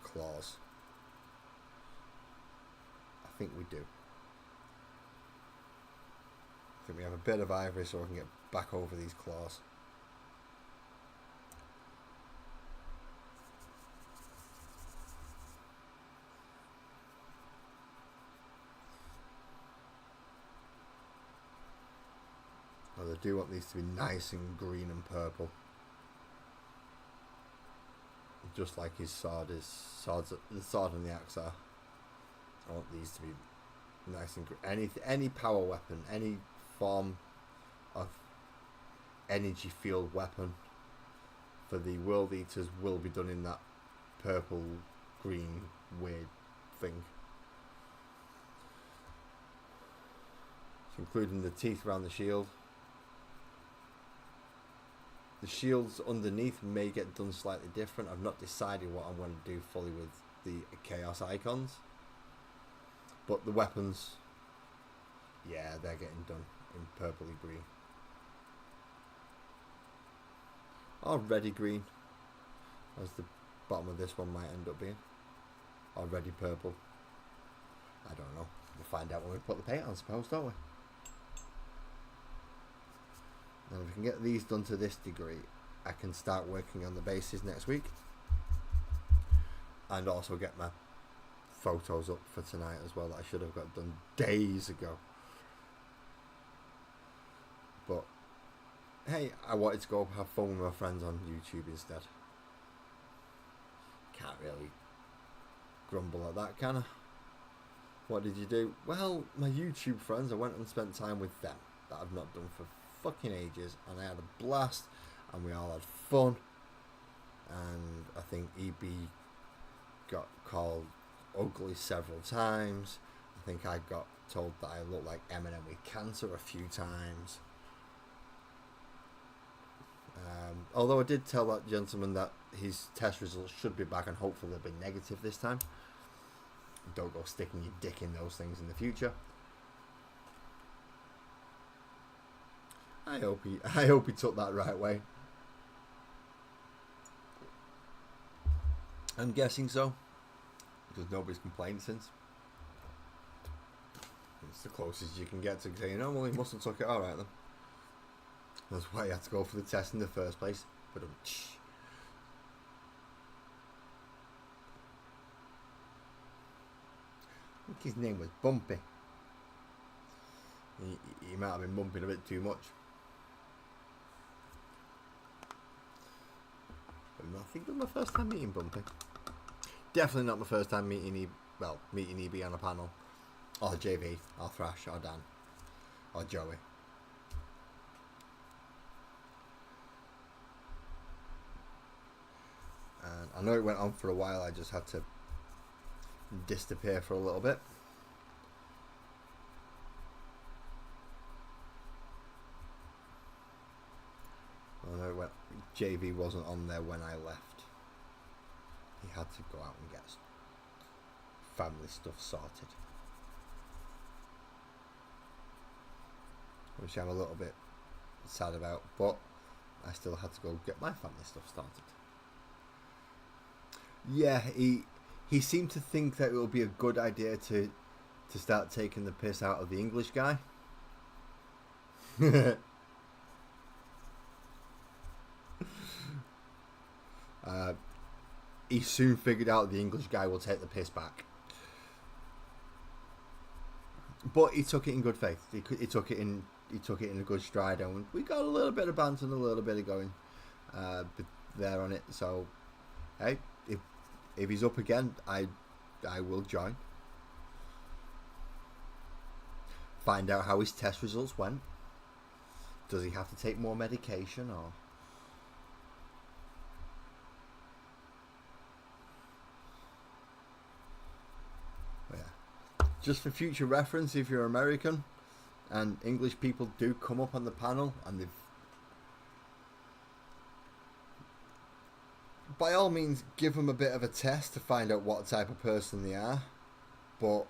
claws? I think we do. I think we have a bit of ivory so I can get back over these claws. I do want these to be nice and green and purple, just like his sword is. The sword and the axe are. I want these to be nice and green. Any power weapon, any form of energy field weapon for the World Eaters will be done in that purple, green, weird thing. So including the teeth around the shield. The shields underneath may get done slightly different. I've not decided what I'm going to do fully with the Chaos Icons. But the weapons, yeah, they're getting done in purpley green. Or reddy green, as the bottom of this one might end up being. Or reddy purple. I don't know. We'll find out when we put the paint on, I suppose, don't we? And if we can get these done to this degree, I can start working on the bases next week. And also get my photos up for tonight as well that I should have got done days ago. But, hey, I wanted to go have fun with my friends on YouTube instead. Can't really grumble at that, can I? What did you do? Well, my YouTube friends, I went and spent time with them that I've not done for fucking ages, and I had a blast, and we all had fun. And I think EB got called ugly several times. I think I got told that I looked like Eminem with cancer a few times. Although I did tell that gentleman that his test results should be back, and hopefully they'll be negative this time. Don't go sticking your dick in those things in the future. I hope he took that right way. I'm guessing so, because nobody's complained since. It's the closest you can get to saying, "Oh, well, he must have took it alright then." That's why he had to go for the test in the first place. But I think his name was Bumpy. He might have been bumping a bit too much. I think it was my first time meeting Bumpy. Definitely not my first time meeting EB on a panel. Or JV, or Thrash, or Dan, or Joey. And I know it went on for a while, I just had to disappear for a little bit. I know JV wasn't on there when I left. He had to go out and get family stuff sorted, which I'm a little bit sad about, but I still had to go get my family stuff started. Yeah, he seemed to think that it would be a good idea to start taking the piss out of the English guy. He soon figured out the English guy will take the piss back. But he took it in good faith. He took it in a good stride, and we got a little bit of banter and a little bit of going there on it. So, hey, if he's up again, I will join. Find out how his test results went. Does he have to take more medication, or? Just for future reference, if you're American and English people do come up on the panel, and they've, by all means, give them a bit of a test to find out what type of person they are. But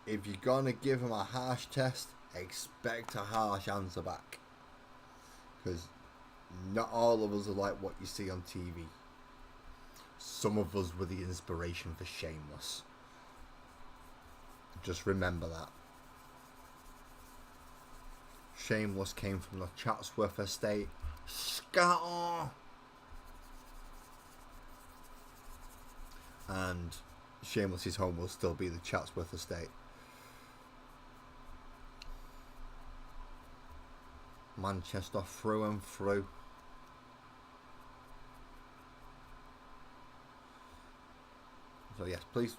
if you're gonna give them a harsh test, expect a harsh answer back, because not all of us are like what you see on TV. Some of us were the inspiration for Shameless. Just remember that. Shameless came from the Chatsworth estate. Scatter! And Shameless's home will still be the Chatsworth estate. Manchester through and through. So yes, please.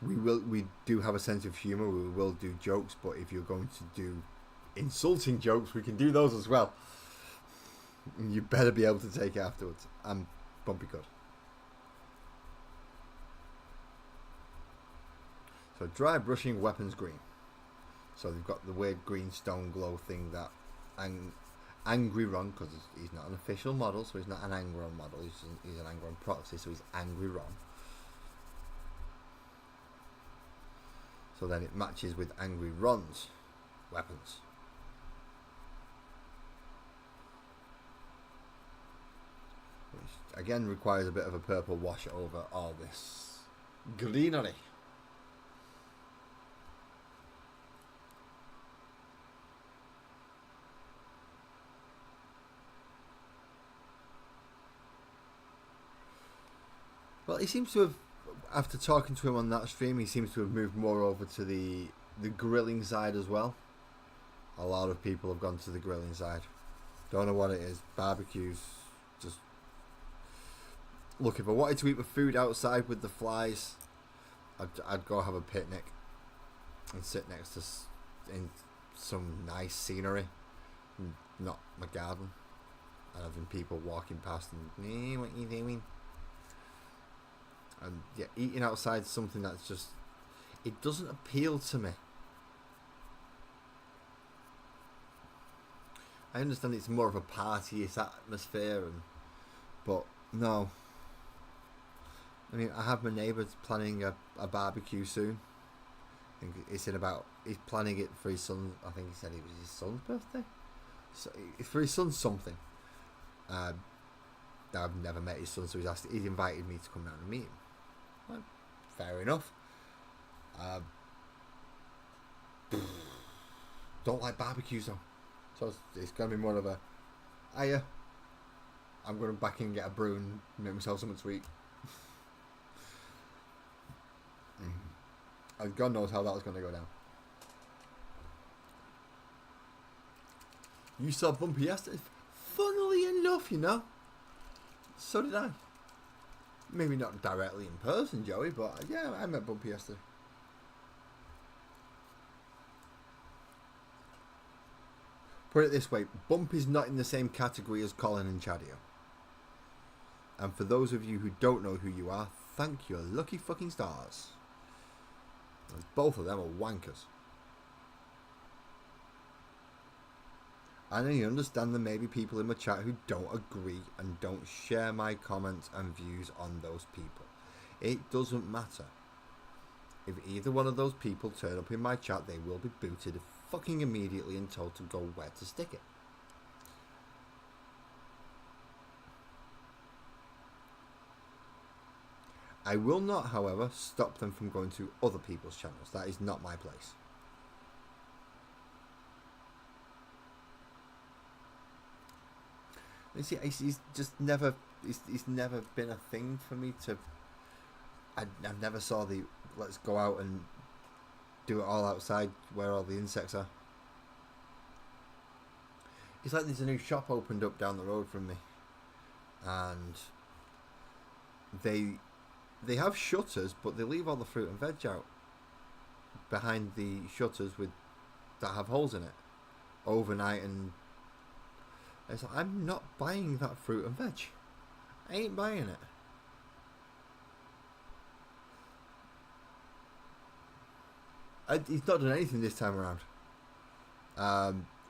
We do have a sense of humour. We will do jokes, but if you're going to do insulting jokes, we can do those as well. You better be able to take it afterwards. And Bumpy could. So dry brushing, weapons green. So they've got the weird green stone glow thing that Angry Ron, because he's not an official model, so he's not an Angron model. He's an Angron Proxie, so he's Angry Ron. So then it matches with Angry Ron's weapons. Which again requires a bit of a purple wash over all this greenery. Well, he seems to have, after talking to him on that stream, he seems to have moved more over to the grilling side as well. A lot of people have gone to the grilling side. Don't know what it is. Barbecues. Just look, if I wanted to eat my food outside with the flies, I'd go have a picnic and sit next to in some nice scenery, not my garden, and having people walking past and, what are you doing? And yeah, eating outside is something that's just, it doesn't appeal to me. I understand it's more of a party-ish atmosphere, but no. I mean, I have my neighbour planning a barbecue soon. I think he's planning it for his son. I think he said it was his son's birthday. So for his son something. I've never met his son, so he's invited me to come down and meet him. Well, fair enough. Don't like barbecues though, so it's gonna be more of a, I'm gonna back in and get a brew and make myself something sweet. And God knows how that's gonna go down. You saw Bumpy yesterday. Funnily enough, you know, so did I. Maybe not directly in person, Joey, but yeah, I met Bumpy yesterday. Put it this way, Bumpy's not in the same category as Colin and Chadio. And for those of you who don't know who you are, thank your lucky fucking stars. And both of them are wankers. I know you understand there may be people in my chat who don't agree and don't share my comments and views on those people. It doesn't matter. If either one of those people turn up in my chat, they will be booted fucking immediately and told to go where to stick it. I will not, however, stop them from going to other people's channels. That is not my place. You see, he's just never. It's never been a thing for me to. I never saw the let's go out and do it all outside where all the insects are. It's like there's a new shop opened up down the road from me, and they have shutters, but they leave all the fruit and veg out behind the shutters that have holes in it overnight, and it's like, I'm not buying that fruit and veg. I ain't buying it. He's not done anything this time around.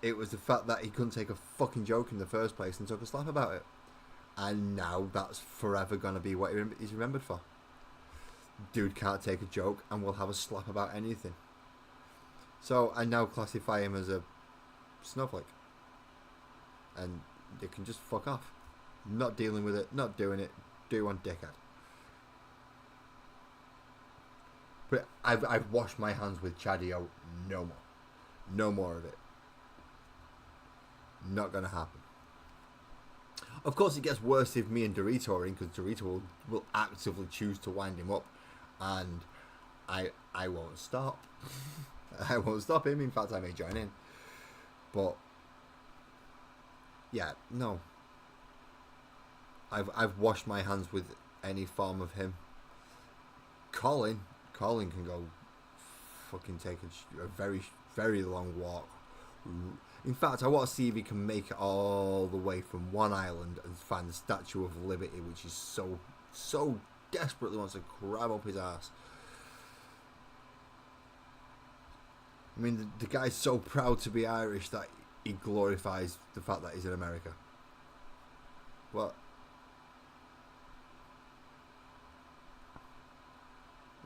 It was the fact that he couldn't take a fucking joke in the first place and took a slap about it. And now that's forever going to be what he's remembered for. Dude can't take a joke and will have a slap about anything. So I now classify him as a snowflake. And they can just fuck off. Not dealing with it, not doing it, do one dickhead. But I've washed my hands with Chadio. No more. No more of it. Not going to happen. Of course, it gets worse if me and Dorito are in, because Dorito will actively choose to wind him up, and I won't stop. I won't stop him. In fact, I may join in. But yeah, no. I've washed my hands with any form of him. Colin can go fucking take a very, very long walk. In fact, I want to see if he can make it all the way from one island and find the Statue of Liberty, which is so desperately wants to grab up his ass. I mean, the guy's so proud to be Irish that he glorifies the fact that he's in America. What?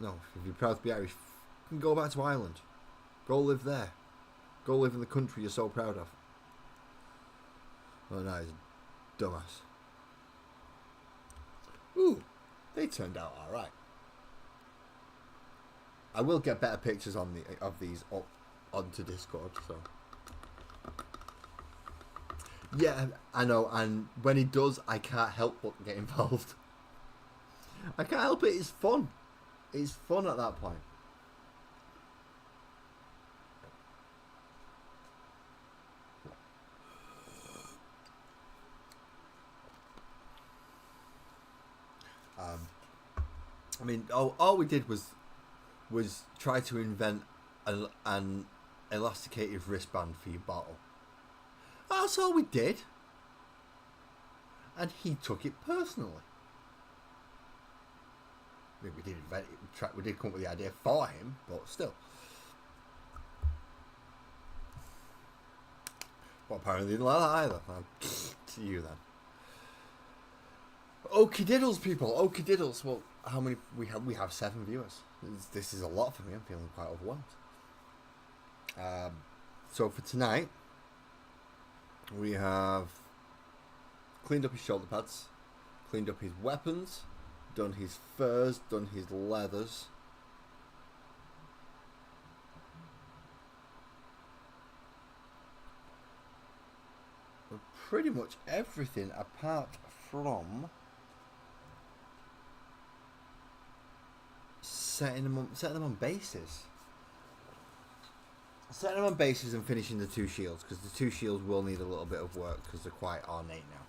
No, if you're proud to be Irish, you can go back to Ireland. Go live there. Go live in the country you're so proud of. Oh no, he's a dumbass. Ooh, they turned out alright. I will get better pictures of these up onto Discord, so. Yeah, I know, and when he does, I can't help but get involved. I can't help it, it's fun. It's fun at that point. I mean, all we did was try to invent an elasticated wristband for your bottle. That's all we did. And he took it personally. I mean, we did invent it. We did come up with the idea for him, but still. Well, apparently they didn't like that either. To you then. Okie diddles, people. Okie diddles. Well, how many we have? We have 7 viewers. This is a lot for me. I'm feeling quite overwhelmed. So for tonight, we have cleaned up his shoulder pads, cleaned up his weapons, done his furs, done his leathers. Pretty much everything apart from setting them on bases. Setting them on bases and finishing the 2 shields, because the 2 shields will need a little bit of work because they're quite ornate now.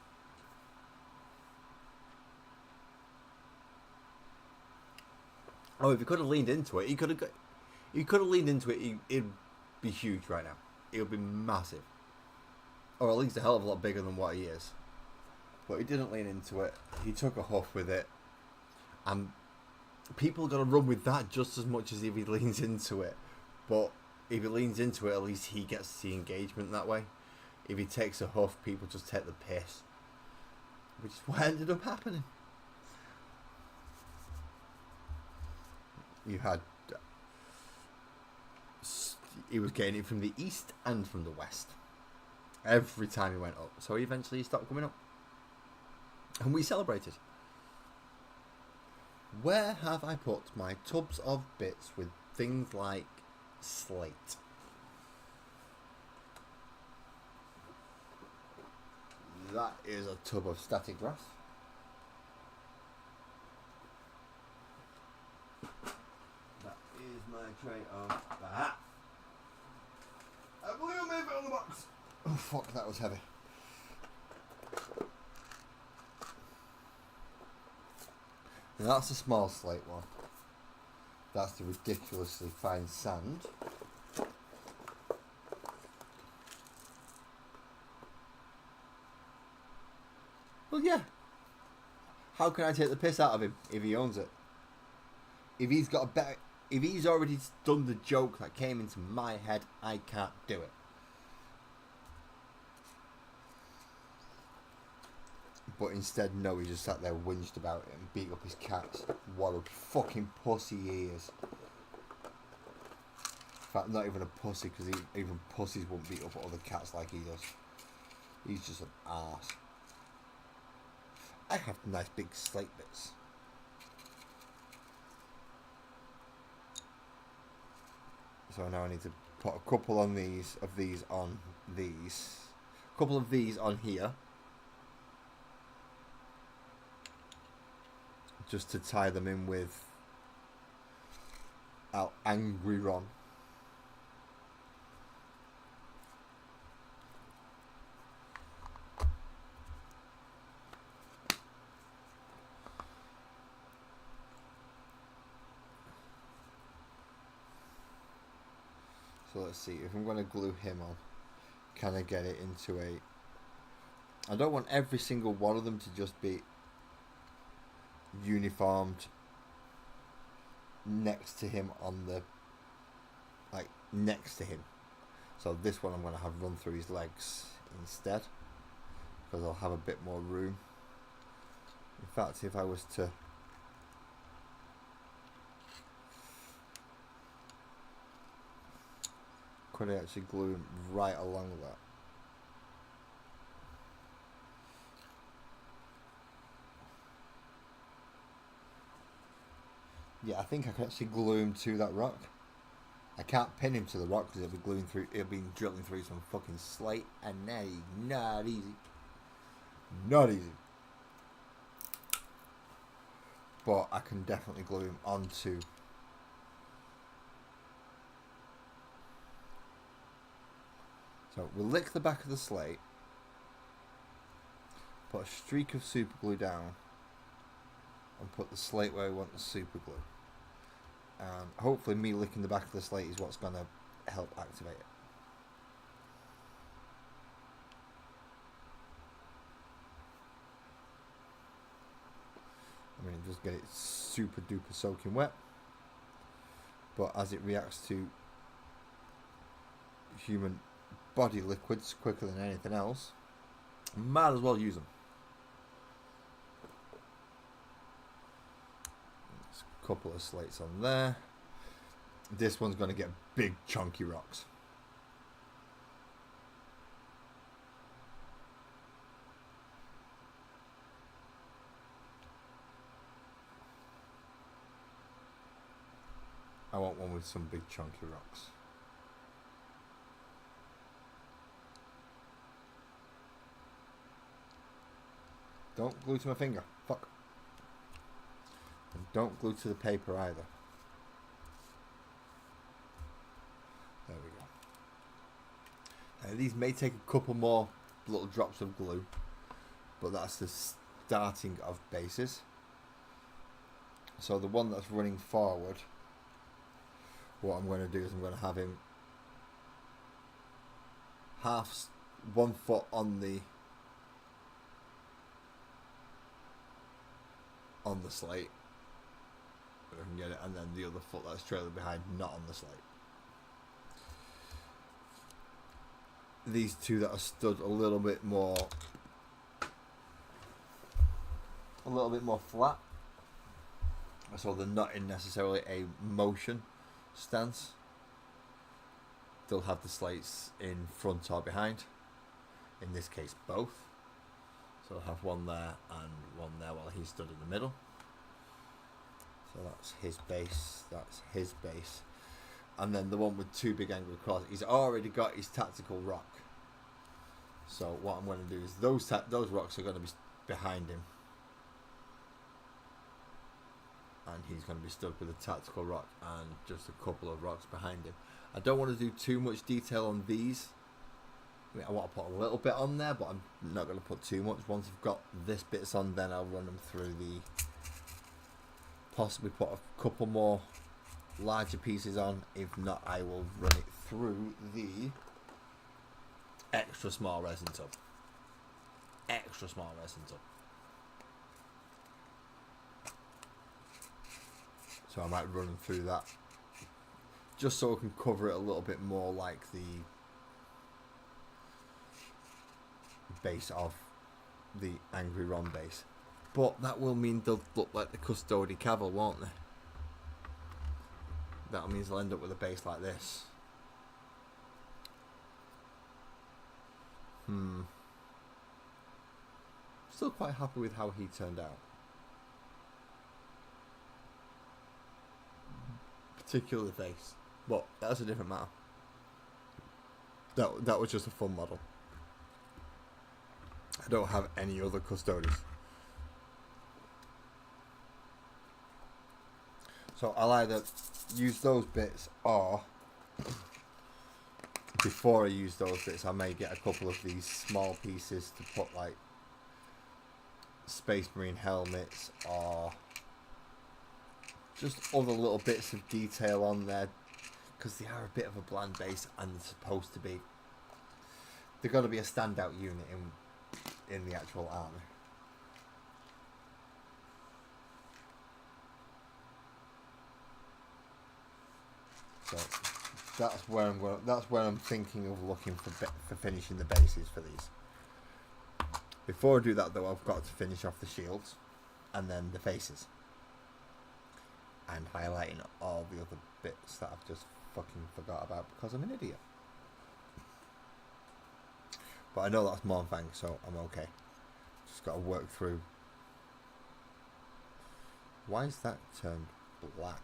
Oh, if he could have leaned into it, he could have leaned into it. It'd be huge right now. It would be massive, or at least a hell of a lot bigger than what he is. But he didn't lean into it. He took a huff with it, and people are gonna run with that just as much as if he leans into it. But if he leans into it, at least he gets the engagement that way. If he takes a huff, people just take the piss, which is what ended up happening. You had he was getting it from the east and from the west every time he went up, so eventually he stopped coming up, and we celebrated. Where have I put my tubs of bits with things like slate? That is a tub of static grass. That is my tray of that. I believe I may have it on the box. Oh fuck, that was heavy. Now that's a small slate one. That's the ridiculously fine sand. Well, yeah. How can I take the piss out of him if he owns it? If he's got a better... if he's already done the joke that came into my head, I can't do it. But instead, no, he just sat there whinged about it and beat up his cats. What a fucking pussy he is. In fact, not even a pussy, because even pussies won't beat up other cats like he does. He's just an arse. I have nice big slate bits. So now I need to put a couple on these, a couple of these on here. Just to tie them in with our angry Ron. So let's see, if I'm going to glue him on, can I get it into a... I don't want every single one of them to just be uniformed next to him on the... like, next to him. So this one I'm going to have run through his legs instead, because I'll have a bit more room. In fact, if I was to... could I actually glue him right along that? Yeah, I think I can actually glue him to that rock. I can't pin him to the rock because it'll be drilling through some fucking slate, and that is not easy. Not easy. But I can definitely glue him onto... So we'll lick the back of the slate, put a streak of super glue down, and put the slate where we want the super glue. And hopefully me licking the back of the slate is what's going to help activate it. I mean, it does get it super duper soaking wet, but as it reacts to human body liquids quicker than anything else, might as well use them. There's a couple of slates on there. This one's going to get big chunky rocks. I want one with some big chunky rocks. Don't glue to my finger. Fuck. And don't glue to the paper either. There we go. These may take a couple more little drops of glue, but that's the starting of bases. So the one that's running forward, what I'm going to do is I'm going to have him half 1 foot on the slate, if I can get it, and then the other foot that's trailing behind, not on the slate. These two that are stood a little bit more flat, so they're not in necessarily a motion stance. They'll have the slates in front or behind, in this case both. So I'll have one there and one there while he's stood in the middle. So that's his base, that's his base. And then the one with two big angry crosses, he's already got his tactical rock. So what I'm going to do is those rocks are going to be behind him. And he's going to be stuck with a tactical rock and just a couple of rocks behind him. I don't want to do too much detail on these. I mean, I want to put a little bit on there, but I'm not going to put too much. Once I've got this bits on, then I'll run them through possibly put a couple more larger pieces on. If not, I will run it through the extra small resin tub. Extra small resin tub. So I might run them through that just so I can cover it a little bit more like the base of the Angry Ron base. But that will mean they'll look like the Custody Caval, won't they? That means they'll end up with a base like this. Still quite happy with how he turned out. Particularly the face. But that's a different matter. That was just a fun model. I don't have any other Custodies. So I'll either use those bits, or before I use those bits I may get a couple of these small pieces to put like Space Marine helmets or just other little bits of detail on there, because they are a bit of a bland base and they're supposed to be. They're going to be a standout unit in the actual army. So that's where I'm thinking of looking for finishing the bases for these. Before I do that though, I've got to finish off the shields and then the faces, and highlighting all the other bits that I've just fucking forgot about because I'm an idiot. But I know that's Mornfang, so I'm okay. Just got to work through. Why is that turned black?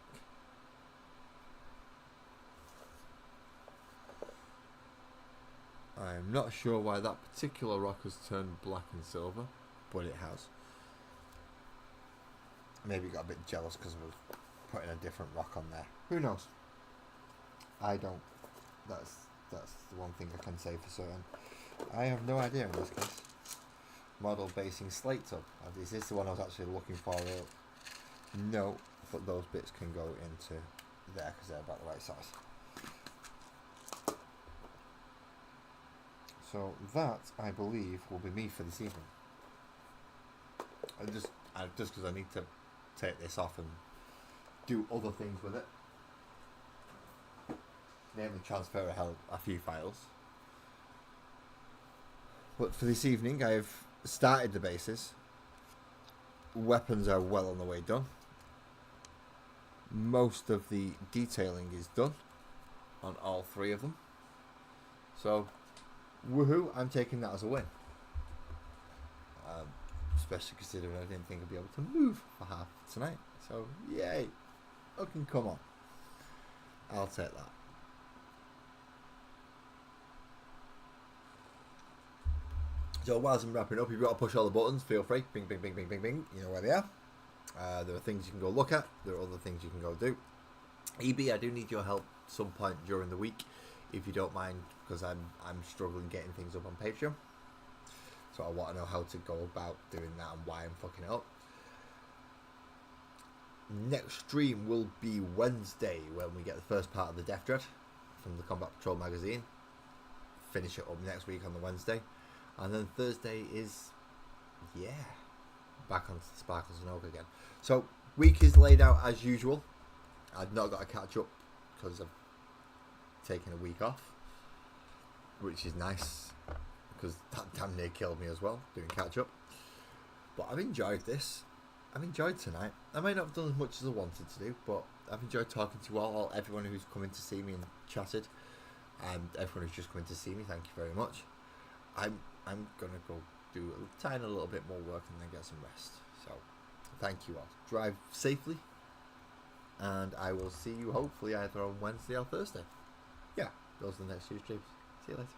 I'm not sure why that particular rock has turned black and silver, but it has. Maybe got a bit jealous because I was putting a different rock on there. Who knows? I don't. That's the one thing I can say for certain. I have no idea in this case. Model basing slate up. Is this the one I was actually looking for? No, but those bits can go into there because they're about the right size. So that, I believe, will be me for this evening. Just because I need to take this off and do other things with it. Namely transfer a few files. But for this evening, I've started the bases. Weapons are well on the way done. Most of the detailing is done on all three of them. So, woohoo, I'm taking that as a win. Especially considering I didn't think I'd be able to move for half tonight. So, yay. Fucking come on. I'll take that. So whilst I'm wrapping up, if you've got to push all the buttons, feel free. Bing, bing, bing, bing, bing, bing. You know where they are. There are things you can go look at. There are other things you can go do. EB, I do need your help some point during the week, if you don't mind, because I'm struggling getting things up on Patreon. So I want to know how to go about doing that and why I'm fucking it up. Next stream will be Wednesday, when we get the first part of the Death Dread from the Combat Patrol magazine. Finish it up next week on the Wednesday. And then Thursday is, back on Sparkles and Oak again. So, week is laid out as usual. I've not got to catch up because I've taken a week off, which is nice, because that damn near killed me as well, doing catch up. But I've enjoyed this. I've enjoyed tonight. I may not have done as much as I wanted to do, but I've enjoyed talking to you all everyone who's come in to see me and chatted, and everyone who's just come in to see me, thank you very much. I'm going to go do a tiny little bit more work and then get some rest. So, thank you all. Drive safely, and I will see you hopefully either on Wednesday or Thursday. Yeah, those are the next two streams. See you later.